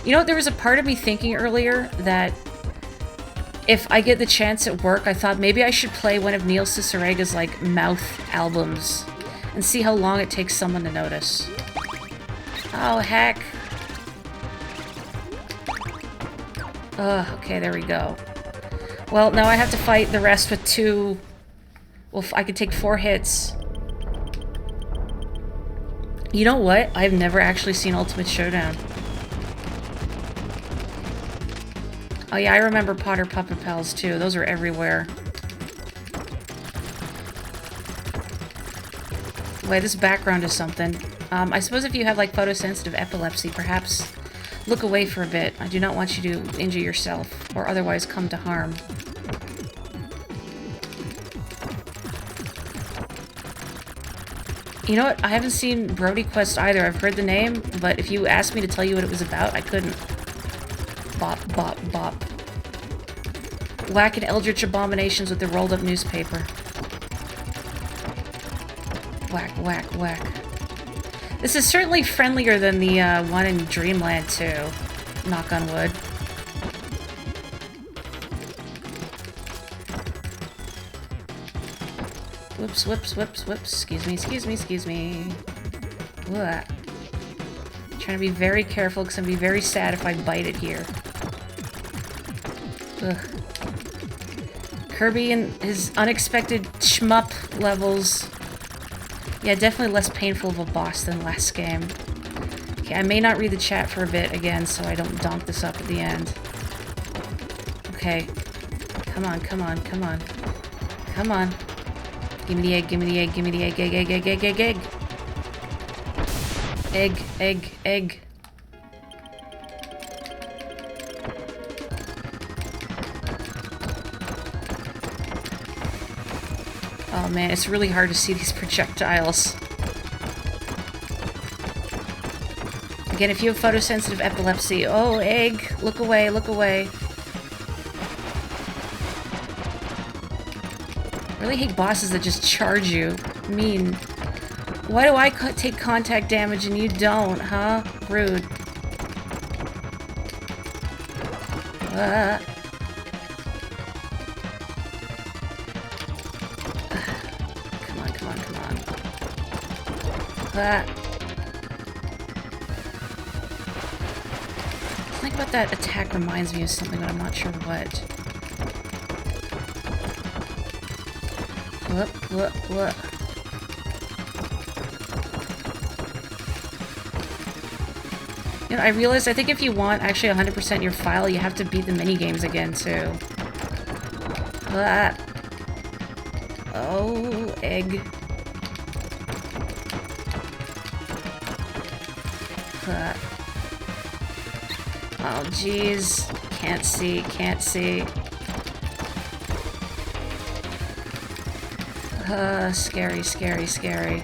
You know what, there was a part of me thinking earlier that if I get the chance at work, I thought maybe I should play one of Neil Cicerega's, like, mouth albums and see how long it takes someone to notice. Oh, heck. Ugh, okay, there we go. Well, now I have to fight the rest with 2... Well, I could take 4 hits. You know what? I've never actually seen Ultimate Showdown. Oh yeah, I remember Potter Puppet Pals too. Those were everywhere. Wait, this background is something. I suppose if you have, like, photosensitive epilepsy, perhaps look away for a bit. I do not want you to injure yourself, or otherwise come to harm. You know what? I haven't seen Brody Quest either. I've heard the name, but if you asked me to tell you what it was about, I couldn't. Bop, bop, bop. Whack and eldritch abominations with the rolled-up newspaper. Whack, whack, whack. This is certainly friendlier than the one in Dreamland 2. Knock on wood. Whoops, whoops, whoops, whoops. Excuse me, excuse me, excuse me. What? Trying to be very careful because I'm going to be very sad if I bite it here. Ugh. Kirby and his unexpected shmup levels. Yeah, definitely less painful of a boss than last game. Okay, I may not read the chat for a bit again, so I don't donk this up at the end. Okay. Come on, come on, come on. Come on. Give me the egg, give me the egg, give me the egg, egg, egg, egg, egg, egg, egg. Egg, egg, egg. Oh man, it's really hard to see these projectiles. Again, if you have photosensitive epilepsy, oh, egg, look away, look away. I really hate bosses that just charge you. Mean. Why do I take contact damage and you don't, huh? Rude. Come on, come on, come on. Something about that attack reminds me of something, but I'm not sure what. Whoop. You know, I realized I think if you want actually 100% your file, you have to beat the minigames again, too. Oh, egg. Oh, jeez. Can't see. Scary.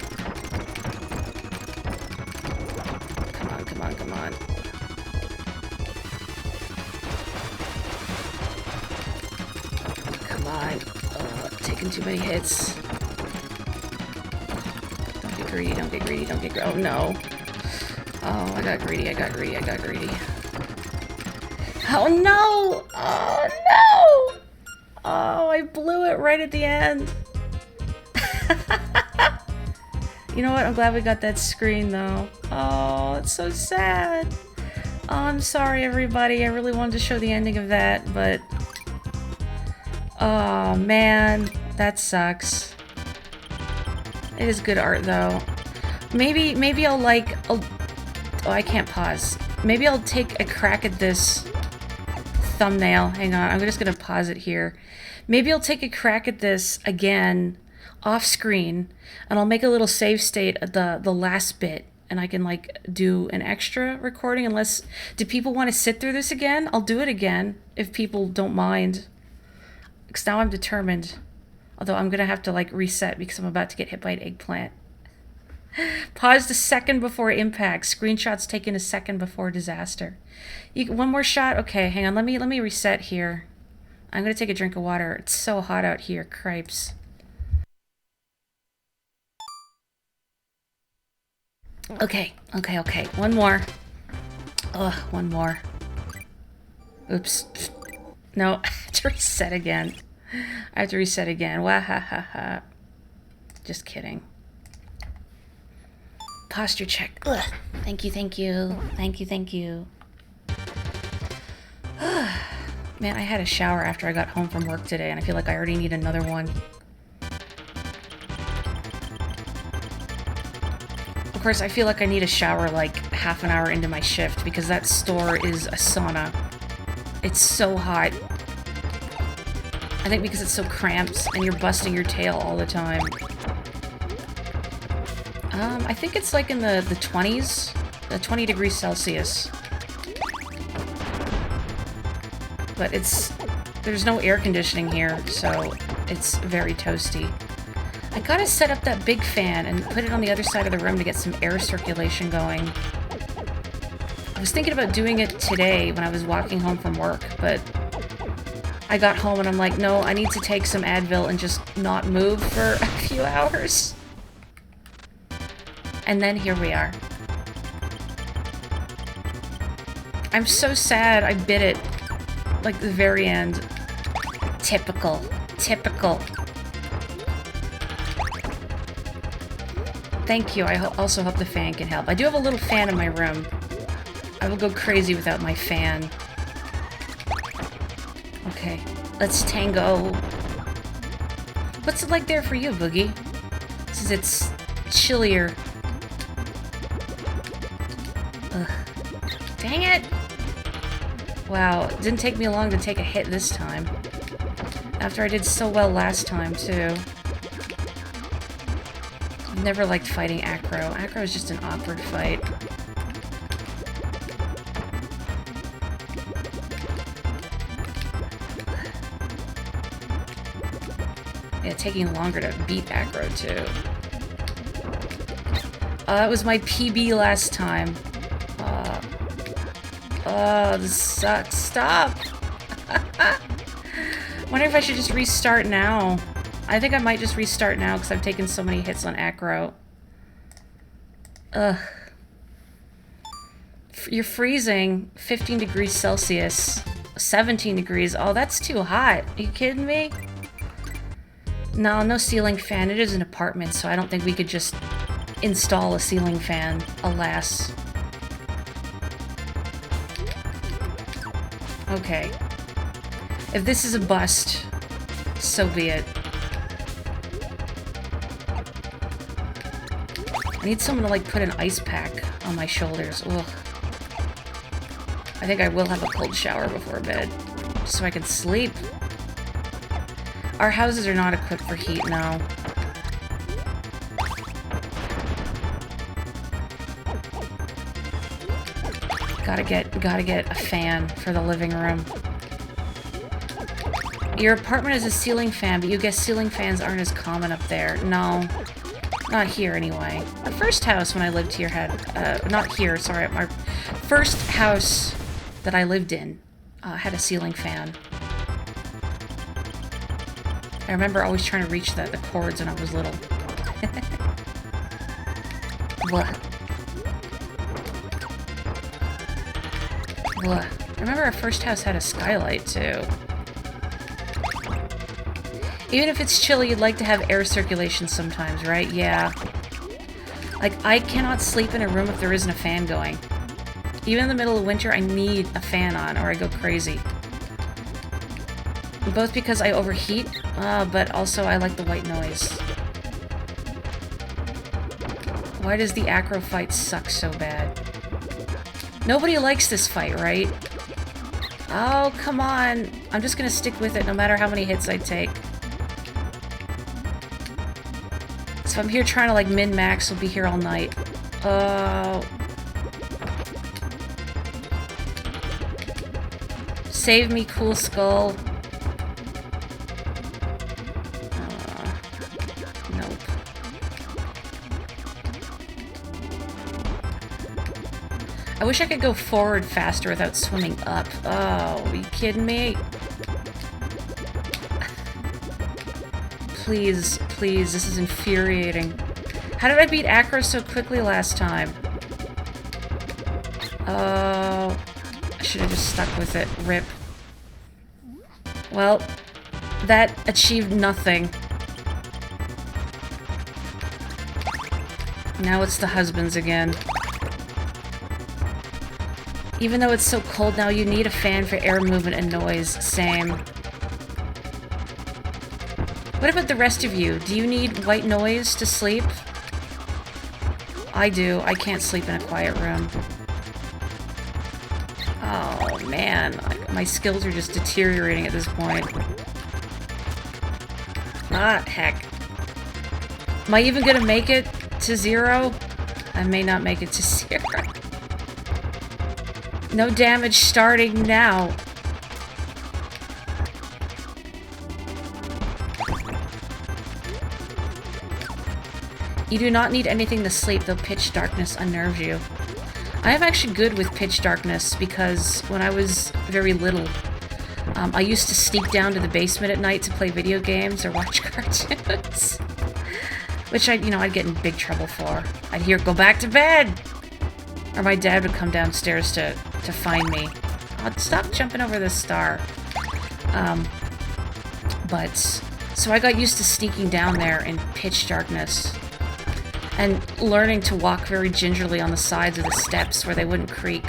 Come on. Come on. Taking too many hits. Don't get greedy. Oh, no. Oh, I got greedy. Oh, no! Oh, no! Oh, I blew it right at the end. You know what? I'm glad we got that screen, though. Oh, it's so sad. Oh, I'm sorry, everybody. I really wanted to show the ending of that, but... Oh, man. That sucks. It is good art, though. Maybe I'll, like... Oh, I can't pause. Maybe I'll take a crack at this thumbnail. Hang on. I'm just gonna pause it here. Maybe I'll take a crack at this again... off screen, and I'll make a little save state at the last bit, and I can like do an extra recording. Unless, do people want to sit through this again? I'll do it again if people don't mind, because now I'm determined. Although I'm gonna have to like reset because I'm about to get hit by an eggplant. Paused a second before impact. Screenshots taken a second before disaster. One more shot. Okay, hang on. Let me reset here. I'm gonna take a drink of water. It's so hot out here. Cripes. Okay. One more. Ugh, one more. Oops. No, I have to reset again. Wahahaha. Just kidding. Posture check. Ugh. Thank you. Man, I had a shower after I got home from work today, and I feel like I already need another one. Of course, I feel like I need a shower like half an hour into my shift because that store is a sauna. It's so hot. I think because it's so cramped and you're busting your tail all the time. I think it's like in the 20s. 20 degrees Celsius. But there's no air conditioning here, so it's very toasty. I gotta set up that big fan and put it on the other side of the room to get some air circulation going. I was thinking about doing it today when I was walking home from work, but I got home and I'm like, no, I need to take some Advil and just not move for a few hours. And then here we are. I'm so sad I bit it. Like the very end. Typical. Thank you. I also hope the fan can help. I do have a little fan in my room. I will go crazy without my fan. Okay. Let's tango. What's it like there for you, Boogie? Since it's chillier. Ugh. Dang it! Wow, it didn't take me long to take a hit this time. After I did so well last time, too. I've never liked fighting Acro. Acro is just an awkward fight. Yeah, taking longer to beat Acro, too. It was my PB last time. Oh, this sucks. Stop! Wonder if I should just restart now. I think I might just restart now because I've taken so many hits on Acro. Ugh. You're freezing. 15 degrees Celsius. 17 degrees. Oh, that's too hot. Are you kidding me? No ceiling fan. It is an apartment, so I don't think we could just install a ceiling fan. Alas. Okay. If this is a bust, so be it. I need someone to, like, put an ice pack on my shoulders. Ugh. I think I will have a cold shower before bed, just so I can sleep. Our houses are not equipped for heat now. Gotta get a fan for the living room. Your apartment has a ceiling fan, but you guess ceiling fans aren't as common up there. No. Not here, anyway. Our first house when I lived here had... not here, sorry. My first house that I lived in had a ceiling fan. I remember always trying to reach the cords when I was little. Blah. Blah. I remember our first house had a skylight, too. Even if it's chilly, you'd like to have air circulation sometimes, right? Yeah. Like, I cannot sleep in a room if there isn't a fan going. Even in the middle of winter, I need a fan on, or I go crazy. Both because I overheat, but also I like the white noise. Why does the acro fight suck so bad? Nobody likes this fight, right? Oh, come on. I'm just gonna stick with it no matter how many hits I take. So I'm here trying to, like, min-max. We'll be here all night. Oh. Save me, Cool Skull. Nope. I wish I could go forward faster without swimming up. Oh, are you kidding me? Please, please, this is infuriating. How did I beat Acro so quickly last time? Oh, I should have just stuck with it. Rip. Well, that achieved nothing. Now it's the husbands again. Even though it's so cold now, you need a fan for air movement and noise. Same. What about the rest of you? Do you need white noise to sleep? I do. I can't sleep in a quiet room. Oh, man. My skills are just deteriorating at this point. Ah, heck. Am I even gonna make it to 0? I may not make it to 0. No damage starting now. You do not need anything to sleep, though pitch darkness unnerves you. I am actually good with pitch darkness because when I was very little, I used to sneak down to the basement at night to play video games or watch cartoons. Which I'd get in big trouble for. I'd hear, "Go back to bed!" Or my dad would come downstairs to find me. Oh, stop jumping over this star. So I got used to sneaking down there in pitch darkness. And learning to walk very gingerly on the sides of the steps where they wouldn't creak.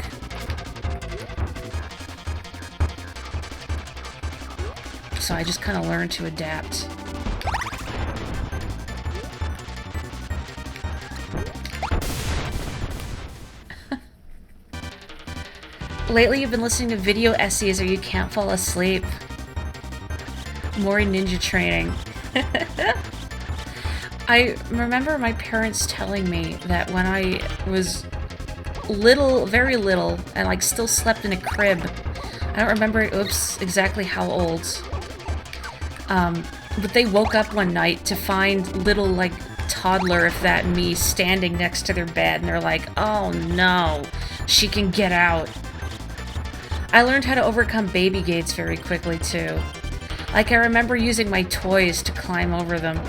So I just kind of learned to adapt. Lately you've been listening to video essays or you can't fall asleep. Morri ninja training. I remember my parents telling me that when I was little, very little, and like still slept in a crib. I don't remember, exactly how old. But they woke up one night to find little, like, toddler, if that me, standing next to their bed, and they're like, "Oh no, she can get out." I learned how to overcome baby gates very quickly, too. Like, I remember using my toys to climb over them.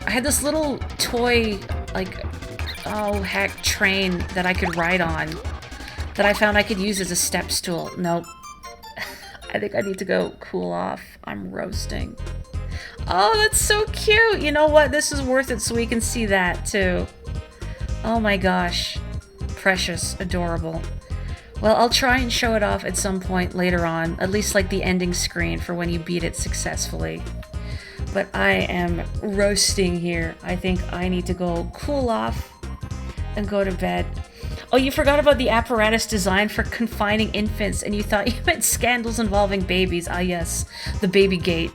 I had this little toy, like, oh heck, train that I could ride on that I found I could use as a step stool. Nope. I think I need to go cool off. I'm roasting. Oh, that's so cute! You know what? This is worth it so we can see that, too. Oh my gosh. Precious. Adorable. Well, I'll try and show it off at some point later on. At least, like, the ending screen for when you beat it successfully. But I am roasting here. I think I need to go cool off and go to bed. Oh, you forgot about the apparatus designed for confining infants, and you thought you meant scandals involving babies. Ah, yes, the baby gate.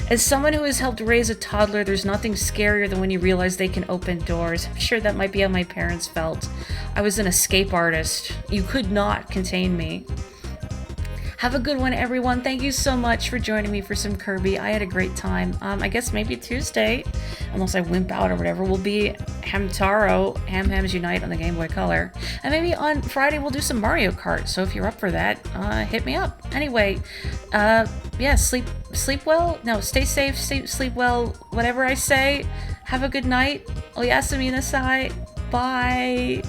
As someone who has helped raise a toddler, there's nothing scarier than when you realize they can open doors. I'm sure that might be how my parents felt. I was an escape artist. You could not contain me. Have a good one, everyone. Thank you so much for joining me for some Kirby. I had a great time. I guess maybe Tuesday, unless I wimp out or whatever, will be Hamtaro, Ham Hams Unite on the Game Boy Color. And maybe on Friday we'll do some Mario Kart. So if you're up for that, hit me up. Anyway, yeah, sleep well. No, stay safe, sleep well. Whatever I say. Have a good night. Oyasumi nasai. Bye.